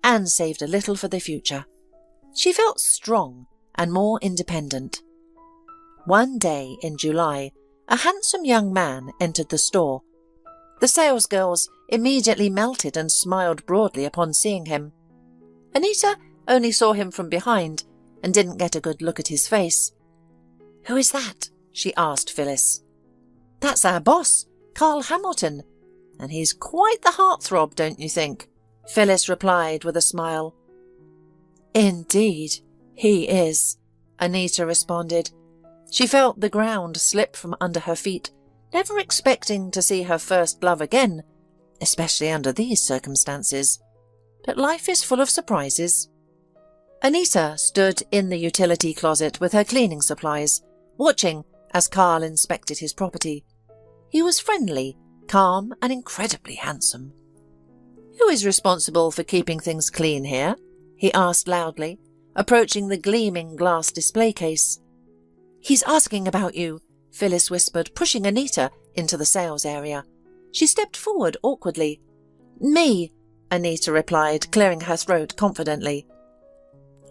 and saved a little for the future. She felt strong and more independent. One day in July, a handsome young man entered the store. The salesgirls immediately melted and smiled broadly upon seeing him. Anita only saw him from behind and didn't get a good look at his face. "Who is that?" she asked Phyllis. "That's our boss, Carl Hamilton, and he's quite the heartthrob, don't you think?" Phyllis replied with a smile. "Indeed, he is," Anita responded. She felt the ground slip from under her feet, never expecting to see her first love again, especially under these circumstances. But life is full of surprises. Anita stood in the utility closet with her cleaning supplies, watching as Carl inspected his property. He was friendly, calm, and incredibly handsome. "Who is responsible for keeping things clean here?" he asked loudly, approaching the gleaming glass display case. "He's asking about you," Phyllis whispered, pushing Anita into the sales area. She stepped forward awkwardly. "Me," Anita replied, clearing her throat confidently.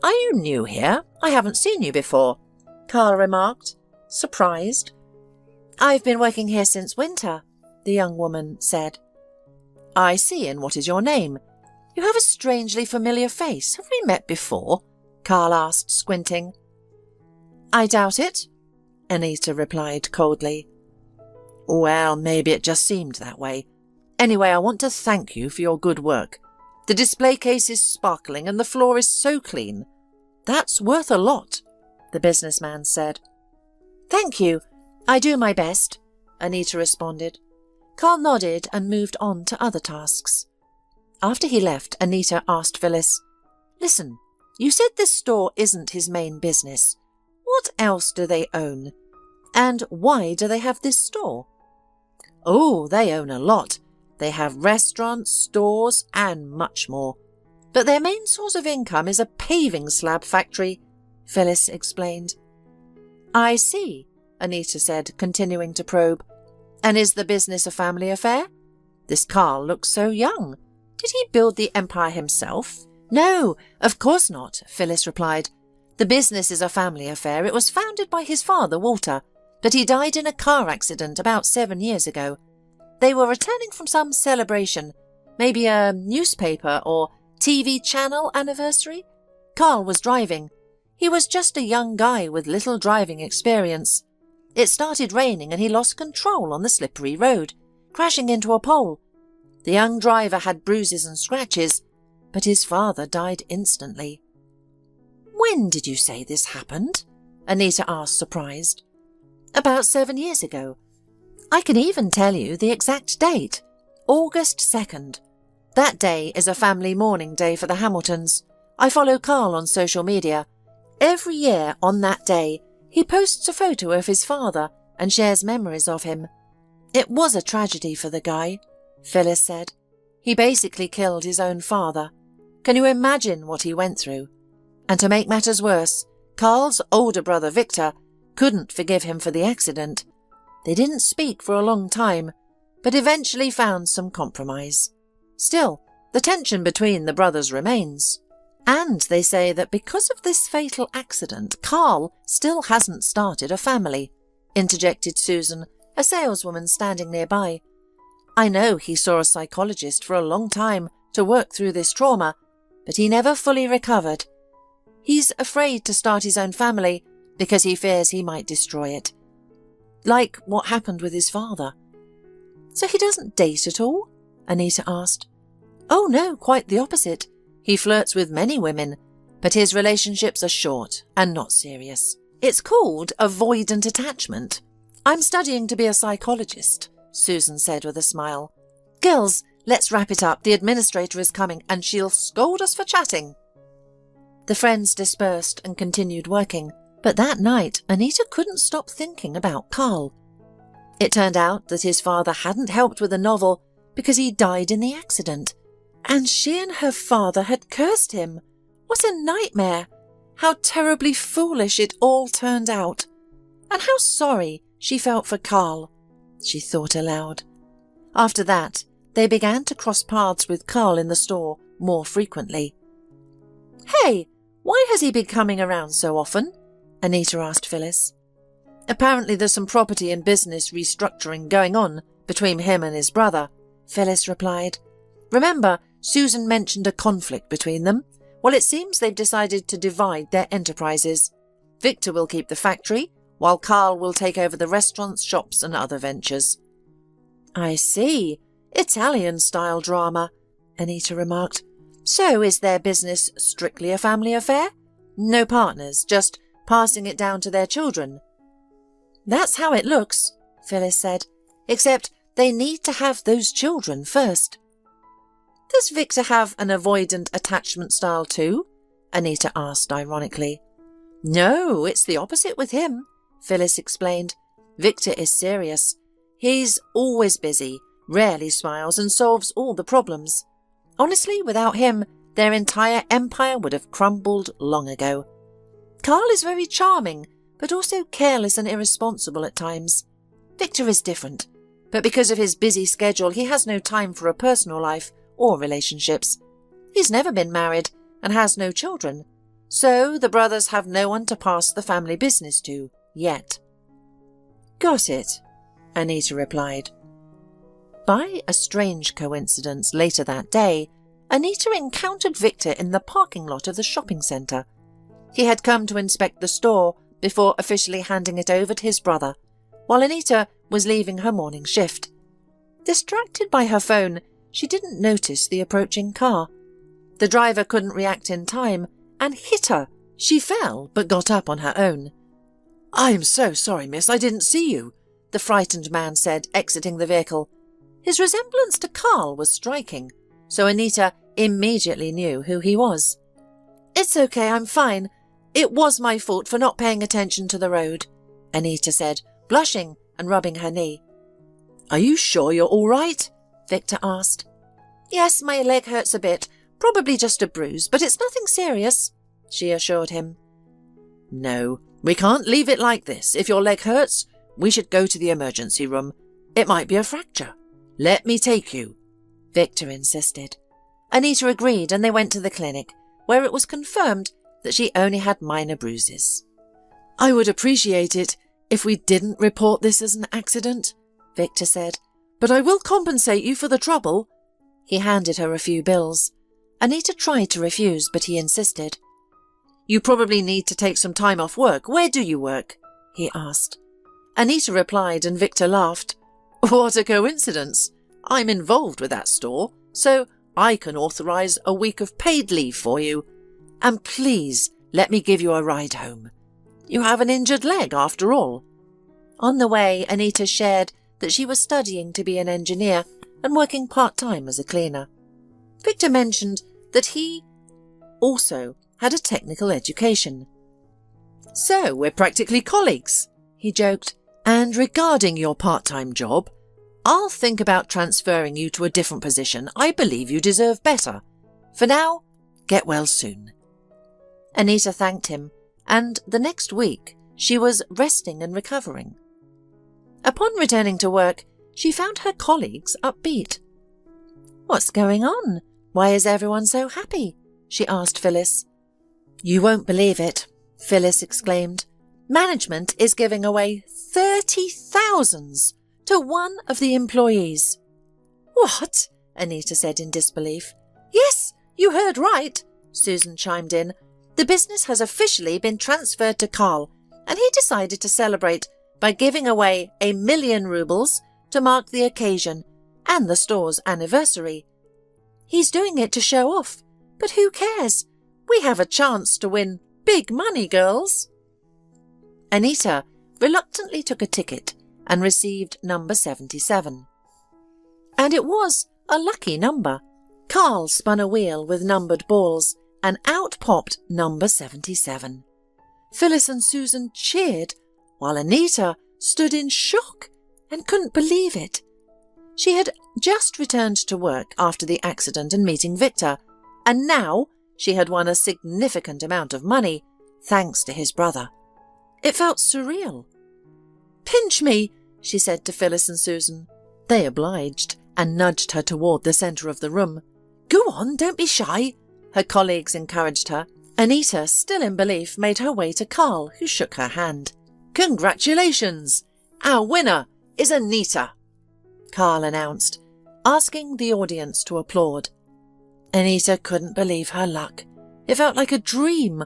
"Are you new here? I haven't seen you before," Carl remarked, surprised. "I've been working here since winter," the young woman said. "I see, and what is your name? You have a strangely familiar face. Have we met before?" Carl asked, squinting. "I doubt it," Anita replied coldly. "Well, maybe it just seemed that way. Anyway, I want to thank you for your good work. The display case is sparkling and the floor is so clean. That's worth a lot," the businessman said. "Thank you. I do my best," Anita responded. Carl nodded and moved on to other tasks. After he left, Anita asked Phyllis, "Listen, you said this store isn't his main business. What else do they own? And why do they have this store?" "Oh, they own a lot. They have restaurants, stores, and much more. But their main source of income is a paving slab factory," Phyllis explained. "I see," Anita said, continuing to probe. "And is the business a family affair? This Carl looks so young. Did he build the empire himself?" "No, of course not," Phyllis replied. "The business is a family affair. It was founded by his father, Walter, but he died in a car accident about 7 years ago. They were returning from some celebration, maybe a newspaper or TV channel anniversary. Carl was driving. He was just a young guy with little driving experience. It started raining and he lost control on the slippery road, crashing into a pole. The young driver had bruises and scratches, but his father died instantly. "When did you say this happened?" Anita asked, surprised. "About 7 years ago. I can even tell you the exact date. August 2nd. That day is a family mourning day for the Hamiltons. I follow Carl on social media. Every year on that day, he posts a photo of his father and shares memories of him. It was a tragedy for the guy," Phyllis said. "He basically killed his own father. Can you imagine what he went through? And to make matters worse, Carl's older brother Victor couldn't forgive him for the accident. They didn't speak for a long time, but eventually found some compromise. Still, the tension between the brothers remains. And they say that because of this fatal accident, Carl still hasn't started a family," interjected Susan, a saleswoman standing nearby. "I know he saw a psychologist for a long time to work through this trauma, but he never fully recovered. He's afraid to start his own family because he fears he might destroy it. Like what happened with his father." "So he doesn't date at all?" Anita asked. "Oh no, quite the opposite. He flirts with many women, but his relationships are short and not serious. It's called avoidant attachment. I'm studying to be a psychologist," Susan said with a smile. "Girls, let's wrap it up. The administrator is coming and she'll scold us for chatting." The friends dispersed and continued working, but that night Anita couldn't stop thinking about Carl. It turned out that his father hadn't helped with the novel because he died in the accident, and she and her father had cursed him. What a nightmare! How terribly foolish it all turned out. And how sorry she felt for Carl, she thought aloud. After that, they began to cross paths with Carl in the store more frequently. "Hey, why has he been coming around so often?" Anita asked Phyllis. "Apparently there's some property and business restructuring going on between him and his brother," Phyllis replied. "Remember, Susan mentioned a conflict between them? Well, it seems they've decided to divide their enterprises. Victor will keep the factory, while Carl will take over the restaurants, shops and other ventures." "I see. Italian-style drama," Anita remarked. "So is their business strictly a family affair? No partners, just passing it down to their children?" "That's how it looks," Phyllis said, "except they need to have those children first." "Does Victor have an avoidant attachment style too?" Anita asked ironically. "No, it's the opposite with him," Phyllis explained. "Victor is serious. He's always busy, rarely smiles and solves all the problems. Honestly, without him, their entire empire would have crumbled long ago. Carl is very charming, but also careless and irresponsible at times. Victor is different, but because of his busy schedule, he has no time for a personal life or relationships. He's never been married and has no children, so the brothers have no one to pass the family business to yet." "Got it," Anita replied. By a strange coincidence later that day, Anita encountered Victor in the parking lot of the shopping centre. He had come to inspect the store before officially handing it over to his brother, while Anita was leaving her morning shift. Distracted by her phone, she didn't notice the approaching car. The driver couldn't react in time and hit her. She fell but got up on her own. "I'm so sorry, miss, I didn't see you," the frightened man said, exiting the vehicle. His resemblance to Carl was striking, so Anita immediately knew who he was. "It's okay, I'm fine. It was my fault for not paying attention to the road," Anita said, blushing and rubbing her knee. "Are you sure you're all right?" Victor asked. "Yes, my leg hurts a bit, probably just a bruise, but it's nothing serious," she assured him. "No, we can't leave it like this. If your leg hurts, we should go to the emergency room. It might be a fracture. Let me take you," Victor insisted. Anita agreed and they went to the clinic, where it was confirmed that she only had minor bruises. "I would appreciate it if we didn't report this as an accident," Victor said. but I will compensate you for the trouble. He handed her a few bills. Anita tried to refuse, but he insisted. You probably need to take some time off work. Where do you work? He asked. Anita replied and Victor laughed. What a coincidence. I'm involved with that store, so I can authorize a week of paid leave for you. And please let me give you a ride home. You have an injured leg after all. On the way, Anita shared that she was studying to be an engineer and working part-time as a cleaner. Victor mentioned that he also had a technical education. So we're practically colleagues, he joked. And regarding your part-time job, I'll think about transferring you to a different position. I believe you deserve better. For now, get well soon. Anita thanked him, and the next week she was resting and recovering. Upon returning to work, she found her colleagues upbeat. What's going on? Why is everyone so happy? She asked Phyllis. You won't believe it, Phyllis exclaimed. Management is giving away 30,000 to one of the employees. What? Anita said in disbelief. Yes, you heard right, Susan chimed in. The business has officially been transferred to Carl, and he decided to celebrate by giving away 1,000,000 rubles to mark the occasion and the store's anniversary. He's doing it to show off, but who cares? We have a chance to win big money, girls. Anita reluctantly took a ticket and received number 77. And it was a lucky number. Carl spun a wheel with numbered balls, and out popped number 77. Phyllis and Susan cheered, while Anita stood in shock and couldn't believe it. She had just returned to work after the accident and meeting Victor, and now she had won a significant amount of money, thanks to his brother. It felt surreal. Pinch me, she said to Phyllis and Susan. They obliged and nudged her toward the centre of the room. Go on, don't be shy, her colleagues encouraged her. Anita, still in belief, made her way to Carl, who shook her hand. Congratulations! Our winner is Anita, Carl announced, asking the audience to applaud. Anita couldn't believe her luck. It felt like a dream,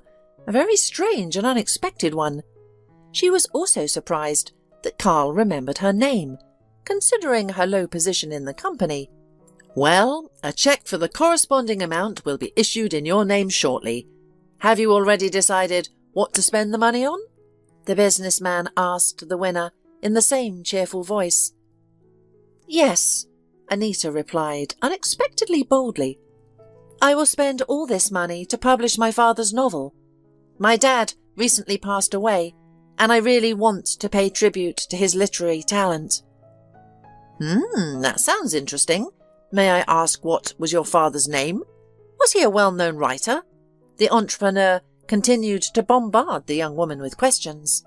a very strange and unexpected one. She was also surprised that Carl remembered her name, considering her low position in the company. Well, a cheque for the corresponding amount will be issued in your name shortly. Have you already decided what to spend the money on? The businessman asked the winner in the same cheerful voice. Yes, Anita replied, unexpectedly boldly. I will spend all this money to publish my father's novel. My dad recently passed away, and I really want to pay tribute to his literary talent. That sounds interesting. May I ask what was your father's name? Was he a well-known writer? The entrepreneur continued to bombard the young woman with questions.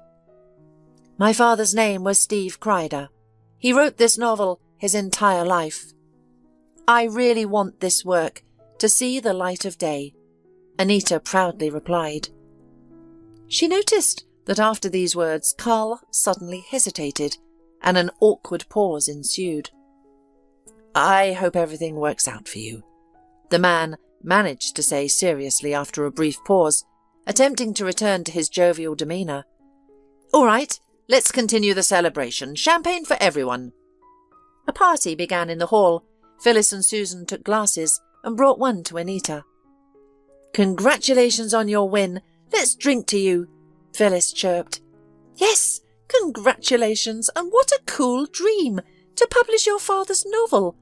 My father's name was Steve Kreider. He wrote this novel his entire life. I really want this work to see the light of day, Anita proudly replied. She noticed that after these words Carl suddenly hesitated, and an awkward pause ensued. I hope everything works out for you, the man managed to say seriously after a brief pause, attempting to return to his jovial demeanour. All right, let's continue the celebration. Champagne for everyone. A party began in the hall. Phyllis and Susan took glasses and brought one to Anita. Congratulations on your win. Let's drink to you, Phyllis chirped. Yes, congratulations, and what a cool dream, to publish your father's novel.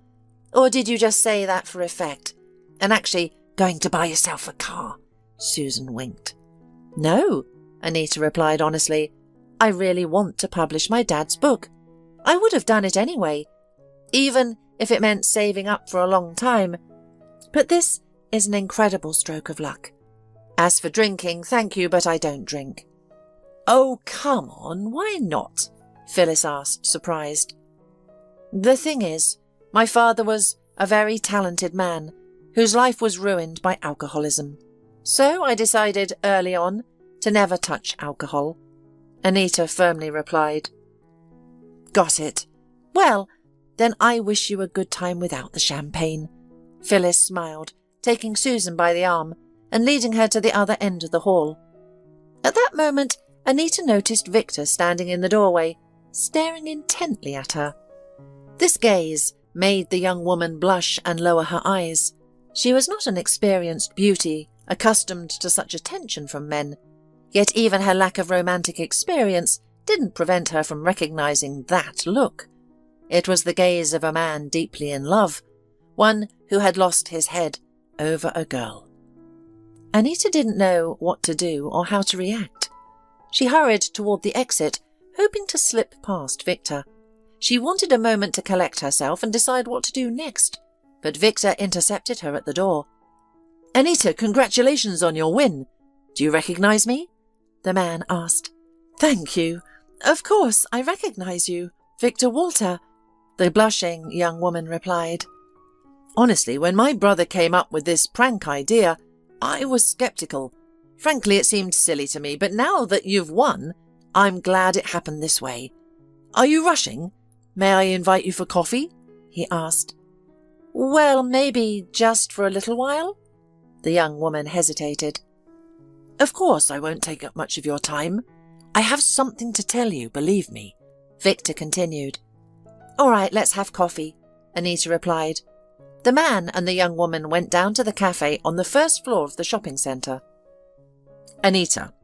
Or did you just say that for effect? And actually going to buy yourself a car? Susan winked. No, Anita replied honestly. I really want to publish my dad's book. I would have done it anyway, even if it meant saving up for a long time. But this is an incredible stroke of luck. As for drinking, thank you, but I don't drink. Oh, come on, why not? Phyllis asked, surprised. The thing is, my father was a very talented man whose life was ruined by alcoholism. So I decided early on to never touch alcohol, Anita firmly replied. Got it. Well, Then I wish you a good time without the champagne." Phyllis smiled, taking Susan by the arm and leading her to the other end of the hall. At that moment, Anita noticed Victor standing in the doorway, staring intently at her. This gaze made the young woman blush and lower her eyes. She was not an experienced beauty, accustomed to such attention from men, yet even her lack of romantic experience didn't prevent her from recognizing that look. It was the gaze of a man deeply in love, one who had lost his head over a girl. Anita didn't know what to do or how to react. She hurried toward the exit, hoping to slip past Victor. She wanted a moment to collect herself and decide what to do next, but Victor intercepted her at the door. "Anita, congratulations on your win. Do you recognize me?" the man asked. "Thank you. Of course, I recognize you. Victor Walter," the blushing young woman replied. "Honestly, when my brother came up with this prank idea, I was skeptical. Frankly, it seemed silly to me, but now that you've won, I'm glad it happened this way. Are you rushing? May I invite you for coffee?" he asked. "Well, maybe just for a little while?" The young woman hesitated. "Of course, I won't take up much of your time. I have something to tell you, believe me," Victor continued. "All right, let's have coffee," Anita replied. The man and the young woman went down to the cafe on the first floor of the shopping centre. "Anita,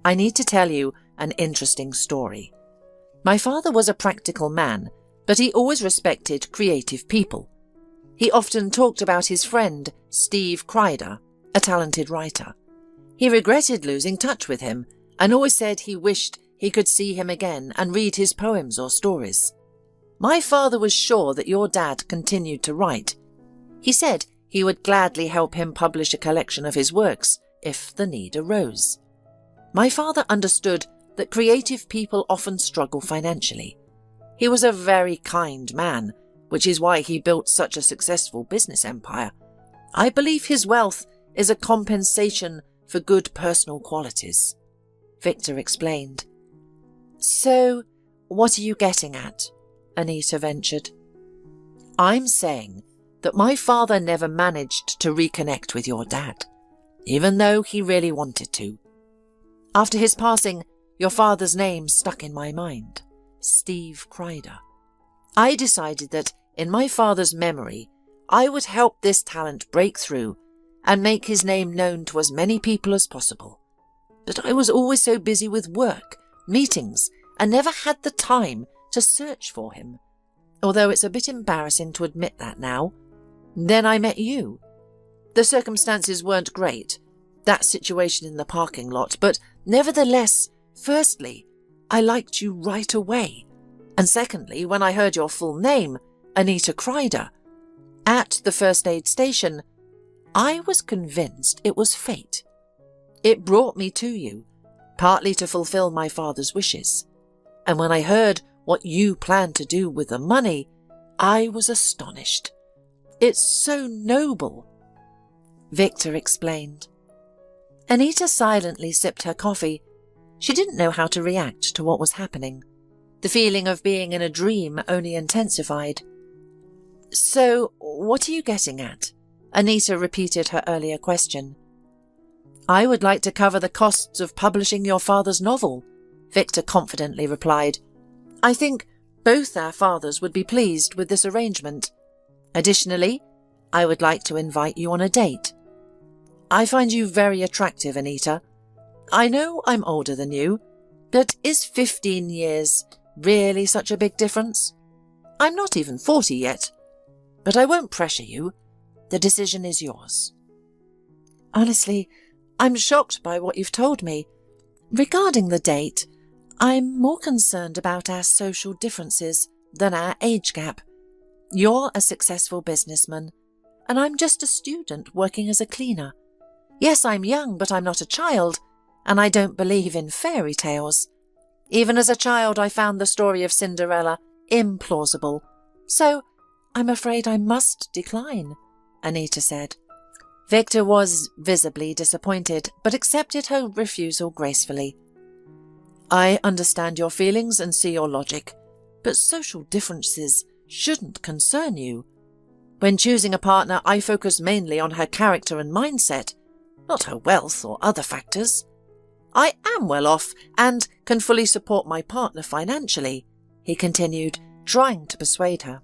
I need to tell you an interesting story. My father was a practical man, but he always respected creative people. He often talked about his friend, Steve Kreider, a talented writer. He regretted losing touch with him and always said he wished he could see him again and read his poems or stories. My father was sure that your dad continued to write. He said he would gladly help him publish a collection of his works if the need arose. My father understood that creative people often struggle financially. He was a very kind man, which is why he built such a successful business empire. I believe his wealth is a compensation for good personal qualities," Victor explained. "So, what are you getting at?" Anita ventured. "I'm saying that my father never managed to reconnect with your dad, even though he really wanted to. After his passing, your father's name stuck in my mind, Steve Kreider. I decided that, in my father's memory, I would help this talent break through and make his name known to as many people as possible. But I was always so busy with work, meetings, and never had the time to search for him, although it's a bit embarrassing to admit that now. Then I met you. The circumstances weren't great, that situation in the parking lot, but nevertheless, firstly, I liked you right away, and secondly, when I heard your full name, Anita Kreider, at the first aid station, I was convinced it was fate. It brought me to you, partly to fulfill my father's wishes, and when I heard what you planned to do with the money, I was astonished. It's so noble," Victor explained. Anita silently sipped her coffee. She didn't know how to react to what was happening. The feeling of being in a dream only intensified. "So, what are you getting at?" Anita repeated her earlier question. "I would like to cover the costs of publishing your father's novel," Victor confidently replied. "I think both our fathers would be pleased with this arrangement. Additionally, I would like to invite you on a date. I find you very attractive, Anita. I know I'm older than you, but is 15 years really such a big difference? I'm not even 40 yet, but I won't pressure you. The decision is yours." "Honestly, I'm shocked by what you've told me. Regarding the date, I'm more concerned about our social differences than our age gap. You're a successful businessman, and I'm just a student working as a cleaner. Yes, I'm young, but I'm not a child, and I don't believe in fairy tales. Even as a child, I found the story of Cinderella implausible. So, I'm afraid I must decline," Anita said. Victor was visibly disappointed, but accepted her refusal gracefully. "I understand your feelings and see your logic, but social differences shouldn't concern you. When choosing a partner, I focus mainly on her character and mindset, not her wealth or other factors. I am well off and can fully support my partner financially, he continued, trying to persuade her.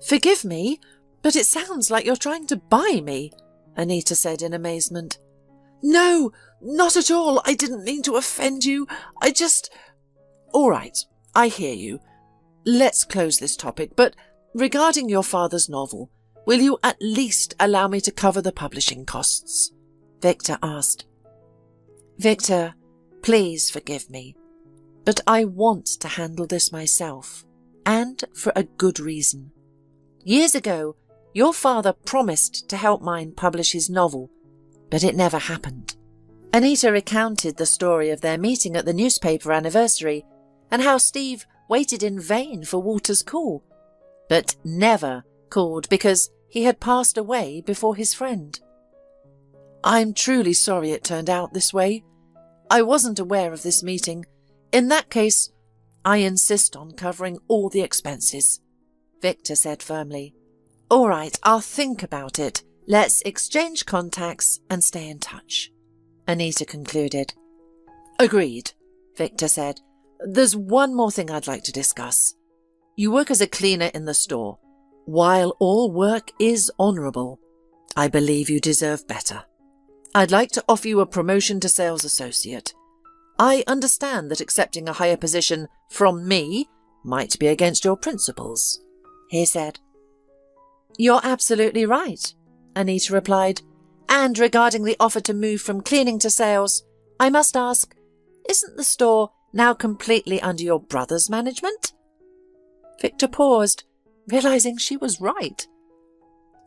Forgive me, but it sounds like you're trying to buy me, Anita said in amazement. No, not at all. I didn't mean to offend you. All right, I hear you. Let's close this topic, but regarding your father's novel, will you at least allow me to cover the publishing costs? Victor asked. Victor, please forgive me, but I want to handle this myself, and for a good reason. Years ago, your father promised to help mine publish his novel, but it never happened. Anita recounted the story of their meeting at the newspaper anniversary and how Steve waited in vain for Walter's call, but never called because he had passed away before his friend. I'm truly sorry it turned out this way. I wasn't aware of this meeting. In that case, I insist on covering all the expenses, Victor said firmly. All right, I'll think about it. Let's exchange contacts and stay in touch, Anita concluded. Agreed, Victor said. There's one more thing I'd like to discuss. You work as a cleaner in the store. While all work is honourable, I believe you deserve better. I'd like to offer you a promotion to sales associate. I understand that accepting a higher position from me might be against your principles, he said. You're absolutely right, Anita replied. And regarding the offer to move from cleaning to sales, I must ask, isn't the store now completely under your brother's management? Victor paused, realizing she was right.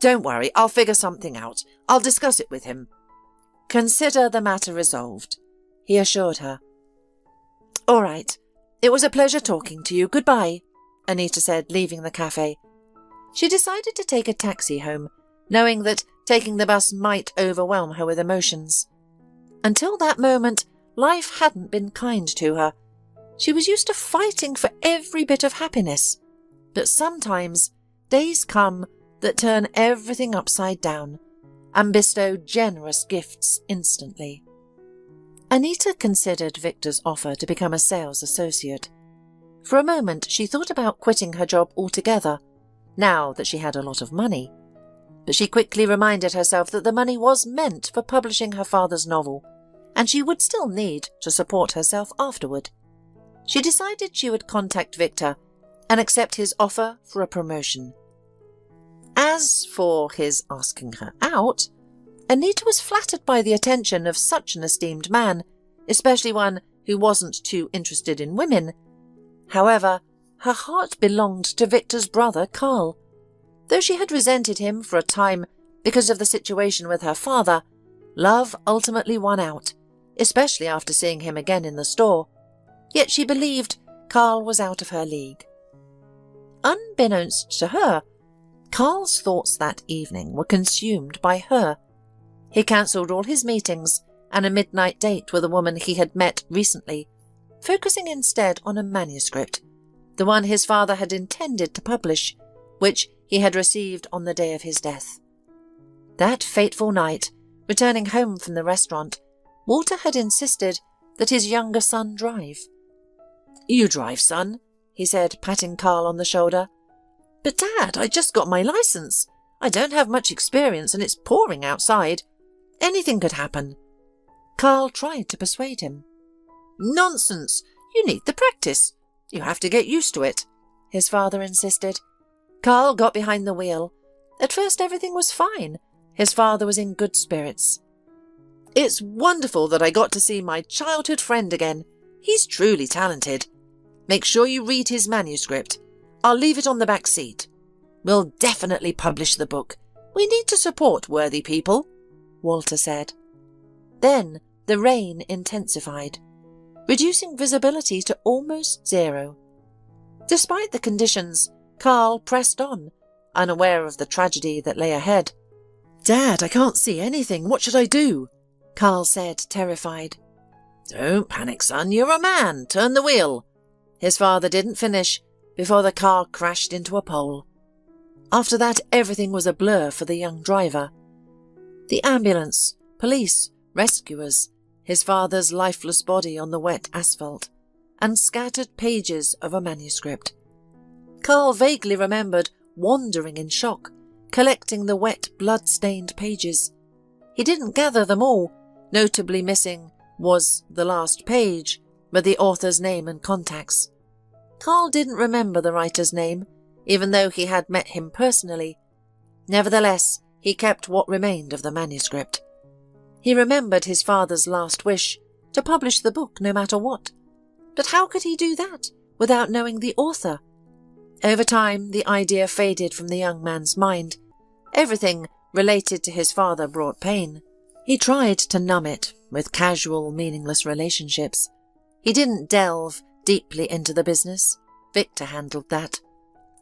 Don't worry, I'll figure something out. I'll discuss it with him. Consider the matter resolved, he assured her. All right. It was a pleasure talking to you. Goodbye, Anita said, leaving the cafe. She decided to take a taxi home, knowing that taking the bus might overwhelm her with emotions. Until that moment, life hadn't been kind to her. She was used to fighting for every bit of happiness. But sometimes days come that turn everything upside down and bestow generous gifts instantly. Anita considered Victor's offer to become a sales associate. For a moment, she thought about quitting her job altogether, now that she had a lot of money. But she quickly reminded herself that the money was meant for publishing her father's novel, and she would still need to support herself afterward. She decided she would contact Victor and accept his offer for a promotion. As for his asking her out, Anita was flattered by the attention of such an esteemed man, especially one who wasn't too interested in women. However, her heart belonged to Victor's brother, Carl. Though she had resented him for a time because of the situation with her father, love ultimately won out, especially after seeing him again in the store. Yet she believed Carl was out of her league. Unbeknownst to her, Carl's thoughts that evening were consumed by her. He cancelled all his meetings and a midnight date with a woman he had met recently, focusing instead on a manuscript, the one his father had intended to publish, which he had received on the day of his death. That fateful night, returning home from the restaurant, Walter had insisted that his younger son drive. "You drive, son," he said, patting Carl on the shoulder. "But Dad, I just got my license. I don't have much experience and it's pouring outside. Anything could happen." Carl tried to persuade him. "Nonsense! You need the practice. You have to get used to it," his father insisted. Carl got behind the wheel. At first everything was fine. His father was in good spirits. "It's wonderful that I got to see my childhood friend again. He's truly talented. Make sure you read his manuscript. I'll leave it on the back seat. We'll definitely publish the book. We need to support worthy people," Walter said. Then the rain intensified, reducing visibility to almost zero. Despite the conditions, Carl pressed on, unaware of the tragedy that lay ahead. "Dad, I can't see anything. What should I do?" Carl said, terrified. "Don't panic, son. You're a man. Turn the wheel." His father didn't finish before the car crashed into a pole. After that, everything was a blur for the young driver. The ambulance, police, rescuers, his father's lifeless body on the wet asphalt, and scattered pages of a manuscript. Carl vaguely remembered wandering in shock, collecting the wet, blood-stained pages. He didn't gather them all. Notably missing was the last page, with the author's name and contacts. Carl didn't remember the writer's name, even though he had met him personally. Nevertheless, he kept what remained of the manuscript. He remembered his father's last wish, to publish the book no matter what. But how could he do that without knowing the author? Over time, the idea faded from the young man's mind. Everything related to his father brought pain. He tried to numb it with casual, meaningless relationships. He didn't delve deeply into the business. Victor handled that.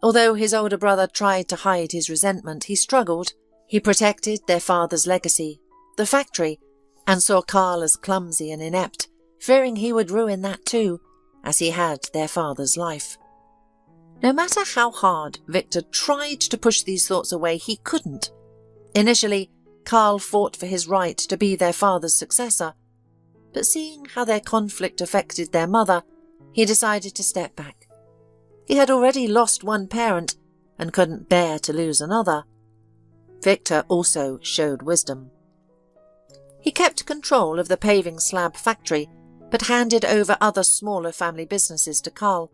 Although his older brother tried to hide his resentment, he struggled. He protected their father's legacy, the factory, and saw Carl as clumsy and inept, fearing he would ruin that too, as he had their father's life. No matter how hard Victor tried to push these thoughts away, he couldn't. Initially, Carl fought for his right to be their father's successor, but seeing how their conflict affected their mother, he decided to step back. He had already lost one parent and couldn't bear to lose another. Victor also showed wisdom. He kept control of the paving slab factory, but handed over other smaller family businesses to Carl.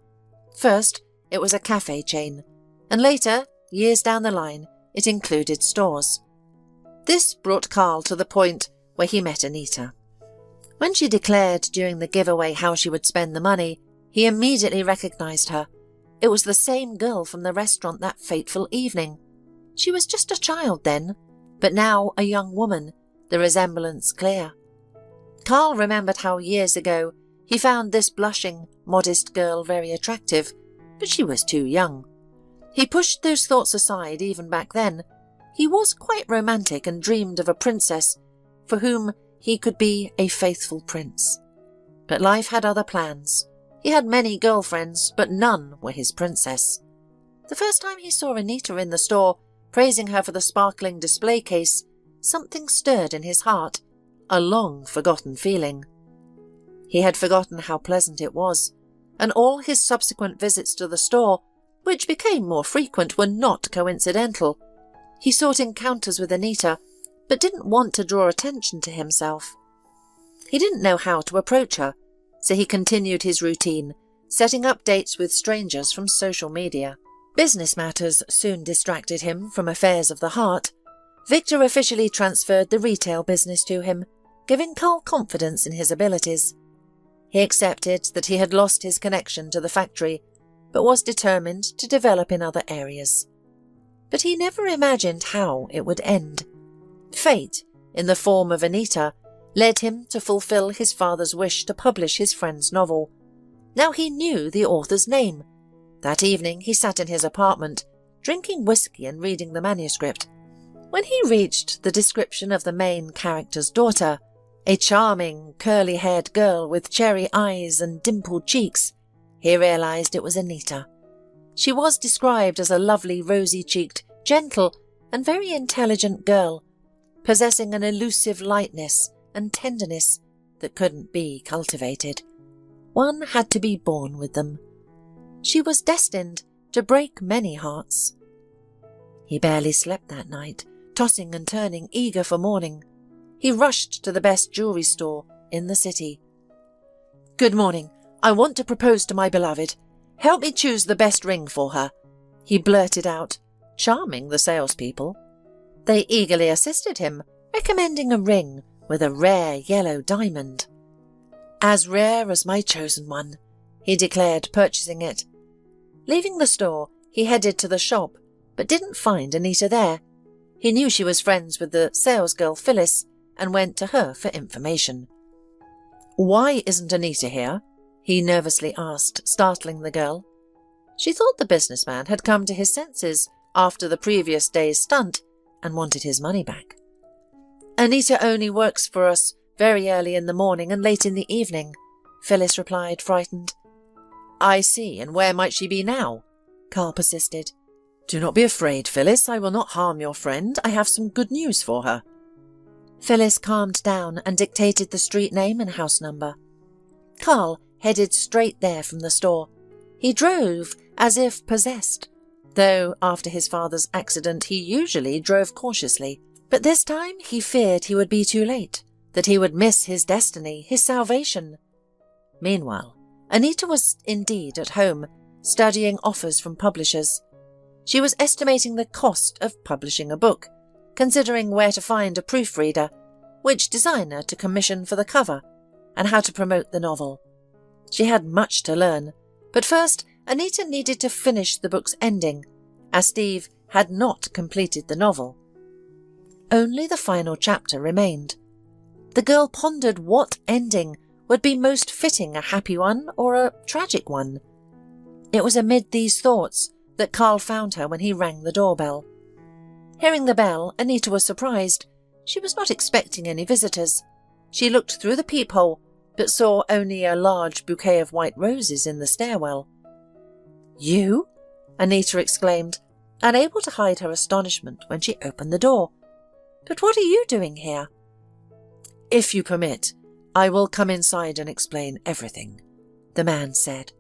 First, it was a cafe chain, and later, years down the line, it included stores. This brought Carl to the point where he met Anita. When she declared during the giveaway how she would spend the money, he immediately recognized her. It was the same girl from the restaurant that fateful evening. She was just a child then, but now a young woman, the resemblance clear. Carl remembered how years ago he found this blushing, modest girl very attractive, but she was too young. He pushed those thoughts aside even back then. He was quite romantic and dreamed of a princess for whom he could be a faithful prince. But life had other plans. He had many girlfriends, but none were his princess. The first time he saw Anita in the store, praising her for the sparkling display case, something stirred in his heart, a long-forgotten feeling. He had forgotten how pleasant it was, and all his subsequent visits to the store, which became more frequent, were not coincidental. He sought encounters with Anita, but didn't want to draw attention to himself. He didn't know how to approach her, so he continued his routine, setting up dates with strangers from social media. Business matters soon distracted him from affairs of the heart. Victor officially transferred the retail business to him, giving Carl confidence in his abilities. He accepted that he had lost his connection to the factory, but was determined to develop in other areas. But he never imagined how it would end. Fate, in the form of Anita, led him to fulfill his father's wish to publish his friend's novel. Now he knew the author's name. That evening he sat in his apartment, drinking whiskey and reading the manuscript. When he reached the description of the main character's daughter, a charming, curly-haired girl with cherry eyes and dimpled cheeks, he realized it was Anita. She was described as a lovely, rosy-cheeked, gentle, and very intelligent girl, possessing an elusive lightness and tenderness that couldn't be cultivated. One had to be born with them. She was destined to break many hearts. He barely slept that night, tossing and turning, eager for morning. He rushed to the best jewelry store in the city. "Good morning. I want to propose to my beloved. Help me choose the best ring for her," he blurted out, charming the salespeople. They eagerly assisted him, recommending a ring with a rare yellow diamond. "As rare as my chosen one," he declared, purchasing it. Leaving the store, he headed to the shop, but didn't find Anita there. He knew she was friends with the salesgirl Phyllis and went to her for information. "Why isn't Anita here?" he nervously asked, startling the girl. She thought the businessman had come to his senses after the previous day's stunt and wanted his money back. "Anita only works for us very early in the morning and late in the evening," Phyllis replied, frightened. "I see, and where might she be now?" Carl persisted. "Do not be afraid, Phyllis. I will not harm your friend. I have some good news for her." Phyllis calmed down and dictated the street name and house number. Carl headed straight there from the store. He drove as if possessed, though after his father's accident he usually drove cautiously. But this time he feared he would be too late, that he would miss his destiny, his salvation. Meanwhile, Anita was indeed at home, studying offers from publishers. She was estimating the cost of publishing a book, considering where to find a proofreader, which designer to commission for the cover, and how to promote the novel. She had much to learn, but first Anita needed to finish the book's ending, as Steve had not completed the novel. Only the final chapter remained. The girl pondered what ending would be most fitting, a happy one or a tragic one. It was amid these thoughts that Carl found her when he rang the doorbell. Hearing the bell, Anita was surprised. She was not expecting any visitors. She looked through the peephole, but saw only a large bouquet of white roses in the stairwell. "You?" Anita exclaimed, unable to hide her astonishment when she opened the door. "But what are you doing here?" "If you permit, I will come inside and explain everything," the man said.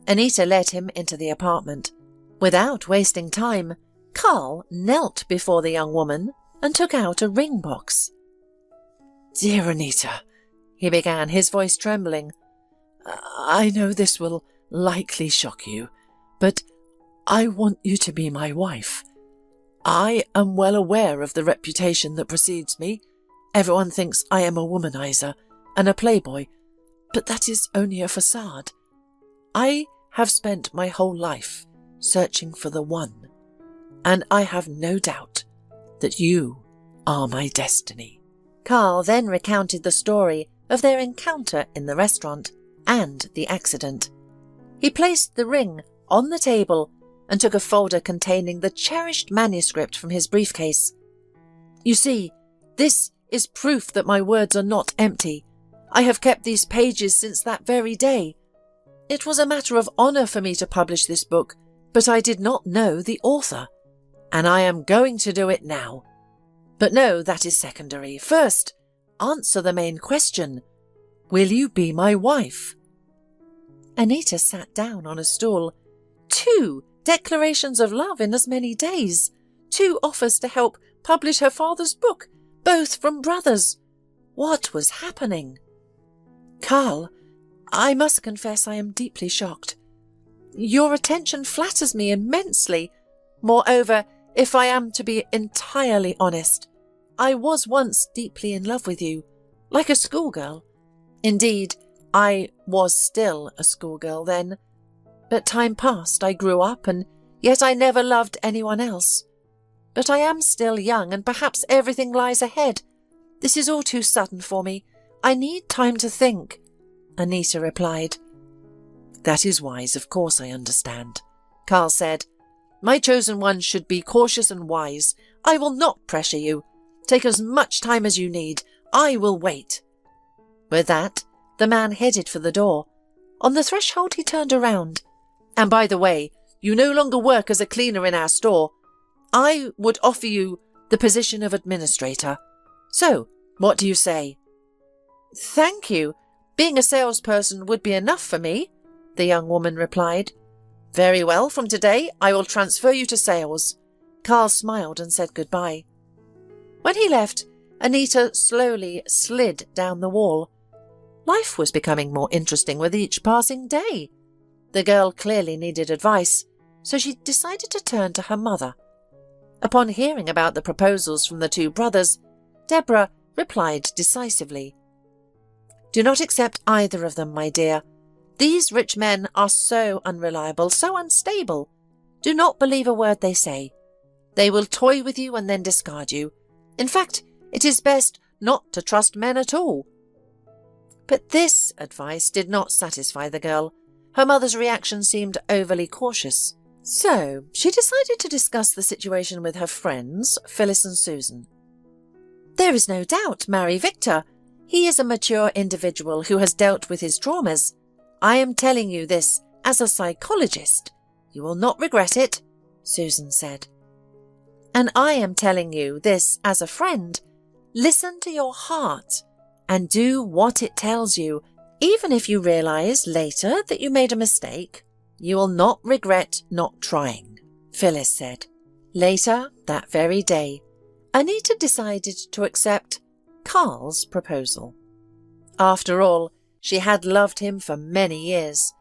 Anita led him into the apartment. Without wasting time, Carl knelt before the young woman and took out a ring box. "Dear Anita," he began, his voice trembling, "I know this will likely shock you, but I want you to be my wife. I am well aware of the reputation that precedes me. Everyone thinks I am a womanizer and a playboy, but that is only a facade. I have spent my whole life searching for the one, and I have no doubt that you are my destiny." Carl then recounted the story of their encounter in the restaurant and the accident. He placed the ring on the table and took a folder containing the cherished manuscript from his briefcase. "You see, this is proof that my words are not empty. I have kept these pages since that very day. It was a matter of honor for me to publish this book, but I did not know the author, and I am going to do it now. But no, that is secondary. First, answer the main question. Will you be my wife?" Anita sat down on a stool. 2 declarations of love in as many days. 2 offers to help publish her father's book, both from brothers. What was happening? "Carl, I must confess I am deeply shocked. Your attention flatters me immensely. Moreover, if I am to be entirely honest, I was once deeply in love with you, like a schoolgirl. Indeed, I was still a schoolgirl then. But time passed, I grew up, and yet I never loved anyone else. But I am still young, and perhaps everything lies ahead. This is all too sudden for me. I need time to think," Anita replied. "That is wise, of course I understand," Carl said. "My chosen one should be cautious and wise. I will not pressure you. Take as much time as you need. I will wait." With that, the man headed for the door. On the threshold he turned around. "And by the way, you no longer work as a cleaner in our store. I would offer you the position of administrator. So, what do you say?" "Thank you. Being a salesperson would be enough for me," the young woman replied. "Very well, from today I will transfer you to sales." Carl smiled and said goodbye. When he left, Anita slowly slid down the wall. Life was becoming more interesting with each passing day. The girl clearly needed advice, so she decided to turn to her mother. Upon hearing about the proposals from the 2 brothers, Deborah replied decisively. "Do not accept either of them, my dear. These rich men are so unreliable, so unstable. Do not believe a word they say. They will toy with you and then discard you. In fact, it is best not to trust men at all." But this advice did not satisfy the girl. Her mother's reaction seemed overly cautious. So she decided to discuss the situation with her friends, Phyllis and Susan. "There is no doubt, marry Victor. He is a mature individual who has dealt with his traumas. I am telling you this as a psychologist. You will not regret it, Susan said. And I am telling you this as a friend. Listen to your heart and do what it tells you. Even if you realise later that you made a mistake, you will not regret not trying, Phyllis said. Later, that very day, Anita decided to accept Carl's proposal. After all, she had loved him for many years,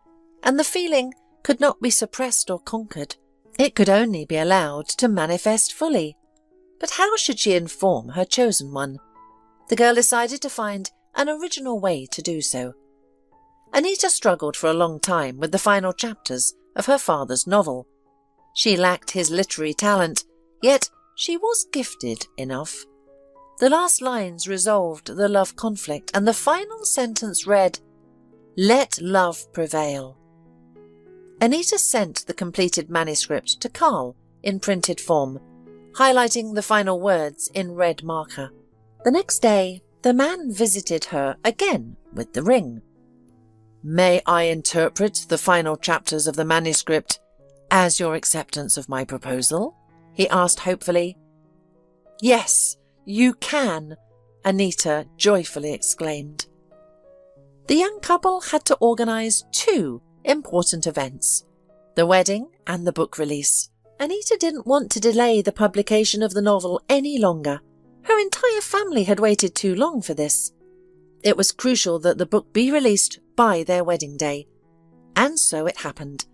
and the feeling could not be suppressed or conquered. It could only be allowed to manifest fully. But how should she inform her chosen one? The girl decided to find an original way to do so. Anita struggled for a long time with the final chapters of her father's novel. She lacked his literary talent, yet she was gifted enough. The last lines resolved the love conflict, and the final sentence read, "Let love prevail." Anita sent the completed manuscript to Carl in printed form, highlighting the final words in red marker. The next day, the man visited her again with the ring. "May I interpret the final chapters of the manuscript as your acceptance of my proposal?" he asked hopefully. "Yes, you can," Anita joyfully exclaimed. The young couple had to organise 2 important events, the wedding and the book release. Anita didn't want to delay the publication of the novel any longer. Her entire family had waited too long for this. It was crucial that the book be released by their wedding day. And so it happened.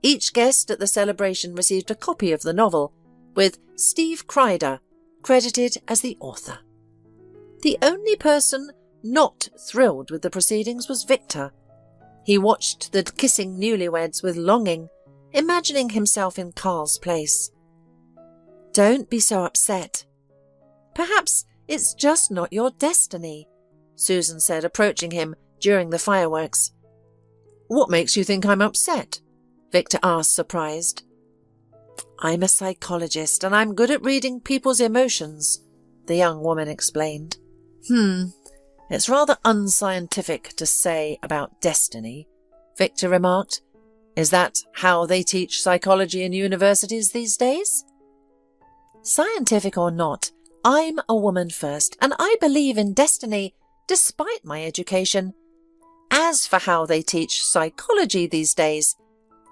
Each guest at the celebration received a copy of the novel, with Steve Kreider credited as the author. The only person not thrilled with the proceedings was Victor. He watched the kissing newlyweds with longing, imagining himself in Carl's place. "Don't be so upset. Perhaps it's just not your destiny," Susan said, approaching him during the fireworks. "What makes you think I'm upset?" Victor asked, surprised. "I'm a psychologist and I'm good at reading people's emotions," the young woman explained. It's rather unscientific to say about destiny," Victor remarked. "Is that how they teach psychology in universities these days?" "Scientific or not, I'm a woman first, and I believe in destiny despite my education. As for how they teach psychology these days,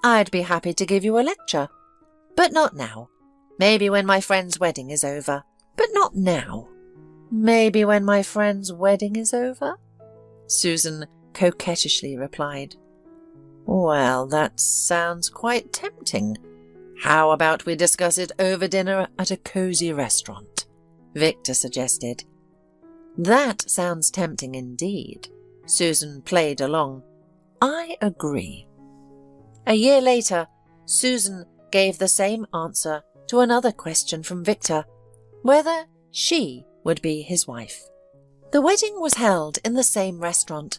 I'd be happy to give you a lecture. But not now. Maybe when my friend's wedding is over. But not now." "Maybe when my friend's wedding is over?" Susan coquettishly replied. "Well, that sounds quite tempting. How about we discuss it over dinner at a cosy restaurant?" Victor suggested. "That sounds tempting indeed." Susan played along. "I agree." A year later, Susan gave the same answer to another question from Victor, whether she would be his wife. The wedding was held in the same restaurant.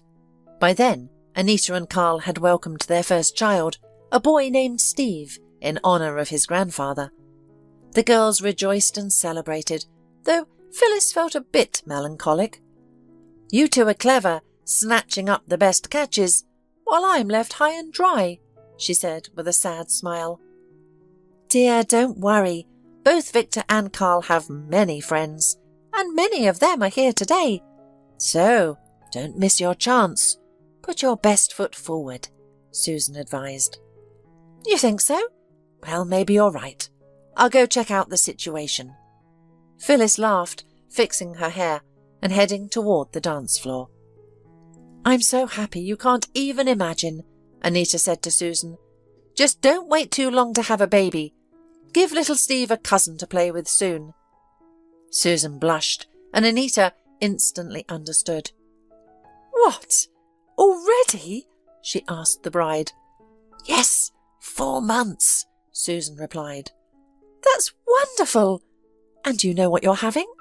By then, Anita and Carl had welcomed their first child, a boy named Steve, in honour of his grandfather. The girls rejoiced and celebrated, though Phyllis felt a bit melancholic. "You two are clever, snatching up the best catches, while I'm left high and dry," she said with a sad smile. "Dear, don't worry. Both Victor and Carl have many friends, and many of them are here today. So, don't miss your chance. Put your best foot forward," Susan advised. "You think so? Well, maybe you're right. I'll go check out the situation." Phyllis laughed, fixing her hair and heading toward the dance floor. "I'm so happy you can't even imagine," Anita said to Susan. "Just don't wait too long to have a baby. Give little Steve a cousin to play with soon." Susan blushed, and Anita instantly understood. "What? Already?" she asked the bride. "Yes, 4 months," Susan replied. "That's wonderful. And you know what you're having?"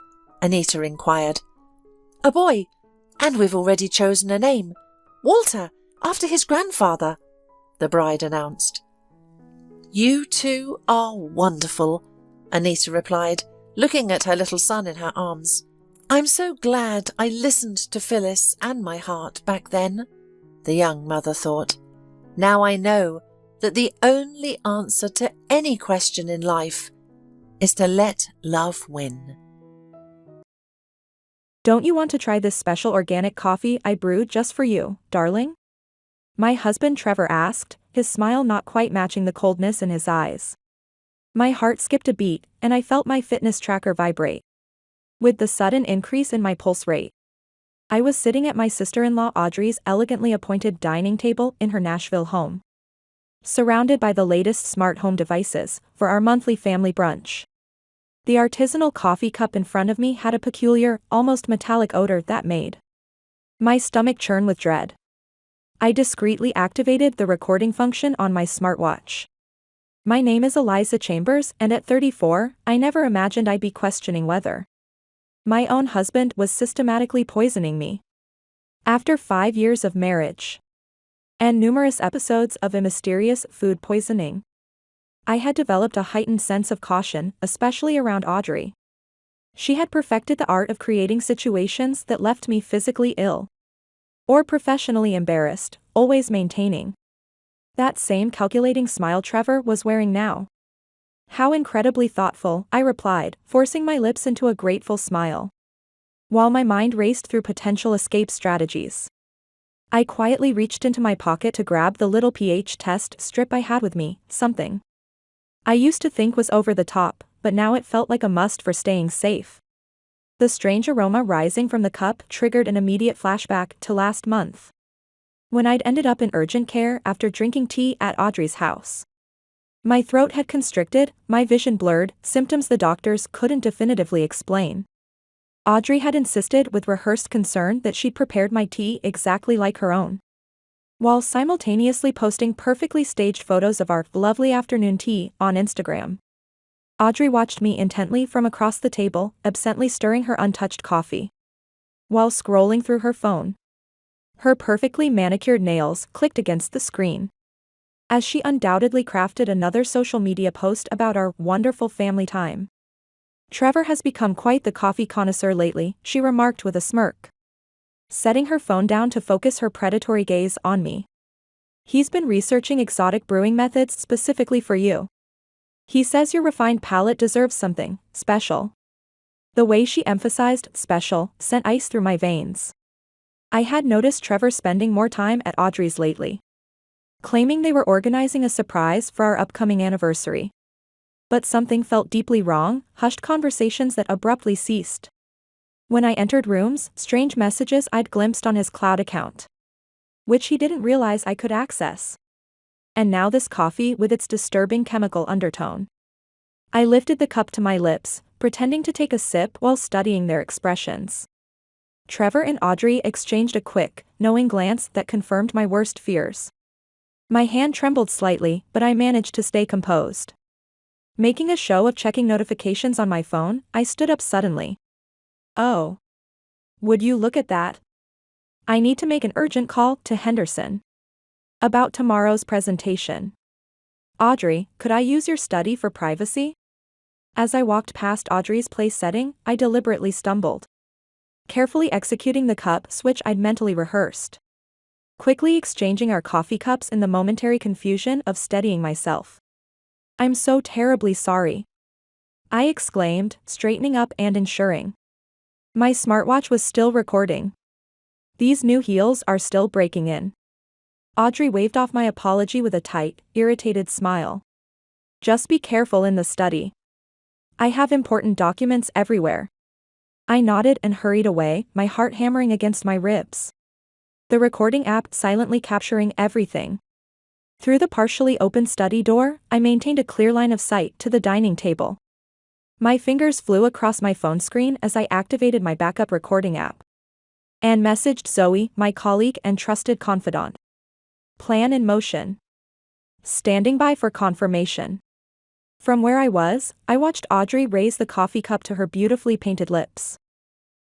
Anita inquired. "A boy, and we've already chosen a name. Walter, after his grandfather," the bride announced. "You two are wonderful," Anita replied, looking at her little son in her arms. "I'm so glad I listened to Phyllis and my heart back then," the young mother thought. "Now I know that the only answer to any question in life is to let love win. Don't you want to try this special organic coffee I brewed just for you, darling? My husband Trevor asked, his smile not quite matching the coldness in his eyes. My heart skipped a beat, and I felt my fitness tracker vibrate. With the sudden increase in my pulse rate, I was sitting at my sister-in-law Audrey's elegantly appointed dining table in her Nashville home, surrounded by the latest smart home devices for our monthly family brunch. The artisanal coffee cup in front of me had a peculiar, almost metallic odor that made my stomach churn with dread. I discreetly activated the recording function on my smartwatch. My name is Eliza Chambers, and at 34, I never imagined I'd be questioning whether my own husband was systematically poisoning me. After 5 years of marriage and numerous episodes of a mysterious food poisoning, I had developed a heightened sense of caution, especially around Audrey. She had perfected the art of creating situations that left me physically ill or professionally embarrassed, always maintaining that same calculating smile Trevor was wearing now. How incredibly thoughtful, I replied, forcing my lips into a grateful smile, while my mind raced through potential escape strategies. I quietly reached into my pocket to grab the little pH test strip I had with me, something I used to think was over the top, but now it felt like a must for staying safe. The strange aroma rising from the cup triggered an immediate flashback to last month, when I'd ended up in urgent care after drinking tea at Audrey's house. My throat had constricted, my vision blurred, symptoms the doctors couldn't definitively explain. Audrey had insisted with rehearsed concern that she'd prepared my tea exactly like her own, while simultaneously posting perfectly staged photos of our lovely afternoon tea on Instagram. Audrey watched me intently from across the table, absently stirring her untouched coffee, while scrolling through her phone. Her perfectly manicured nails clicked against the screen, as she undoubtedly crafted another social media post about our wonderful family time. Trevor has become quite the coffee connoisseur lately, she remarked with a smirk, setting her phone down to focus her predatory gaze on me. He's been researching exotic brewing methods specifically for you. He says your refined palate deserves something special. The way she emphasized special sent ice through my veins. I had noticed Trevor spending more time at Audrey's lately, claiming they were organizing a surprise for our upcoming anniversary. But something felt deeply wrong, hushed conversations that abruptly ceased. When I entered rooms, strange messages I'd glimpsed on his cloud account, which he didn't realize I could access. And now this coffee with its disturbing chemical undertone. I lifted the cup to my lips, pretending to take a sip while studying their expressions. Trevor and Audrey exchanged a quick, knowing glance that confirmed my worst fears. My hand trembled slightly, but I managed to stay composed. Making a show of checking notifications on my phone, I stood up suddenly. Oh. Would you look at that? I need to make an urgent call to Henderson about tomorrow's presentation. Audrey, could I use your study for privacy? As I walked past Audrey's place setting, I deliberately stumbled, carefully executing the cup switch I'd mentally rehearsed, quickly exchanging our coffee cups in the momentary confusion of steadying myself. I'm so terribly sorry, I exclaimed, straightening up and ensuring my smartwatch was still recording. These new heels are still breaking in. Audrey waved off my apology with a tight, irritated smile. Just be careful in the study. I have important documents everywhere. I nodded and hurried away, my heart hammering against my ribs, the recording app silently capturing everything. Through the partially open study door, I maintained a clear line of sight to the dining table. My fingers flew across my phone screen as I activated my backup recording app and messaged Zoe, my colleague and trusted confidant. Plan in motion. Standing by for confirmation. From where I was, I watched Audrey raise the coffee cup to her beautifully painted lips,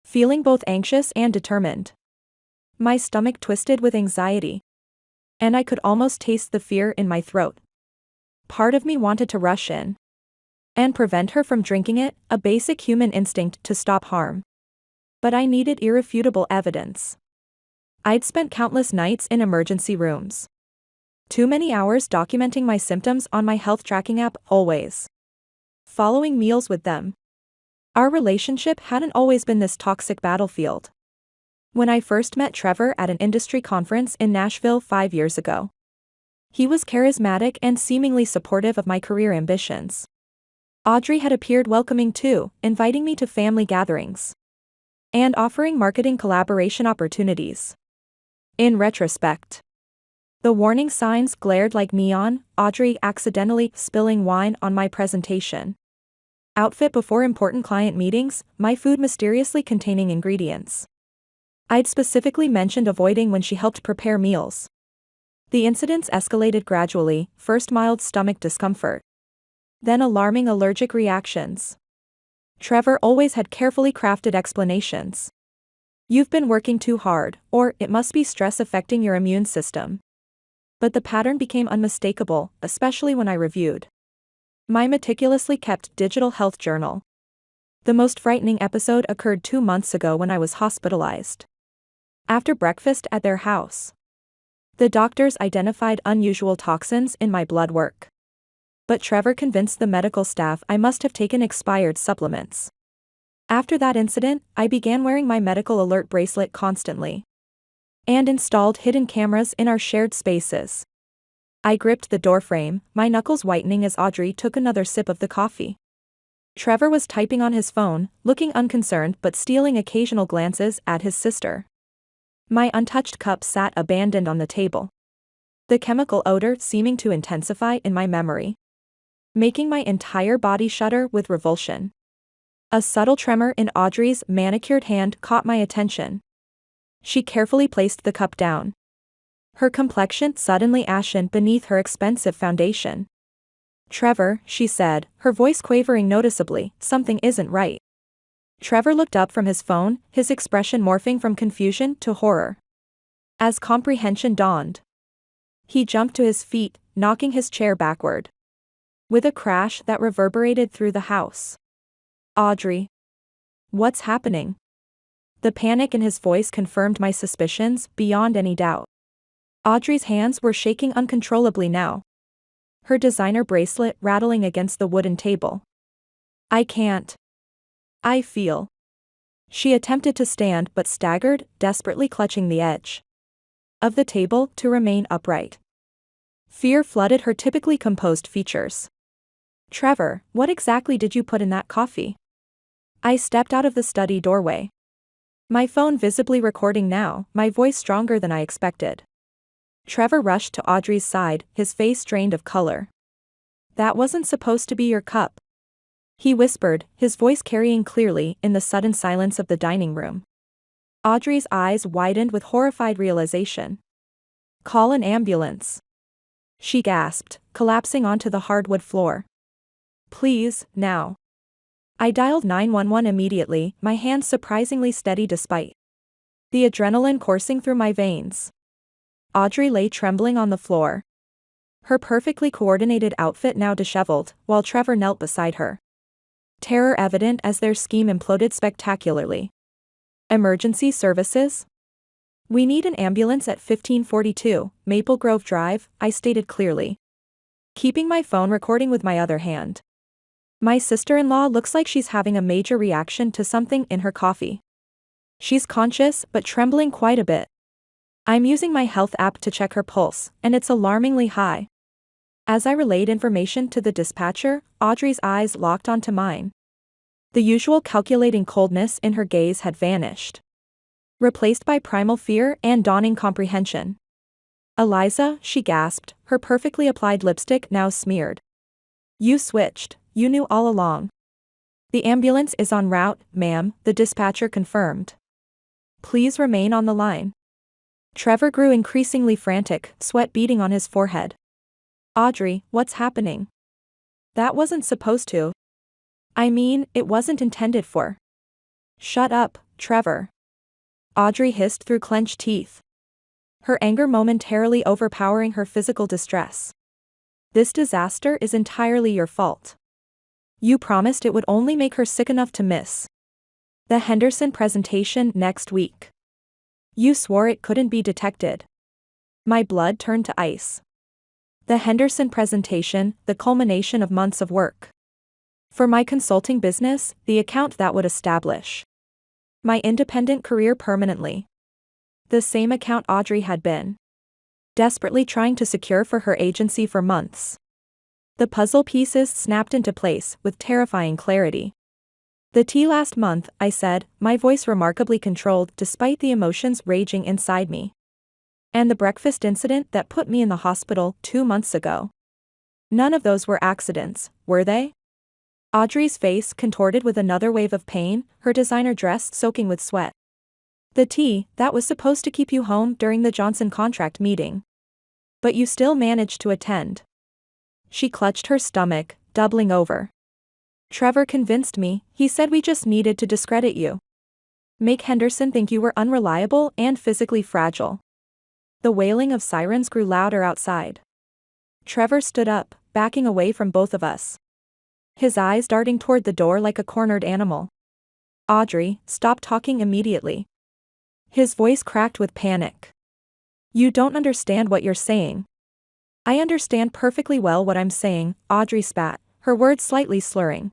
feeling both anxious and determined. My stomach twisted with anxiety, and I could almost taste the fear in my throat. Part of me wanted to rush in and prevent her from drinking it, a basic human instinct to stop harm. But I needed irrefutable evidence. I'd spent countless nights in emergency rooms, Too many hours documenting my symptoms on my health tracking app, always. Following meals with them. Our relationship hadn't always been this toxic battlefield. When I first met Trevor at an industry conference in Nashville 5 years ago, he was charismatic and seemingly supportive of my career ambitions. Audrey had appeared welcoming too, inviting me to family gatherings and offering marketing collaboration opportunities. In retrospect, the warning signs glared like neon: Audrey accidentally spilling wine on my presentation, outfit before important client meetings, my food mysteriously containing ingredients I'd specifically mentioned avoiding when she helped prepare meals. The incidents escalated gradually, first mild stomach discomfort, then alarming allergic reactions. Trevor always had carefully crafted explanations. "You've been working too hard," or "it must be stress affecting your immune system." But the pattern became unmistakable, especially when I reviewed my meticulously kept digital health journal. The most frightening episode occurred 2 months ago when I was hospitalized. After breakfast at their house, the doctors identified unusual toxins in my blood work. But Trevor convinced the medical staff I must have taken expired supplements. After that incident, I began wearing my medical alert bracelet constantly and installed hidden cameras in our shared spaces. I gripped the doorframe, my knuckles whitening as Audrey took another sip of the coffee. Trevor was typing on his phone, looking unconcerned but stealing occasional glances at his sister. My untouched cup sat abandoned on the table, the chemical odor seeming to intensify in my memory, making my entire body shudder with revulsion. A subtle tremor in Audrey's manicured hand caught my attention. She carefully placed the cup down, her complexion suddenly ashen beneath her expensive foundation. "Trevor," she said, her voice quavering noticeably, "something isn't right." Trevor looked up from his phone, his expression morphing from confusion to horror. As comprehension dawned, he jumped to his feet, knocking his chair backward, with a crash that reverberated through the house. "Audrey, what's happening?" The panic in his voice confirmed my suspicions beyond any doubt. Audrey's hands were shaking uncontrollably now, her designer bracelet rattling against the wooden table. "I can't. I feel." She attempted to stand but staggered, desperately clutching the edge of the table to remain upright. Fear flooded her typically composed features. "Trevor, what exactly did you put in that coffee?" I stepped out of the study doorway, my phone visibly recording now, my voice stronger than I expected. Trevor rushed to Audrey's side, his face drained of color. "That wasn't supposed to be your cup," he whispered, his voice carrying clearly in the sudden silence of the dining room. Audrey's eyes widened with horrified realization. "Call an ambulance," she gasped, collapsing onto the hardwood floor. "Please, now." I dialed 911 immediately, my hands surprisingly steady despite the adrenaline coursing through my veins. Audrey lay trembling on the floor, her perfectly coordinated outfit now disheveled, while Trevor knelt beside her, terror evident as their scheme imploded spectacularly. "Emergency services? We need an ambulance at 1542 Maple Grove Drive," I stated clearly, keeping my phone recording with my other hand. "My sister-in-law looks like she's having a major reaction to something in her coffee. She's conscious but trembling quite a bit. I'm using my health app to check her pulse, and it's alarmingly high." As I relayed information to the dispatcher, Audrey's eyes locked onto mine. The usual calculating coldness in her gaze had vanished, replaced by primal fear and dawning comprehension. "Eliza," she gasped, her perfectly applied lipstick now smeared. "You switched. You knew all along." "The ambulance is en route, ma'am," the dispatcher confirmed. "Please remain on the line." Trevor grew increasingly frantic, sweat beading on his forehead. "Audrey, what's happening? That wasn't supposed to. I mean, it wasn't intended for." "Shut up, Trevor," Audrey hissed through clenched teeth, her anger momentarily overpowering her physical distress. "This disaster is entirely your fault. You promised it would only make her sick enough to miss the Henderson presentation next week. You swore it couldn't be detected." My blood turned to ice. The Henderson presentation, the culmination of months of work. For my consulting business, the account that would establish my independent career permanently. The same account Audrey had been desperately trying to secure for her agency for months. The puzzle pieces snapped into place with terrifying clarity. "The tea last month," I said, my voice remarkably controlled despite the emotions raging inside me. "And the breakfast incident that put me in the hospital 2 months ago. None of those were accidents, were they?" Audrey's face contorted with another wave of pain, her designer dress soaking with sweat. "The tea, that was supposed to keep you home during the Johnson contract meeting. But you still managed to attend." She clutched her stomach, doubling over. "Trevor convinced me, he said we just needed to discredit you. Make Henderson think you were unreliable and physically fragile." The wailing of sirens grew louder outside. Trevor stood up, backing away from both of us, his eyes darting toward the door like a cornered animal. "Audrey, stop talking immediately." His voice cracked with panic. "You don't understand what you're saying." "I understand perfectly well what I'm saying," Audrey spat, her words slightly slurring,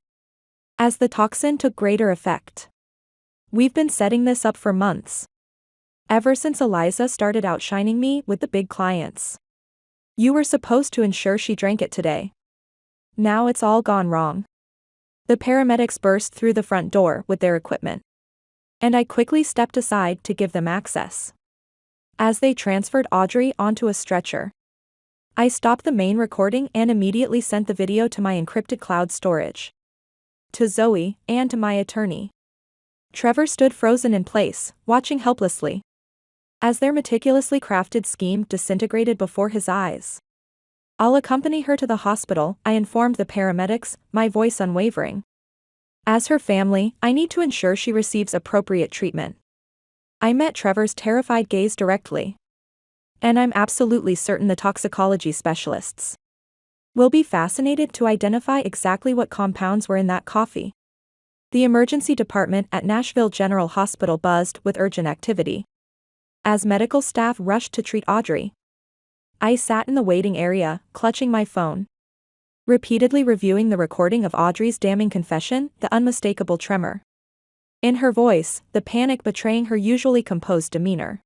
as the toxin took greater effect. "We've been setting this up for months. Ever since Eliza started outshining me with the big clients. You were supposed to ensure she drank it today. Now it's all gone wrong." The paramedics burst through the front door with their equipment, and I quickly stepped aside to give them access. As they transferred Audrey onto a stretcher, I stopped the main recording and immediately sent the video to my encrypted cloud storage, to Zoe, and to my attorney. Trevor stood frozen in place, watching helplessly as their meticulously crafted scheme disintegrated before his eyes. "I'll accompany her to the hospital," I informed the paramedics, my voice unwavering. "As her family, I need to ensure she receives appropriate treatment." I met Trevor's terrified gaze directly. "And I'm absolutely certain the toxicology specialists will be fascinated to identify exactly what compounds were in that coffee." The emergency department at Nashville General Hospital buzzed with urgent activity as medical staff rushed to treat Audrey. I sat in the waiting area, clutching my phone, repeatedly reviewing the recording of Audrey's damning confession, the unmistakable tremor in her voice, the panic betraying her usually composed demeanor.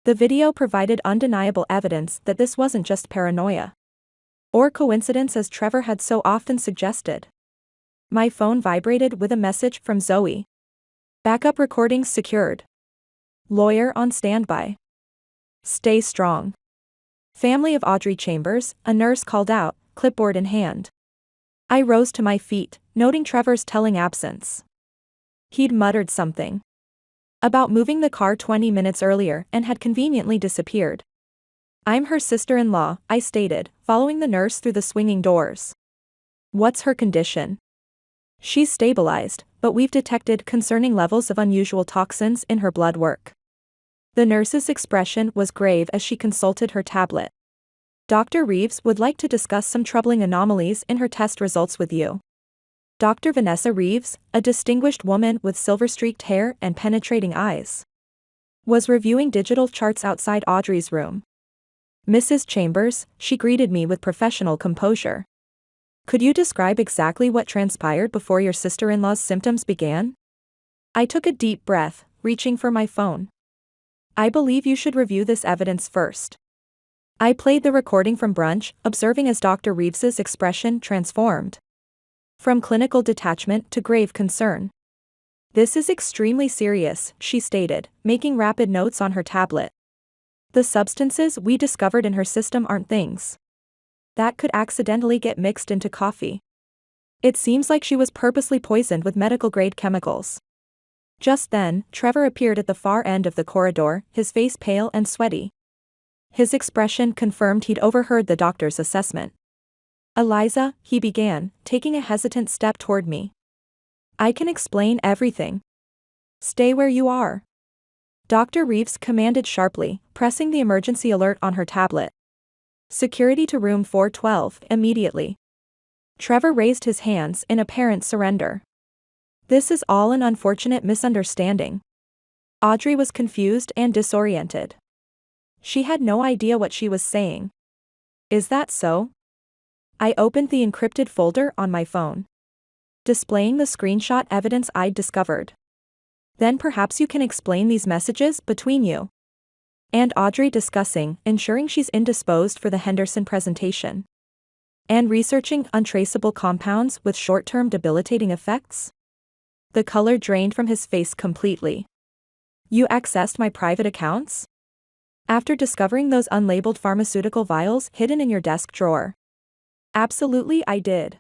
The video provided undeniable evidence that this wasn't just paranoia or coincidence as Trevor had so often suggested. My phone vibrated with a message from Zoe. "Backup recordings secured. Lawyer on standby. Stay strong." "Family of Audrey Chambers," a nurse called out, clipboard in hand. I rose to my feet, noting Trevor's telling absence. He'd muttered something about moving the car 20 minutes earlier and had conveniently disappeared. "I'm her sister-in-law," I stated, following the nurse through the swinging doors. "What's her condition?" "She's stabilized, but we've detected concerning levels of unusual toxins in her blood work." The nurse's expression was grave as she consulted her tablet. "Dr. Reeves would like to discuss some troubling anomalies in her test results with you." Dr. Vanessa Reeves, a distinguished woman with silver-streaked hair and penetrating eyes, was reviewing digital charts outside Audrey's room. "Mrs. Chambers," she greeted me with professional composure. "Could you describe exactly what transpired before your sister-in-law's symptoms began?" I took a deep breath, reaching for my phone. "I believe you should review this evidence first." I played the recording from brunch, observing as Dr. Reeves's expression transformed from clinical detachment to grave concern. "This is extremely serious," she stated, making rapid notes on her tablet. "The substances we discovered in her system aren't things that could accidentally get mixed into coffee. It seems like she was purposely poisoned with medical-grade chemicals." Just then, Trevor appeared at the far end of the corridor, his face pale and sweaty. His expression confirmed he'd overheard the doctor's assessment. "Eliza," he began, taking a hesitant step toward me. "I can explain everything. Stay where you are." Dr. Reeves commanded sharply, pressing the emergency alert on her tablet. "Security to room 412, immediately." Trevor raised his hands in apparent surrender. "This is all an unfortunate misunderstanding." Audrey was confused and disoriented. She had no idea what she was saying. Is that so? I opened the encrypted folder on my phone, displaying the screenshot evidence I'd discovered. Then perhaps you can explain these messages between you and Audrey, discussing ensuring she's indisposed for the Henderson presentation and researching untraceable compounds with short-term debilitating effects. The color drained from his face completely. You accessed my private accounts? After discovering those unlabeled pharmaceutical vials hidden in your desk drawer? Absolutely, I did.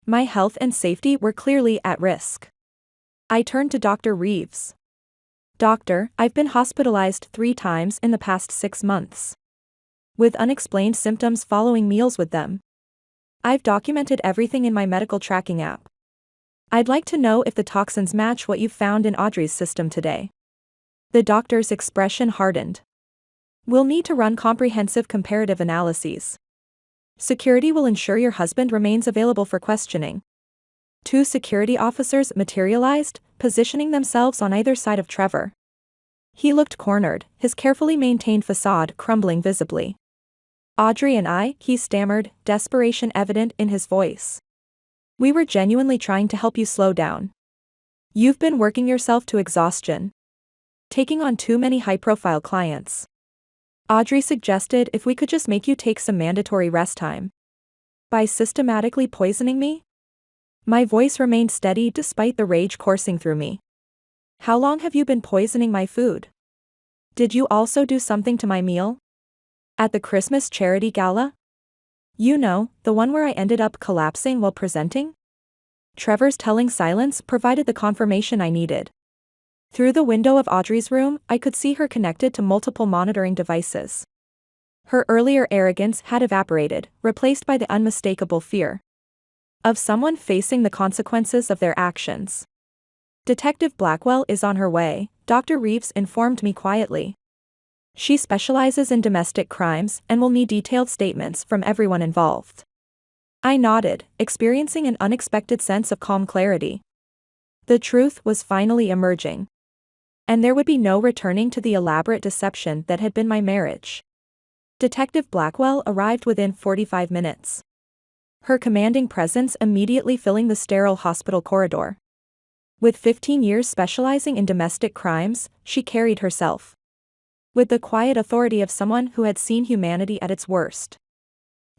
My health and safety were clearly at risk. I turned to Dr. Reeves. Doctor, I've been hospitalized 3 times in the past 6 months, with unexplained symptoms following meals with them. I've documented everything in my medical tracking app. I'd like to know if the toxins match what you've found in Audrey's system today. The doctor's expression hardened. We'll need to run comprehensive comparative analyses. Security will ensure your husband remains available for questioning. 2 security officers materialized, positioning themselves on either side of Trevor. He looked cornered, his carefully maintained facade crumbling visibly. Audrey and I, he stammered, desperation evident in his voice. We were genuinely trying to help you slow down. You've been working yourself to exhaustion, taking on too many high-profile clients. Audrey suggested if we could just make you take some mandatory rest time. By systematically poisoning me? My voice remained steady despite the rage coursing through me. How long have you been poisoning my food? Did you also do something to my meal? At the Christmas charity gala? You know, the one where I ended up collapsing while presenting? Trevor's telling silence provided the confirmation I needed. Through the window of Audrey's room, I could see her connected to multiple monitoring devices. Her earlier arrogance had evaporated, replaced by the unmistakable fear of someone facing the consequences of their actions. Detective Blackwell is on her way, Dr. Reeves informed me quietly. She specializes in domestic crimes and will need detailed statements from everyone involved. I nodded, experiencing an unexpected sense of calm clarity. The truth was finally emerging. And there would be no returning to the elaborate deception that had been my marriage. Detective Blackwell arrived within 45 minutes. Her commanding presence immediately filling the sterile hospital corridor. With 15 years specializing in domestic crimes, she carried herself with the quiet authority of someone who had seen humanity at its worst.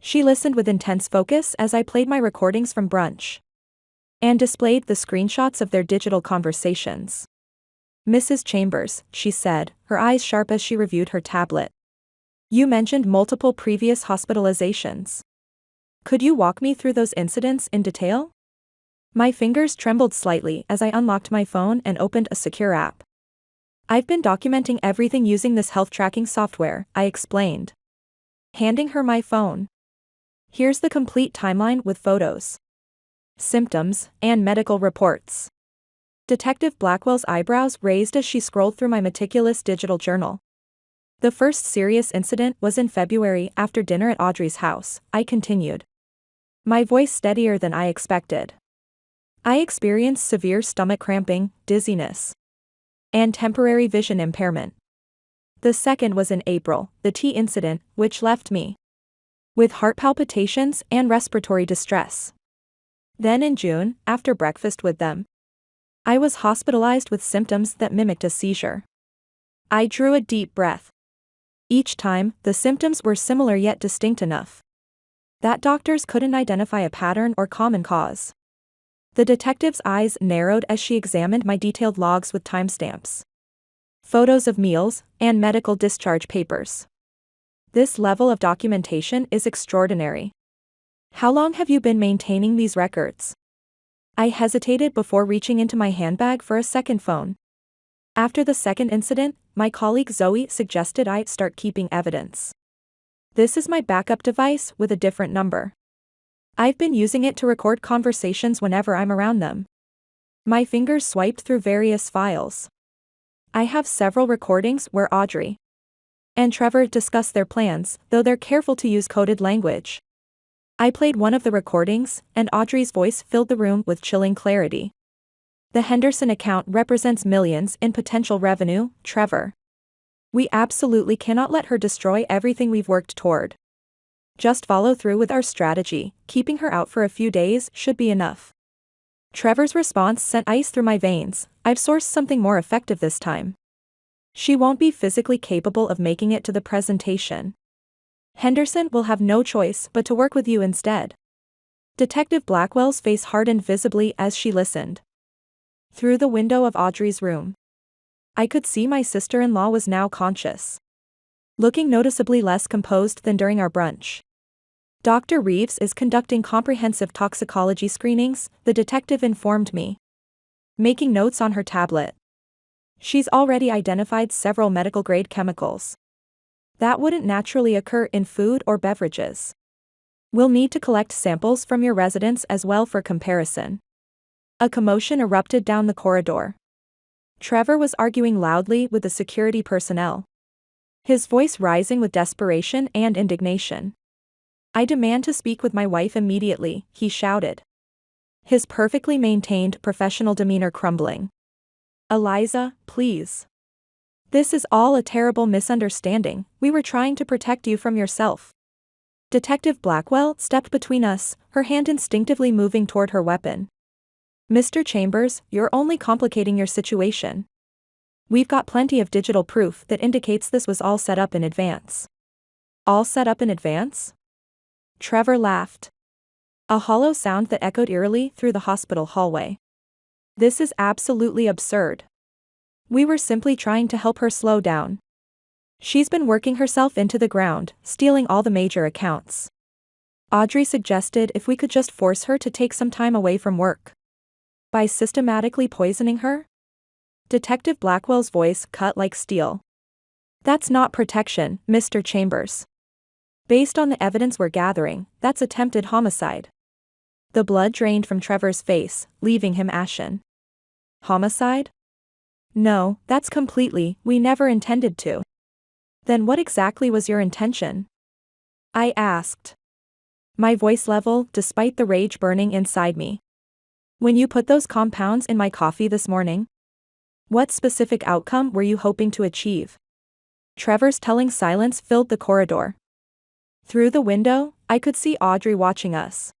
She listened with intense focus as I played my recordings from brunch and displayed the screenshots of their digital conversations. Mrs. Chambers, she said, her eyes sharp as she reviewed her tablet. You mentioned multiple previous hospitalizations. Could you walk me through those incidents in detail? My fingers trembled slightly as I unlocked my phone and opened a secure app. I've been documenting everything using this health tracking software, I explained, handing her my phone. Here's the complete timeline with photos, symptoms, and medical reports. Detective Blackwell's eyebrows raised as she scrolled through my meticulous digital journal. The first serious incident was in February after dinner at Audrey's house, I continued, my voice steadier than I expected. I experienced severe stomach cramping, dizziness, and temporary vision impairment. The second was in April, the tea incident, which left me with heart palpitations and respiratory distress. Then in June, after breakfast with them, I was hospitalized with symptoms that mimicked a seizure. I drew a deep breath. Each time, the symptoms were similar yet distinct enough that doctors couldn't identify a pattern or common cause. The detective's eyes narrowed as she examined my detailed logs with timestamps, photos of meals, and medical discharge papers. This level of documentation is extraordinary. How long have you been maintaining these records? I hesitated before reaching into my handbag for a second phone. After the second incident, my colleague Zoe suggested I start keeping evidence. This is my backup device with a different number. I've been using it to record conversations whenever I'm around them. My fingers swiped through various files. I have several recordings where Audrey and Trevor discuss their plans, though they're careful to use coded language. I played one of the recordings, and Audrey's voice filled the room with chilling clarity. The Henderson account represents millions in potential revenue, Trevor. We absolutely cannot let her destroy everything we've worked toward. Just follow through with our strategy, keeping her out for a few days should be enough. Trevor's response sent ice through my veins. I've sourced something more effective this time. She won't be physically capable of making it to the presentation. Henderson will have no choice but to work with you instead. Detective Blackwell's face hardened visibly as she listened. Through the window of Audrey's room, I could see my sister-in-law was now conscious, looking noticeably less composed than during our brunch. Dr. Reeves is conducting comprehensive toxicology screenings, the detective informed me, making notes on her tablet. She's already identified several medical-grade chemicals that wouldn't naturally occur in food or beverages. We'll need to collect samples from your residence as well for comparison. A commotion erupted down the corridor. Trevor was arguing loudly with the security personnel, his voice rising with desperation and indignation. I demand to speak with my wife immediately, he shouted, his perfectly maintained professional demeanor crumbling. Eliza, please. This is all a terrible misunderstanding. We were trying to protect you from yourself. Detective Blackwell stepped between us, her hand instinctively moving toward her weapon. Mr. Chambers, you're only complicating your situation. We've got plenty of digital proof that indicates this was all set up in advance. All set up in advance? Trevor laughed, a hollow sound that echoed eerily through the hospital hallway. This is absolutely absurd. We were simply trying to help her slow down. She's been working herself into the ground, stealing all the major accounts. Audrey suggested if we could just force her to take some time away from work. By systematically poisoning her? Detective Blackwell's voice cut like steel. That's not protection, Mr. Chambers. Based on the evidence we're gathering, that's attempted homicide. The blood drained from Trevor's face, leaving him ashen. Homicide? No, that's completely, we never intended to. Then what exactly was your intention? I asked, my voice level despite the rage burning inside me. When you put those compounds in my coffee this morning, what specific outcome were you hoping to achieve? Trevor's telling silence filled the corridor. Through the window, I could see Audrey watching us,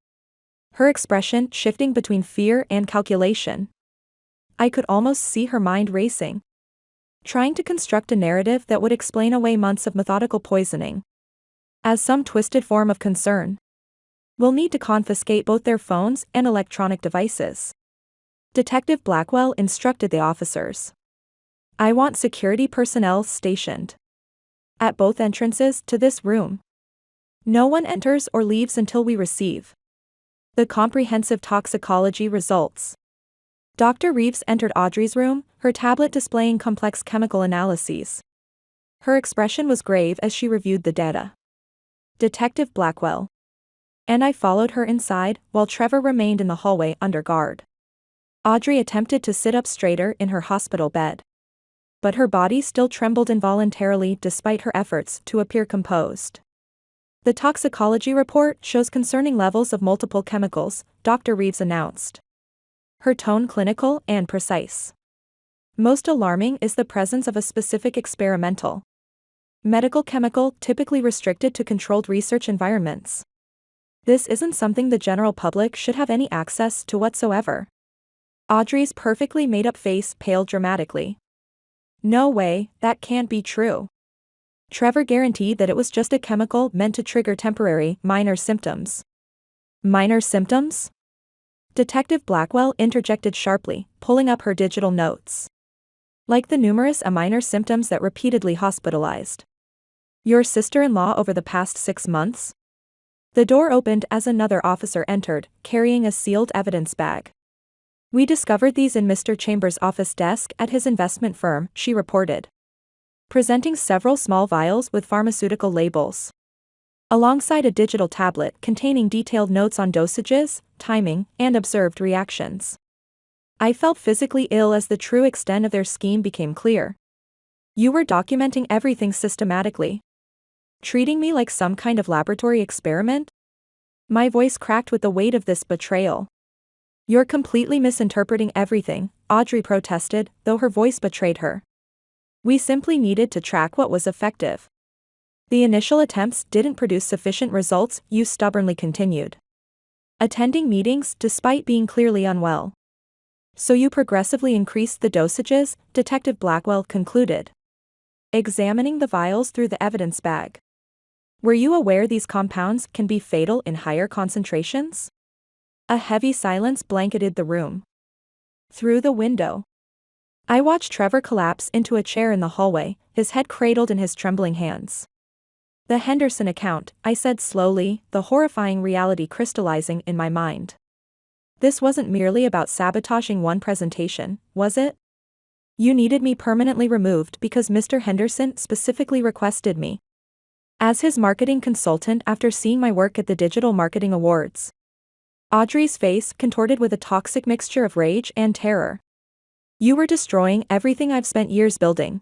her expression shifting between fear and calculation. I could almost see her mind racing, trying to construct a narrative that would explain away months of methodical poisoning as some twisted form of concern. We'll need to confiscate both their phones and electronic devices. Detective Blackwell instructed the officers. I want security personnel stationed at both entrances to this room. No one enters or leaves until we receive the comprehensive toxicology results. Dr. Reeves entered Audrey's room, her tablet displaying complex chemical analyses. Her expression was grave as she reviewed the data. Detective Blackwell and I followed her inside, while Trevor remained in the hallway under guard. Audrey attempted to sit up straighter in her hospital bed, but her body still trembled involuntarily despite her efforts to appear composed. The toxicology report shows concerning levels of multiple chemicals, Dr. Reeves announced, her tone clinical and precise. Most alarming is the presence of a specific experimental medical chemical typically restricted to controlled research environments. This isn't something the general public should have any access to whatsoever. Audrey's perfectly made-up face paled dramatically. No way, that can't be true. Trevor guaranteed that it was just a chemical meant to trigger temporary, minor symptoms. Minor symptoms? Detective Blackwell interjected sharply, pulling up her digital notes. Like the numerous minor symptoms that repeatedly hospitalized your sister-in-law over the past 6 months? The door opened as another officer entered, carrying a sealed evidence bag. We discovered these in Mr. Chambers' office desk at his investment firm, she reported, presenting several small vials with pharmaceutical labels, alongside a digital tablet containing detailed notes on dosages, timing, and observed reactions. I felt physically ill as the true extent of their scheme became clear. You were documenting everything systematically, treating me like some kind of laboratory experiment? My voice cracked with the weight of this betrayal. You're completely misinterpreting everything, Audrey protested, though her voice betrayed her. We simply needed to track what was effective. The initial attempts didn't produce sufficient results, you stubbornly continued. Attending meetings despite being clearly unwell. So you progressively increased the dosages, Detective Blackwell concluded. Examining the vials through the evidence bag. Were you aware these compounds can be fatal in higher concentrations? A heavy silence blanketed the room. Through the window. I watched Trevor collapse into a chair in the hallway, his head cradled in his trembling hands. The Henderson account, I said slowly, the horrifying reality crystallizing in my mind. This wasn't merely about sabotaging one presentation, was it? You needed me permanently removed because Mr. Henderson specifically requested me. As his marketing consultant after seeing my work at the Digital Marketing Awards. Audrey's face contorted with a toxic mixture of rage and terror. You were destroying everything I've spent years building.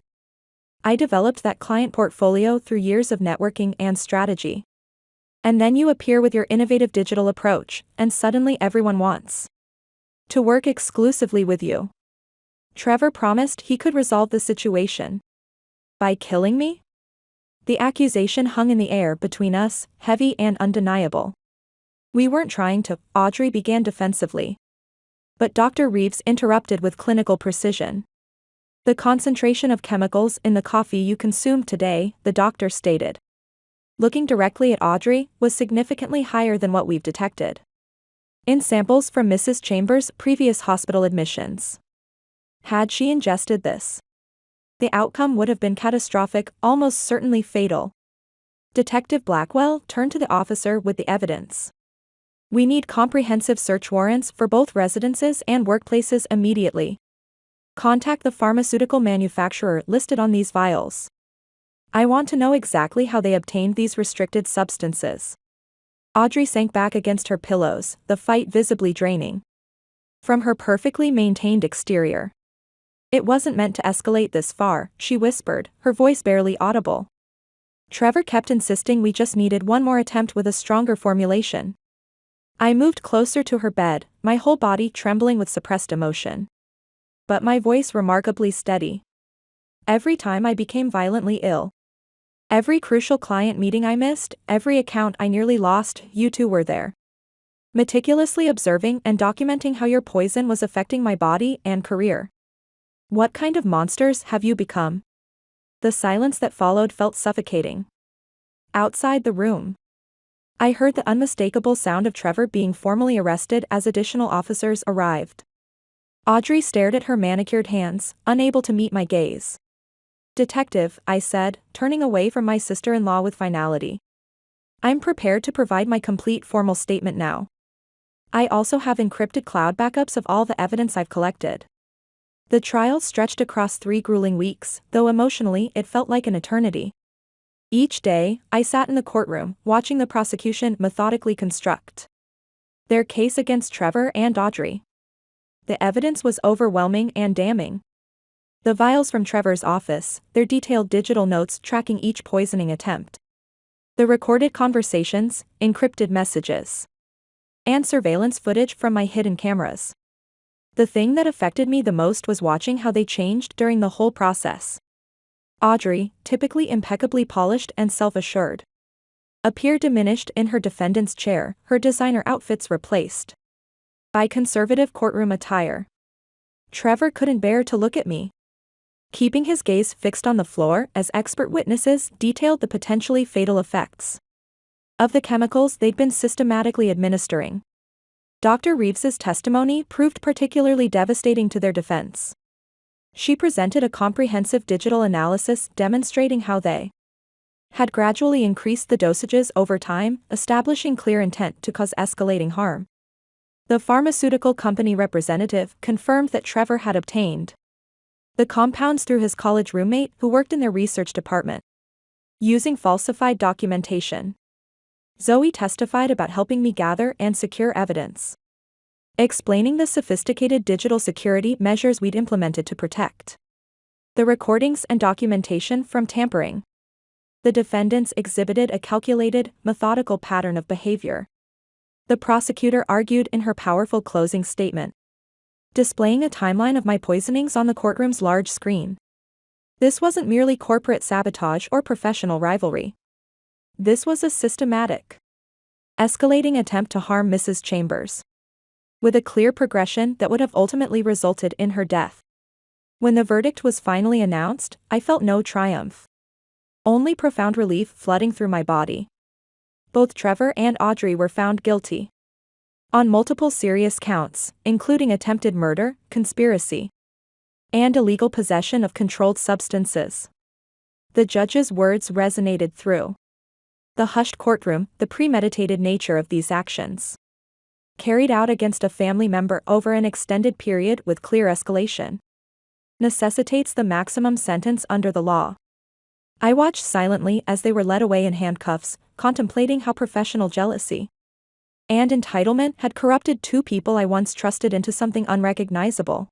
I developed that client portfolio through years of networking and strategy. And then you appear with your innovative digital approach, and suddenly everyone wants to work exclusively with you. Trevor promised he could resolve the situation. By killing me? The accusation hung in the air between us, heavy and undeniable. We weren't trying to, Audrey began defensively. But Dr. Reeves interrupted with clinical precision. The concentration of chemicals in the coffee you consumed today, the doctor stated, looking directly at Audrey, was significantly higher than what we've detected in samples from Mrs. Chambers' previous hospital admissions. Had she ingested this, the outcome would have been catastrophic, almost certainly fatal. Detective Blackwell turned to the officer with the evidence. We need comprehensive search warrants for both residences and workplaces immediately. Contact the pharmaceutical manufacturer listed on these vials. I want to know exactly how they obtained these restricted substances. Audrey sank back against her pillows, the fight visibly draining from her perfectly maintained exterior. It wasn't meant to escalate this far, she whispered, her voice barely audible. Trevor kept insisting we just needed one more attempt with a stronger formulation. I moved closer to her bed, my whole body trembling with suppressed emotion. But my voice remarkably steady. Every time I became violently ill. Every crucial client meeting I missed, every account I nearly lost, you two were there. Meticulously observing and documenting how your poison was affecting my body and career. What kind of monsters have you become? The silence that followed felt suffocating. Outside the room, I heard the unmistakable sound of Trevor being formally arrested as additional officers arrived. Audrey stared at her manicured hands, unable to meet my gaze. Detective, I said, turning away from my sister-in-law with finality. I'm prepared to provide my complete formal statement now. I also have encrypted cloud backups of all the evidence I've collected. The trial stretched across 3 grueling weeks, though emotionally it felt like an eternity. Each day, I sat in the courtroom, watching the prosecution methodically construct their case against Trevor and Audrey. The evidence was overwhelming and damning. The vials from Trevor's office, their detailed digital notes tracking each poisoning attempt. The recorded conversations, encrypted messages. And surveillance footage from my hidden cameras. The thing that affected me the most was watching how they changed during the whole process. Audrey, typically impeccably polished and self-assured, appeared diminished in her defendant's chair, her designer outfits replaced by conservative courtroom attire. Trevor couldn't bear to look at me, keeping his gaze fixed on the floor as expert witnesses detailed the potentially fatal effects of the chemicals they'd been systematically administering. Dr. Reeves's testimony proved particularly devastating to their defense. She presented a comprehensive digital analysis demonstrating how they had gradually increased the dosages over time, establishing clear intent to cause escalating harm. The pharmaceutical company representative confirmed that Trevor had obtained the compounds through his college roommate who worked in their research department, using falsified documentation. Zoe testified about helping me gather and secure evidence, explaining the sophisticated digital security measures we'd implemented to protect the recordings and documentation from tampering. The defendants exhibited a calculated, methodical pattern of behavior. The prosecutor argued in her powerful closing statement, displaying a timeline of my poisonings on the courtroom's large screen. This wasn't merely corporate sabotage or professional rivalry. This was a systematic, escalating attempt to harm Mrs. Chambers, with a clear progression that would have ultimately resulted in her death. When the verdict was finally announced, I felt no triumph, only profound relief flooding through my body. Both Trevor and Audrey were found guilty on multiple serious counts, including attempted murder, conspiracy, and illegal possession of controlled substances. The judge's words resonated through the hushed courtroom, the premeditated nature of these actions, carried out against a family member over an extended period with clear escalation, necessitates the maximum sentence under the law. I watched silently as they were led away in handcuffs, contemplating how professional jealousy and entitlement had corrupted two people I once trusted into something unrecognizable.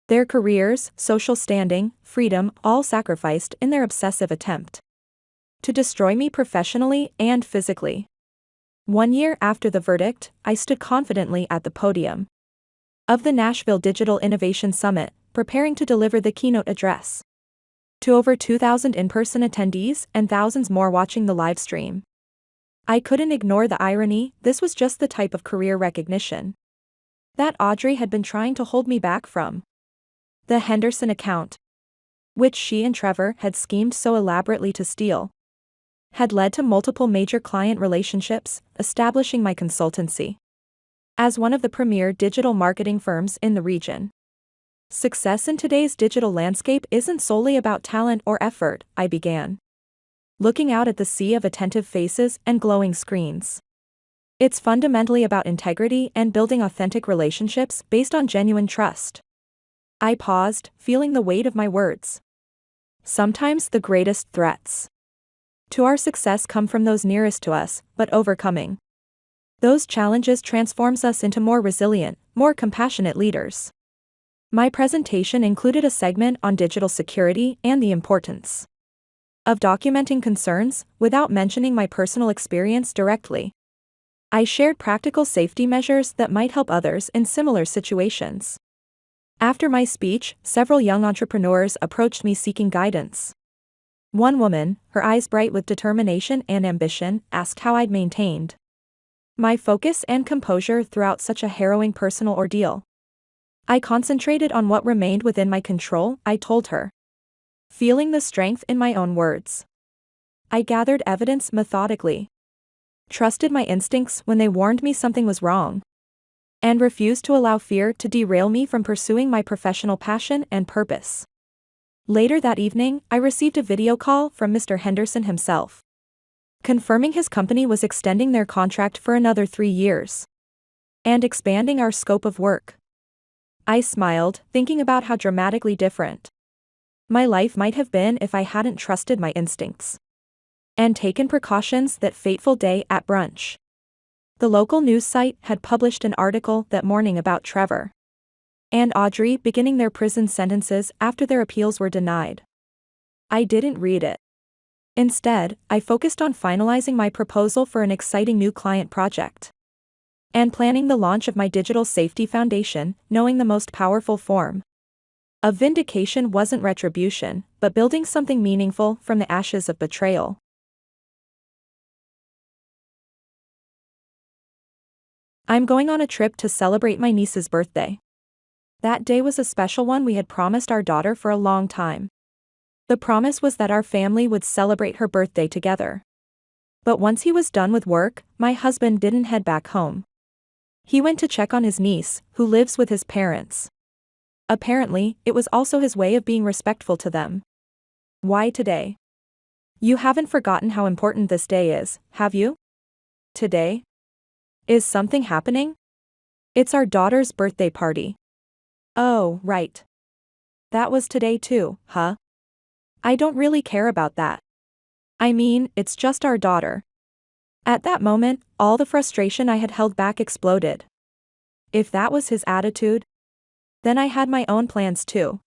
Their careers, social standing, freedom, all sacrificed in their obsessive attempt to destroy me professionally and physically. 1 year after the verdict, I stood confidently at the podium of the Nashville Digital Innovation Summit, preparing to deliver the keynote address to over 2,000 in-person attendees and thousands more watching the live stream. I couldn't ignore the irony. This was just the type of career recognition that Audrey had been trying to hold me back from. The Henderson account, which she and Trevor had schemed so elaborately to steal, had led to multiple major client relationships, establishing my consultancy as one of the premier digital marketing firms in the region. Success in today's digital landscape isn't solely about talent or effort, I began, looking out at the sea of attentive faces and glowing screens. It's fundamentally about integrity and building authentic relationships based on genuine trust. I paused, feeling the weight of my words. Sometimes the greatest threats to our success come from those nearest to us, but overcoming those challenges transforms us into more resilient, more compassionate leaders. My presentation included a segment on digital security and the importance of documenting concerns without mentioning my personal experience directly. I shared practical safety measures that might help others in similar situations. After my speech, several young entrepreneurs approached me seeking guidance. One woman, her eyes bright with determination and ambition, asked how I'd maintained my focus and composure throughout such a harrowing personal ordeal. I concentrated on what remained within my control, I told her, feeling the strength in my own words. I gathered evidence methodically, trusted my instincts when they warned me something was wrong, and refused to allow fear to derail me from pursuing my professional passion and purpose. Later that evening, I received a video call from Mr. Henderson himself, confirming his company was extending their contract for another 3 years and expanding our scope of work. I smiled, thinking about how dramatically different my life might have been if I hadn't trusted my instincts and taken precautions that fateful day at brunch. The local news site had published an article that morning about Trevor and Audrey beginning their prison sentences after their appeals were denied. I didn't read it. Instead, I focused on finalizing my proposal for an exciting new client project and planning the launch of my digital safety foundation, knowing the most powerful form of vindication wasn't retribution, but building something meaningful from the ashes of betrayal. I'm going on a trip to celebrate my niece's birthday. That day was a special one we had promised our daughter for a long time. The promise was that our family would celebrate her birthday together. But once he was done with work, my husband didn't head back home. He went to check on his niece, who lives with his parents. Apparently, it was also his way of being respectful to them. Why today? You haven't forgotten how important this day is, have you? Today? Is something happening? It's our daughter's birthday party. Oh, right. That was today too, huh? I don't really care about that. I mean, it's just our daughter. At that moment, all the frustration I had held back exploded. If that was his attitude, then I had my own plans too.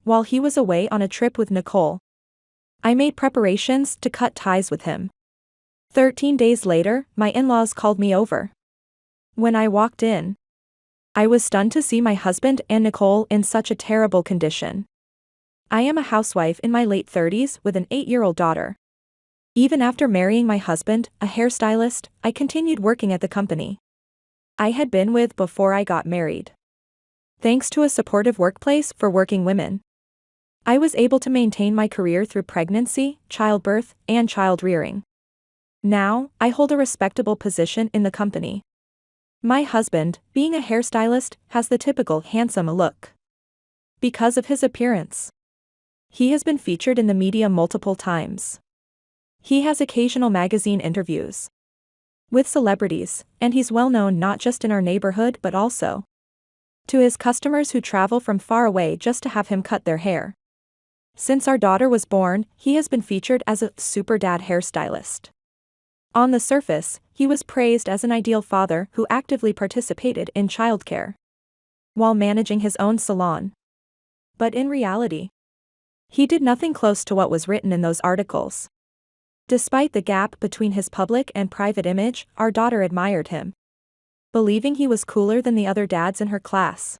While he was away on a trip with Nicole, I made preparations to cut ties with him. 13 days later, my in-laws called me over. When I walked in, I was stunned to see my husband and Nicole in such a terrible condition. I am a housewife in my late 30s with an 8-year-old daughter. Even after marrying my husband, a hairstylist, I continued working at the company I had been with before I got married. Thanks to a supportive workplace for working women, I was able to maintain my career through pregnancy, childbirth, and child rearing. Now, I hold a respectable position in the company. My husband, being a hairstylist, has the typical handsome look. Because of his appearance, he has been featured in the media multiple times. He has occasional magazine interviews with celebrities, and he's well known not just in our neighborhood but also to his customers who travel from far away just to have him cut their hair. Since our daughter was born, he has been featured as a super dad hairstylist. On the surface, he was praised as an ideal father who actively participated in childcare while managing his own salon. But in reality, he did nothing close to what was written in those articles. Despite the gap between his public and private image, our daughter admired him, believing he was cooler than the other dads in her class.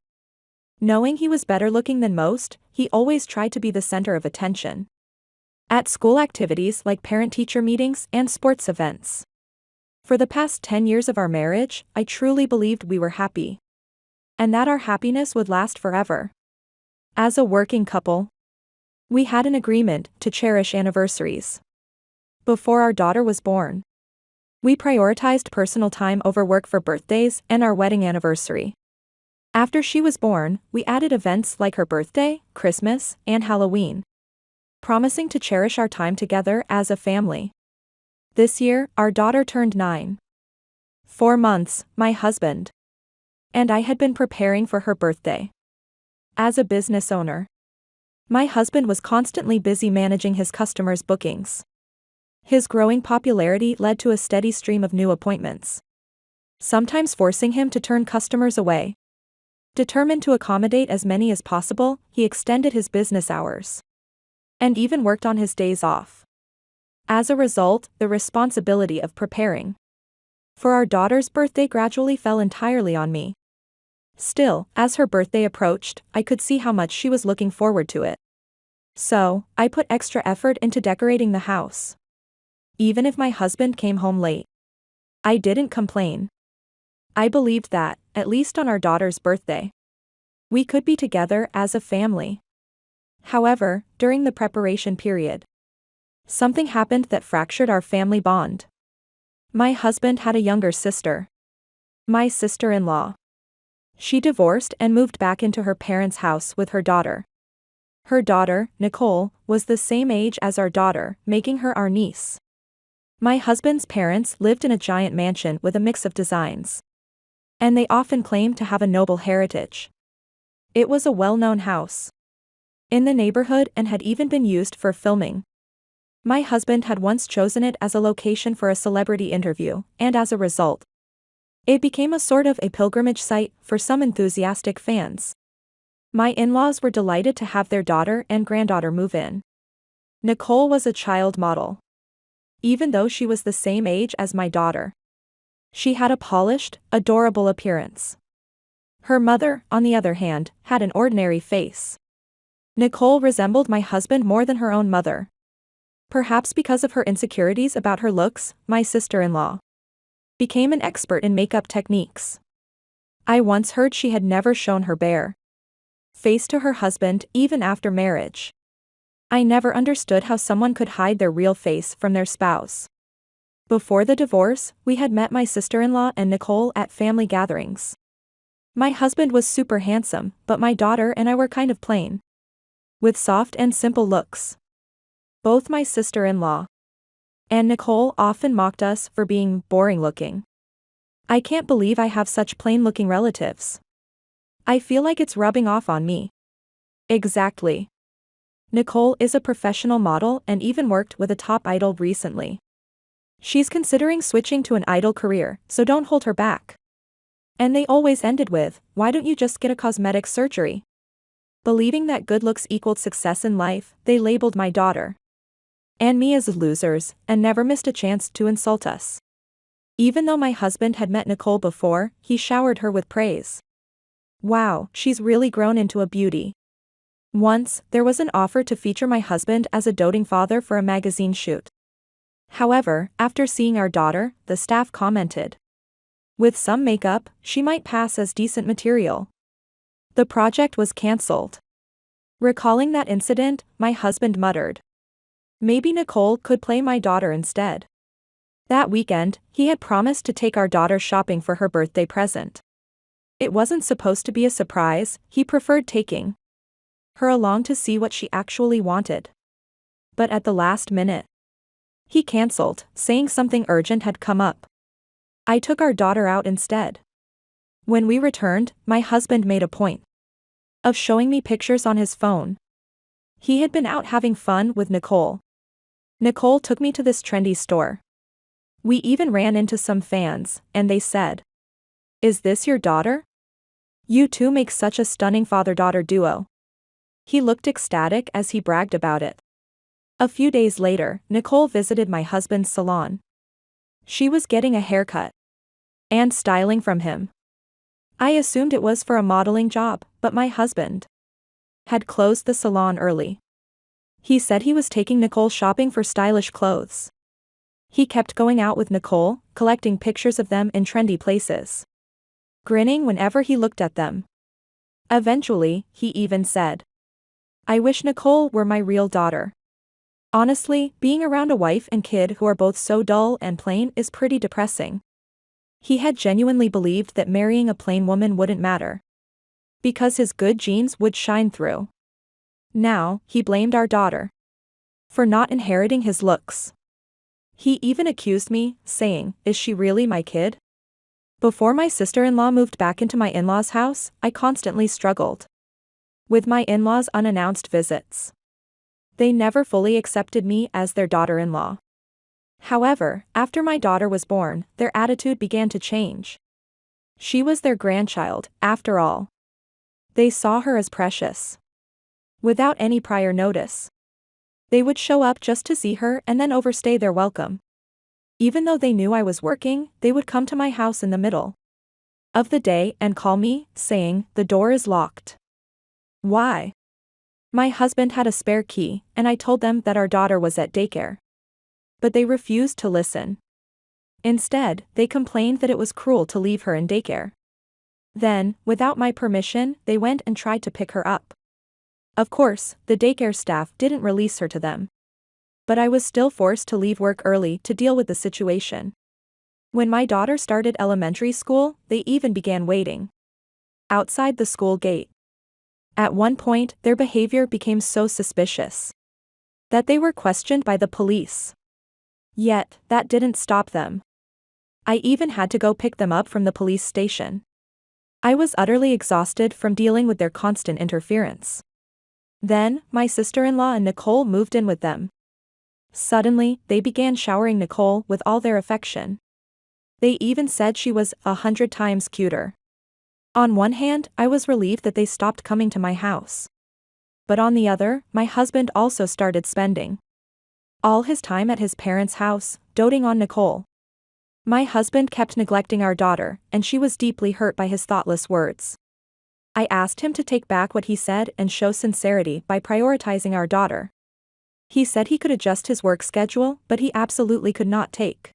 Knowing he was better looking than most, he always tried to be the center of attention at school activities like parent-teacher meetings and sports events. For the past 10 years of our marriage, I truly believed we were happy, and that our happiness would last forever. As a working couple, we had an agreement to cherish anniversaries. Before our daughter was born, we prioritized personal time over work for birthdays and our wedding anniversary. After she was born, we added events like her birthday, Christmas, and Halloween, promising to cherish our time together as a family. This year, our daughter turned 9. 4 months, my husband and I had been preparing for her birthday. As a business owner, my husband was constantly busy managing his customers' bookings. His growing popularity led to a steady stream of new appointments, sometimes forcing him to turn customers away. Determined to accommodate as many as possible, he extended his business hours and even worked on his days off. As a result, the responsibility of preparing for our daughter's birthday gradually fell entirely on me. Still, as her birthday approached, I could see how much she was looking forward to it. So, I put extra effort into decorating the house. Even if my husband came home late, I didn't complain. I believed that, at least on our daughter's birthday, we could be together as a family. However, during the preparation period, something happened that fractured our family bond. My husband had a younger sister, my sister-in-law. She divorced and moved back into her parents' house with her daughter. Her daughter, Nicole, was the same age as our daughter, making her our niece. My husband's parents lived in a giant mansion with a mix of designs, and they often claimed to have a noble heritage. It was a well-known house in the neighborhood and had even been used for filming. My husband had once chosen it as a location for a celebrity interview, and as a result, it became a sort of a pilgrimage site for some enthusiastic fans. My in-laws were delighted to have their daughter and granddaughter move in. Nicole was a child model. Even though she was the same age as my daughter, she had a polished, adorable appearance. Her mother, on the other hand, had an ordinary face. Nicole resembled my husband more than her own mother. Perhaps because of her insecurities about her looks, my sister-in-law became an expert in makeup techniques. I once heard she had never shown her bare face to her husband even after marriage. I never understood how someone could hide their real face from their spouse. Before the divorce, we had met my sister-in-law and Nicole at family gatherings. My husband was super handsome, but my daughter and I were kind of plain, with soft and simple looks. Both my sister-in-law and Nicole often mocked us for being boring looking. I can't believe I have such plain looking relatives. I feel like it's rubbing off on me. Exactly. Nicole is a professional model and even worked with a top idol recently. She's considering switching to an idol career, so don't hold her back. And they always ended with, "Why don't you just get a cosmetic surgery?" Believing that good looks equaled success in life, they labeled my daughter and me as losers, and never missed a chance to insult us. Even though my husband had met Nicole before, he showered her with praise. "Wow, she's really grown into a beauty." Once, there was an offer to feature my husband as a doting father for a magazine shoot. However, after seeing our daughter, the staff commented, "With some makeup, she might pass as decent material." The project was cancelled. Recalling that incident, my husband muttered, "Maybe Nicole could play my daughter instead." That weekend, he had promised to take our daughter shopping for her birthday present. It wasn't supposed to be a surprise, he preferred taking her along to see what she actually wanted. But at the last minute, he cancelled, saying something urgent had come up. I took our daughter out instead. When we returned, my husband made a point of showing me pictures on his phone. He had been out having fun with Nicole. Nicole took me to this trendy store. We even ran into some fans, and they said, "Is this your daughter? You two make such a stunning father-daughter duo." He looked ecstatic as he bragged about it. A few days later, Nicole visited my husband's salon. She was getting a haircut and styling from him. I assumed it was for a modeling job, but my husband had closed the salon early. He said he was taking Nicole shopping for stylish clothes. He kept going out with Nicole, collecting pictures of them in trendy places, grinning whenever he looked at them. Eventually, he even said, "I wish Nicole were my real daughter." Honestly, being around a wife and kid who are both so dull and plain is pretty depressing. He had genuinely believed that marrying a plain woman wouldn't matter, because his good genes would shine through. Now, he blamed our daughter for not inheriting his looks. He even accused me, saying, "Is she really my kid?" Before my sister-in-law moved back into my in-laws' house, I constantly struggled with my in-laws' unannounced visits. They never fully accepted me as their daughter-in-law. However, after my daughter was born, their attitude began to change. She was their grandchild, after all. They saw her as precious. Without any prior notice, they would show up just to see her and then overstay their welcome. Even though they knew I was working, they would come to my house in the middle of the day and call me, saying, "The door is locked." Why? My husband had a spare key, and I told them that our daughter was at daycare. But they refused to listen. Instead, they complained that it was cruel to leave her in daycare. Then, without my permission, they went and tried to pick her up. Of course, the daycare staff didn't release her to them. But I was still forced to leave work early to deal with the situation. When my daughter started elementary school, they even began waiting outside the school gate. At one point, their behavior became so suspicious that they were questioned by the police. Yet, that didn't stop them. I even had to go pick them up from the police station. I was utterly exhausted from dealing with their constant interference. Then, my sister-in-law and Nicole moved in with them. Suddenly, they began showering Nicole with all their affection. They even said she was 100 times cuter. On one hand, I was relieved that they stopped coming to my house. But on the other, my husband also started spending all his time at his parents' house, doting on Nicole. My husband kept neglecting our daughter, and she was deeply hurt by his thoughtless words. I asked him to take back what he said and show sincerity by prioritizing our daughter. He said he could adjust his work schedule, but he absolutely could not take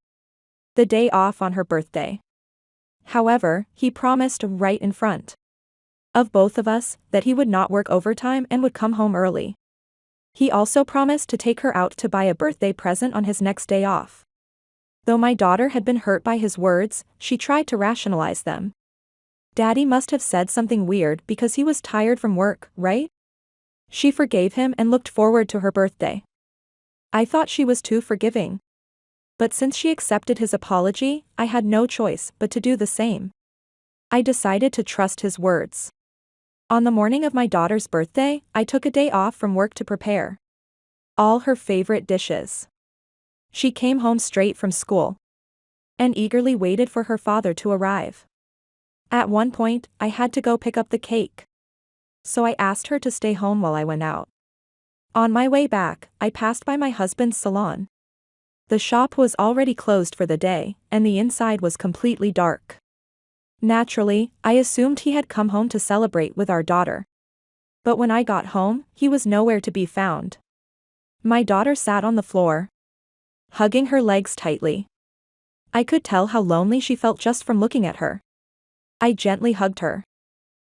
the day off on her birthday. However, he promised right in front of both of us that he would not work overtime and would come home early. He also promised to take her out to buy a birthday present on his next day off. Though my daughter had been hurt by his words, she tried to rationalize them. "Daddy must have said something weird because he was tired from work, right?" She forgave him and looked forward to her birthday. I thought she was too forgiving. But since she accepted his apology, I had no choice but to do the same. I decided to trust his words. On the morning of my daughter's birthday, I took a day off from work to prepare all her favorite dishes. She came home straight from school and eagerly waited for her father to arrive. At one point, I had to go pick up the cake, so I asked her to stay home while I went out. On my way back, I passed by my husband's salon. The shop was already closed for the day, and the inside was completely dark. Naturally, I assumed he had come home to celebrate with our daughter. But when I got home, he was nowhere to be found. My daughter sat on the floor, hugging her legs tightly. I could tell how lonely she felt just from looking at her. I gently hugged her.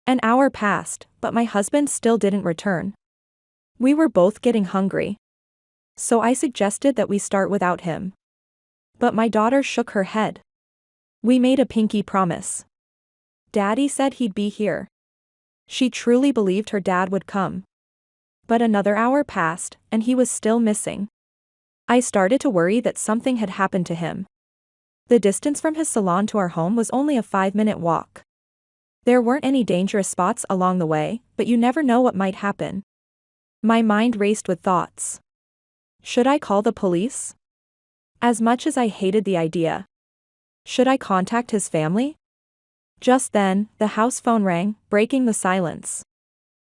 An hour passed, but my husband still didn't return. We were both getting hungry. So I suggested that we start without him. But my daughter shook her head. We made a pinky promise. Daddy said he'd be here. She truly believed her dad would come. But another hour passed, and he was still missing. I started to worry that something had happened to him. The distance from his salon to our home was only a 5-minute walk. There weren't any dangerous spots along the way, but you never know what might happen. My mind raced with thoughts. Should I call the police? As much as I hated the idea. Should I contact his family? Just then, the house phone rang, breaking the silence.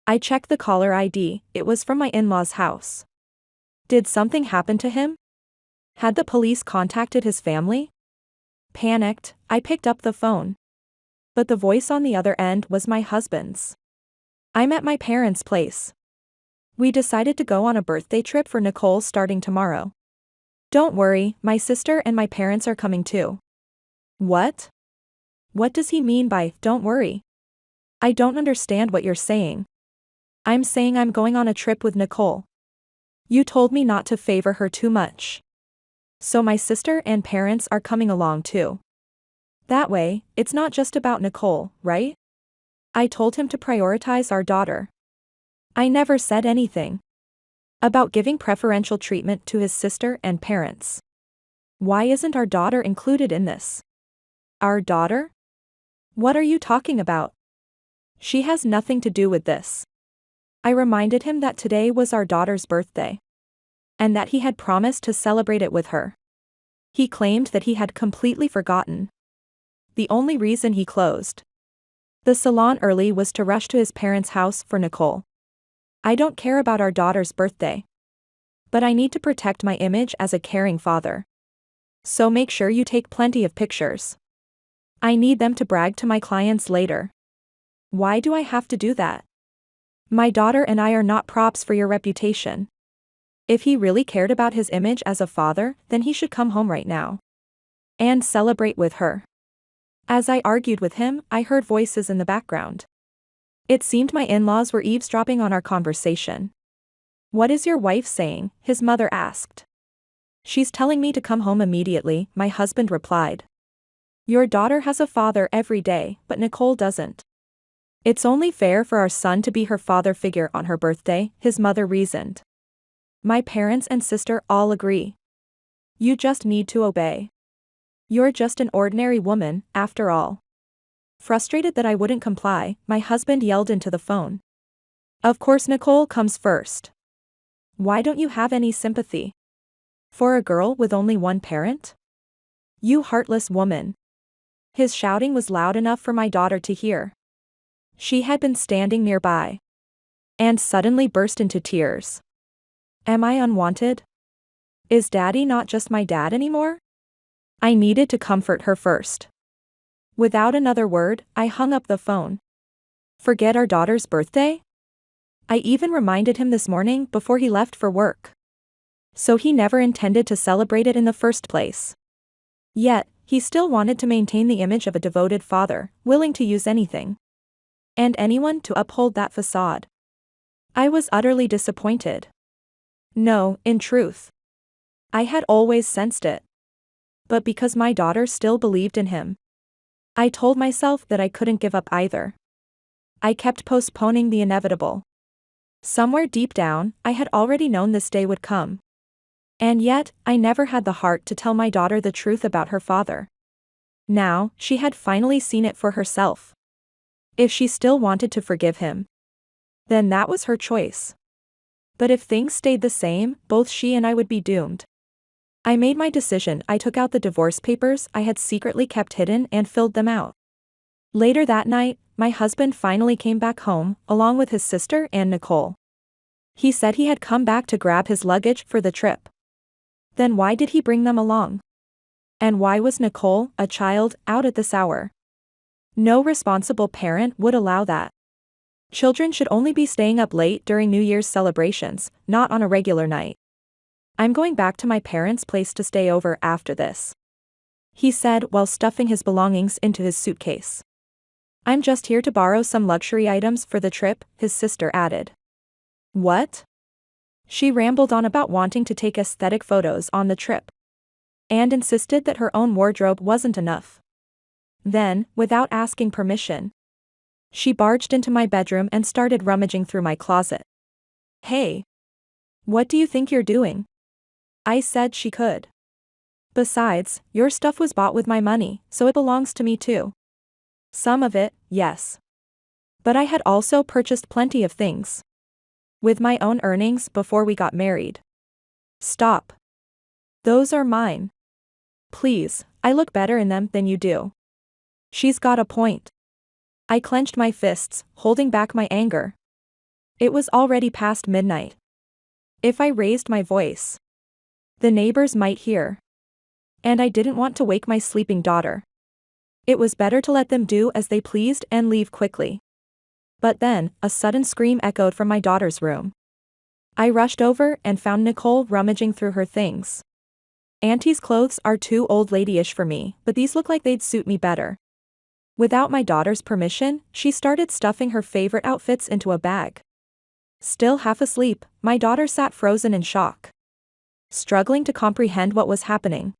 I checked the caller ID, it was from my in-laws' house. Did something happen to him? Had the police contacted his family? Panicked, I picked up the phone. But the voice on the other end was my husband's. I'm at my parents' place. We decided to go on a birthday trip for Nicole starting tomorrow. Don't worry, my sister and my parents are coming too. What? What does he mean by, don't worry? I don't understand what you're saying. I'm saying I'm going on a trip with Nicole. You told me not to favor her too much. So my sister and parents are coming along too. That way, it's not just about Nicole, right? I told him to prioritize our daughter. I never said anything about giving preferential treatment to his sister and parents. Why isn't our daughter included in this? Our daughter? What are you talking about? She has nothing to do with this. I reminded him that today was our daughter's birthday. And that he had promised to celebrate it with her. He claimed that he had completely forgotten. The only reason he closed the salon early was to rush to his parents' house for Nicole. I don't care about our daughter's birthday. But I need to protect my image as a caring father. So make sure you take plenty of pictures. I need them to brag to my clients later. Why do I have to do that? My daughter and I are not props for your reputation. If he really cared about his image as a father, then he should come home right now. And celebrate with her. As I argued with him, I heard voices in the background. It seemed my in-laws were eavesdropping on our conversation. What is your wife saying? His mother asked. She's telling me to come home immediately, my husband replied. Your daughter has a father every day, but Nicole doesn't. It's only fair for our son to be her father figure on her birthday, his mother reasoned. My parents and sister all agree. You just need to obey. You're just an ordinary woman, after all. Frustrated that I wouldn't comply, my husband yelled into the phone. Of course Nicole comes first. Why don't you have any sympathy? For a girl with only one parent? You heartless woman. His shouting was loud enough for my daughter to hear. She had been standing nearby. And suddenly burst into tears. Am I unwanted? Is Daddy not just my dad anymore? I needed to comfort her first. Without another word, I hung up the phone. Forget our daughter's birthday? I even reminded him this morning before he left for work. So he never intended to celebrate it in the first place. Yet, he still wanted to maintain the image of a devoted father, willing to use anything and anyone to uphold that facade. I was utterly disappointed. No, in truth. I had always sensed it. But because my daughter still believed in him, I told myself that I couldn't give up either. I kept postponing the inevitable. Somewhere deep down, I had already known this day would come. And yet, I never had the heart to tell my daughter the truth about her father. Now, she had finally seen it for herself. If she still wanted to forgive him, then that was her choice. But if things stayed the same, both she and I would be doomed. I made my decision. I took out the divorce papers I had secretly kept hidden and filled them out. Later that night, my husband finally came back home, along with his sister and Nicole. He said he had come back to grab his luggage for the trip. Then why did he bring them along? And why was Nicole, a child, out at this hour? No responsible parent would allow that. Children should only be staying up late during New Year's celebrations, not on a regular night. I'm going back to my parents' place to stay over after this, he said while stuffing his belongings into his suitcase. I'm just here to borrow some luxury items for the trip, his sister added. What? She rambled on about wanting to take aesthetic photos on the trip, and insisted that her own wardrobe wasn't enough. Then, without asking permission, she barged into my bedroom and started rummaging through my closet. Hey! What do you think you're doing? I said she could. Besides, your stuff was bought with my money, so it belongs to me too. Some of it, yes. But I had also purchased plenty of things with my own earnings before we got married. Stop. Those are mine. Please, I look better in them than you do. She's got a point. I clenched my fists, holding back my anger. It was already past midnight. If I raised my voice, the neighbors might hear. And I didn't want to wake my sleeping daughter. It was better to let them do as they pleased and leave quickly. But then, a sudden scream echoed from my daughter's room. I rushed over and found Nicole rummaging through her things. Auntie's clothes are too old ladyish for me, but these look like they'd suit me better. Without my daughter's permission, she started stuffing her favorite outfits into a bag. Still half asleep, my daughter sat frozen in shock, struggling to comprehend what was happening.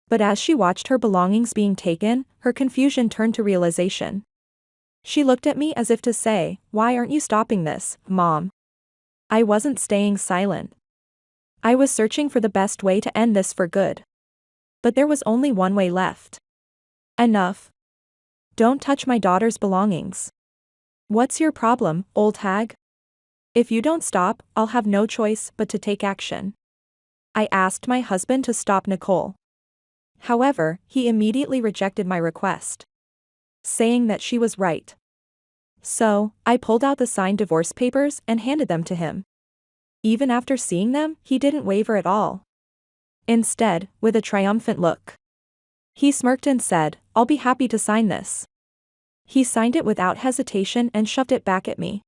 But as she watched her belongings being taken, her confusion turned to realization. She looked at me as if to say, "Why aren't you stopping this, Mom?" I wasn't staying silent. I was searching for the best way to end this for good. But there was only one way left. Enough. Don't touch my daughter's belongings. What's your problem, old hag? If you don't stop, I'll have no choice but to take action. I asked my husband to stop Nicole. However, he immediately rejected my request, saying that she was right. So, I pulled out the signed divorce papers and handed them to him. Even after seeing them, he didn't waver at all. Instead, with a triumphant look, he smirked and said, "I'll be happy to sign this." He signed it without hesitation and shoved it back at me.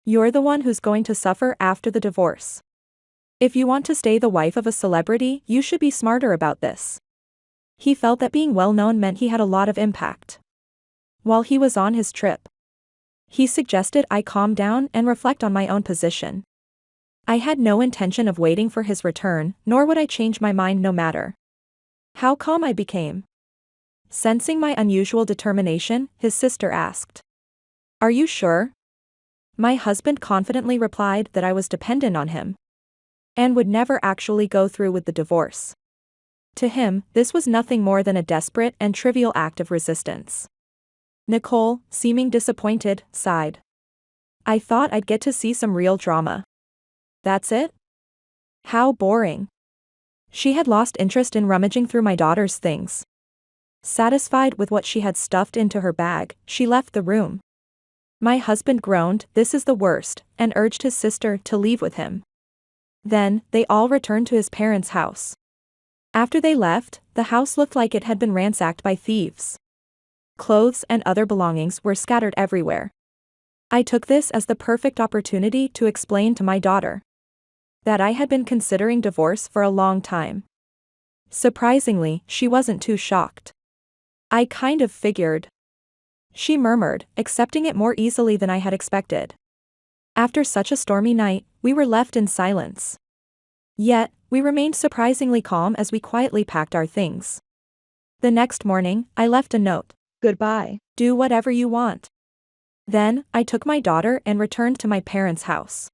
"You're the one who's going to suffer after the divorce. If you want to stay the wife of a celebrity, you should be smarter about this." He felt that being well-known meant he had a lot of impact. While he was on his trip, he suggested I calm down and reflect on my own position. I had no intention of waiting for his return, nor would I change my mind no matter how calm I became. Sensing my unusual determination, his sister asked, "Are you sure?" My husband confidently replied that I was dependent on him and would never actually go through with the divorce. To him, this was nothing more than a desperate and trivial act of resistance. Nicole, seeming disappointed, sighed. "I thought I'd get to see some real drama. That's it? How boring." She had lost interest in rummaging through my daughter's things. Satisfied with what she had stuffed into her bag, she left the room. My husband groaned, "This is the worst," and urged his sister to leave with him. Then, they all returned to his parents' house. After they left, the house looked like it had been ransacked by thieves. Clothes and other belongings were scattered everywhere. I took this as the perfect opportunity to explain to my daughter that I had been considering divorce for a long time. Surprisingly, she wasn't too shocked. "I kind of figured," she murmured, accepting it more easily than I had expected. After such a stormy night, we were left in silence. Yet, we remained surprisingly calm as we quietly packed our things. The next morning, I left a note. "Goodbye. Do whatever you want." Then, I took my daughter and returned to my parents' house.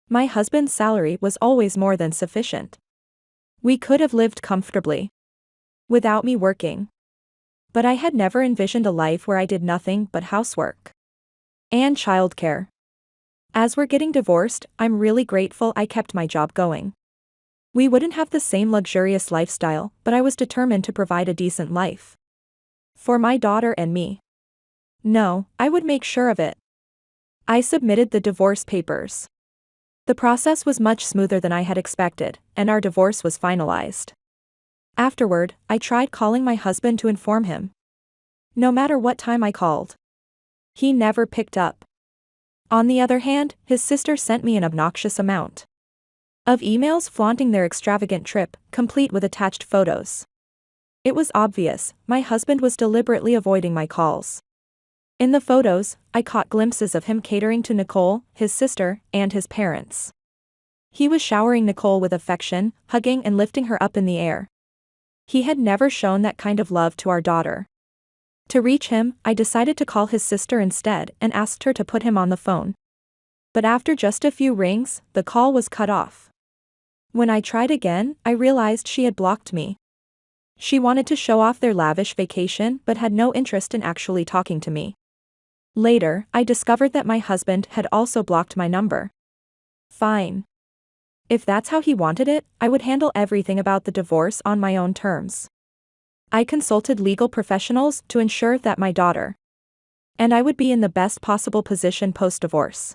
My husband's salary was always more than sufficient. We could have lived comfortably without me working. But I had never envisioned a life where I did nothing but housework and childcare. As we're getting divorced, I'm really grateful I kept my job going. We wouldn't have the same luxurious lifestyle, but I was determined to provide a decent life for my daughter and me. No, I would make sure of it. I submitted the divorce papers. The process was much smoother than I had expected, and our divorce was finalized. Afterward, I tried calling my husband to inform him. No matter what time I called, he never picked up. On the other hand, his sister sent me an obnoxious amount of emails flaunting their extravagant trip, complete with attached photos. It was obvious, my husband was deliberately avoiding my calls. In the photos, I caught glimpses of him catering to Nicole, his sister, and his parents. He was showering Nicole with affection, hugging and lifting her up in the air. He had never shown that kind of love to our daughter. To reach him, I decided to call his sister instead and asked her to put him on the phone. But after just a few rings, the call was cut off. When I tried again, I realized she had blocked me. She wanted to show off their lavish vacation but had no interest in actually talking to me. Later, I discovered that my husband had also blocked my number. Fine. If that's how he wanted it, I would handle everything about the divorce on my own terms. I consulted legal professionals to ensure that my daughter and I would be in the best possible position post-divorce.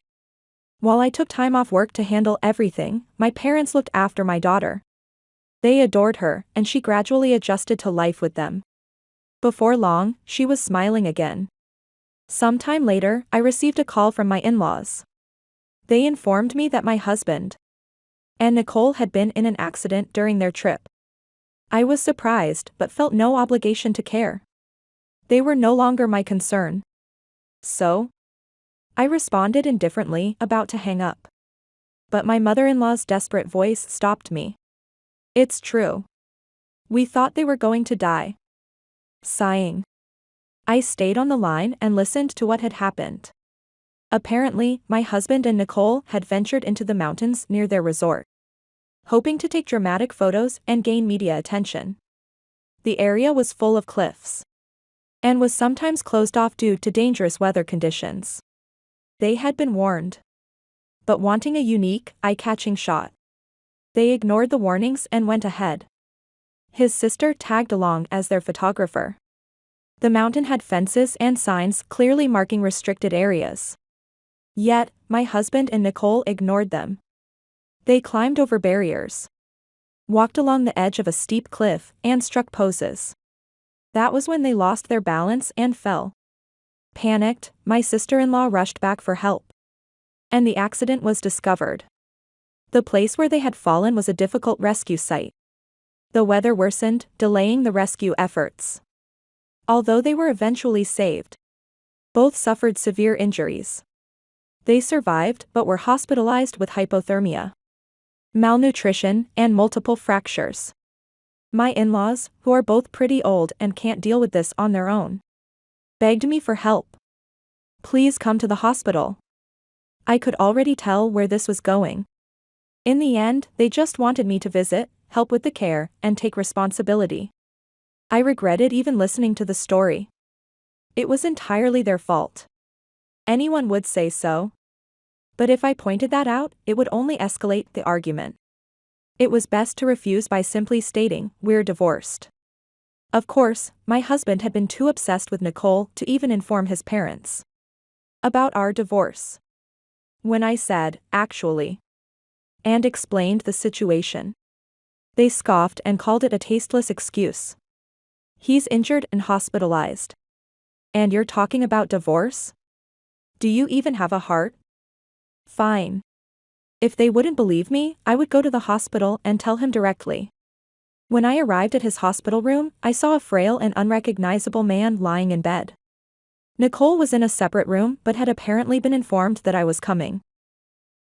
While I took time off work to handle everything, my parents looked after my daughter. They adored her, and she gradually adjusted to life with them. Before long, she was smiling again. Sometime later, I received a call from my in-laws. They informed me that my husband and Nicole had been in an accident during their trip. I was surprised but felt no obligation to care. They were no longer my concern. So, I responded indifferently, about to hang up. But my mother-in-law's desperate voice stopped me. It's true. We thought they were going to die. Sighing, I stayed on the line and listened to what had happened. Apparently, my husband and Nicole had ventured into the mountains near their resort, hoping to take dramatic photos and gain media attention. The area was full of cliffs and was sometimes closed off due to dangerous weather conditions. They had been warned, but wanting a unique, eye-catching shot, they ignored the warnings and went ahead. His sister tagged along as their photographer. The mountain had fences and signs clearly marking restricted areas. Yet, my husband and Nicole ignored them. They climbed over barriers, walked along the edge of a steep cliff, and struck poses. That was when they lost their balance and fell. Panicked, my sister-in-law rushed back for help. And the accident was discovered. The place where they had fallen was a difficult rescue site. The weather worsened, delaying the rescue efforts. Although they were eventually saved, both suffered severe injuries. They survived but were hospitalized with hypothermia, malnutrition, and multiple fractures. My in-laws, who are both pretty old and can't deal with this on their own, begged me for help. Please come to the hospital. I could already tell where this was going. In the end, they just wanted me to visit, help with the care, and take responsibility. I regretted even listening to the story. It was entirely their fault. Anyone would say so. But if I pointed that out, it would only escalate the argument. It was best to refuse by simply stating, "We're divorced." Of course, my husband had been too obsessed with Nicole to even inform his parents about our divorce. When I said, "Actually," and explained the situation, they scoffed and called it a tasteless excuse. He's injured and hospitalized. And you're talking about divorce? Do you even have a heart? Fine. If they wouldn't believe me, I would go to the hospital and tell him directly. When I arrived at his hospital room, I saw a frail and unrecognizable man lying in bed. Nicole was in a separate room but had apparently been informed that I was coming.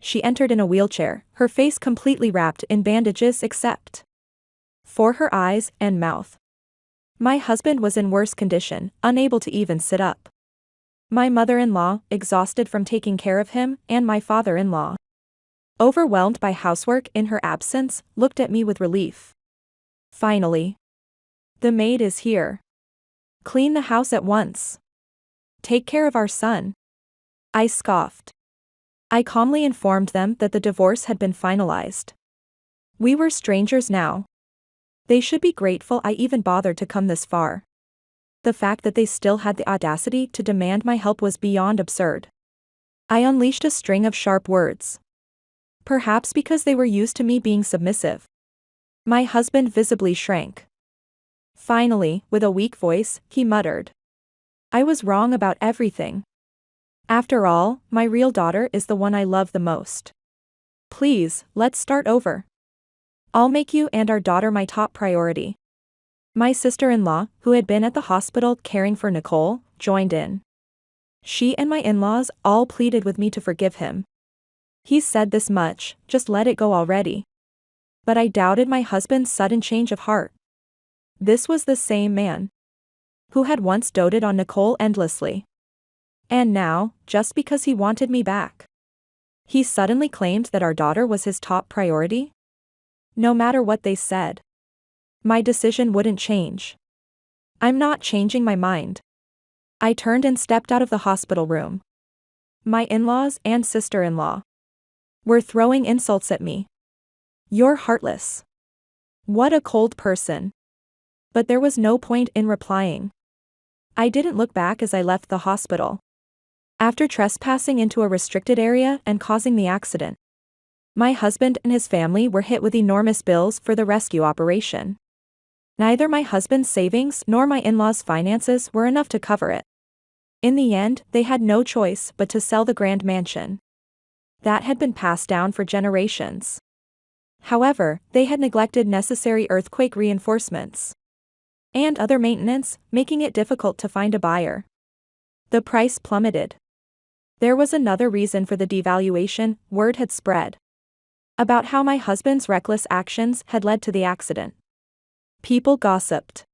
She entered in a wheelchair, her face completely wrapped in bandages except for her eyes and mouth. My husband was in worse condition, unable to even sit up. My mother-in-law, exhausted from taking care of him, and my father-in-law, overwhelmed by housework in her absence, looked at me with relief. Finally, the maid is here. Clean the house at once. Take care of our son. I scoffed. I calmly informed them that the divorce had been finalized. We were strangers now. They should be grateful I even bothered to come this far. The fact that they still had the audacity to demand my help was beyond absurd. I unleashed a string of sharp words. Perhaps because they were used to me being submissive. My husband visibly shrank. Finally, with a weak voice, he muttered, "I was wrong about everything. After all, my real daughter is the one I love the most." Please, let's start over. I'll make you and our daughter my top priority. My sister-in-law, who had been at the hospital caring for Nicole, joined in. She and my in-laws all pleaded with me to forgive him. He said this much, just let it go already. But I doubted my husband's sudden change of heart. This was the same man who had once doted on Nicole endlessly. And now, just because he wanted me back, he suddenly claimed that our daughter was his top priority? No matter what they said, my decision wouldn't change. I'm not changing my mind. I turned and stepped out of the hospital room. My in-laws and sister-in-law were throwing insults at me. You're heartless. What a cold person. But there was no point in replying. I didn't look back as I left the hospital. After trespassing into a restricted area and causing the accident, my husband and his family were hit with enormous bills for the rescue operation. Neither my husband's savings nor my in-laws' finances were enough to cover it. In the end, they had no choice but to sell the grand mansion that had been passed down for generations. However, they had neglected necessary earthquake reinforcements and other maintenance, making it difficult to find a buyer. The price plummeted. There was another reason for the devaluation. Word had spread about how my husband's reckless actions had led to the accident. People gossiped,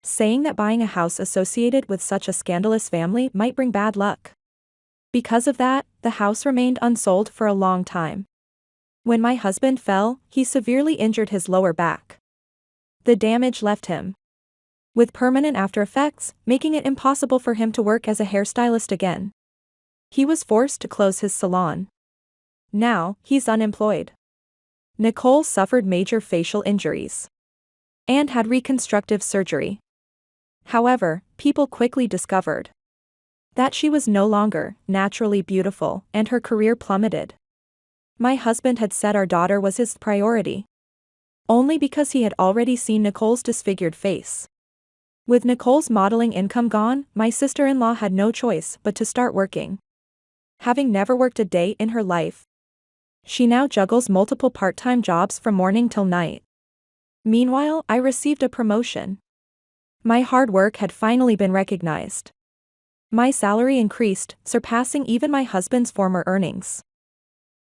saying that buying a house associated with such a scandalous family might bring bad luck. Because of that, the house remained unsold for a long time. When my husband fell, he severely injured his lower back. The damage left him with permanent after effects, making it impossible for him to work as a hairstylist again. He was forced to close his salon. Now, he's unemployed. Nicole suffered major facial injuries and had reconstructive surgery. However, people quickly discovered that she was no longer naturally beautiful, and her career plummeted. My husband had said our daughter was his priority, only because he had already seen Nicole's disfigured face. With Nicole's modeling income gone, my sister-in-law had no choice but to start working. Having never worked a day in her life, she now juggles multiple part-time jobs from morning till night. Meanwhile, I received a promotion. My hard work had finally been recognized. My salary increased, surpassing even my husband's former earnings.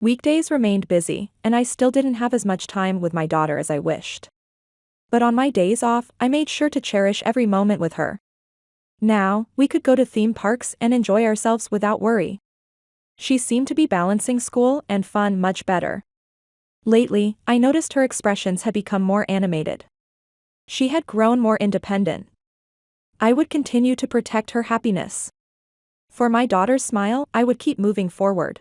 Weekdays remained busy, and I still didn't have as much time with my daughter as I wished. But on my days off, I made sure to cherish every moment with her. Now, we could go to theme parks and enjoy ourselves without worry. She seemed to be balancing school and fun much better. Lately, I noticed her expressions had become more animated. She had grown more independent. I would continue to protect her happiness. For my daughter's smile, I would keep moving forward.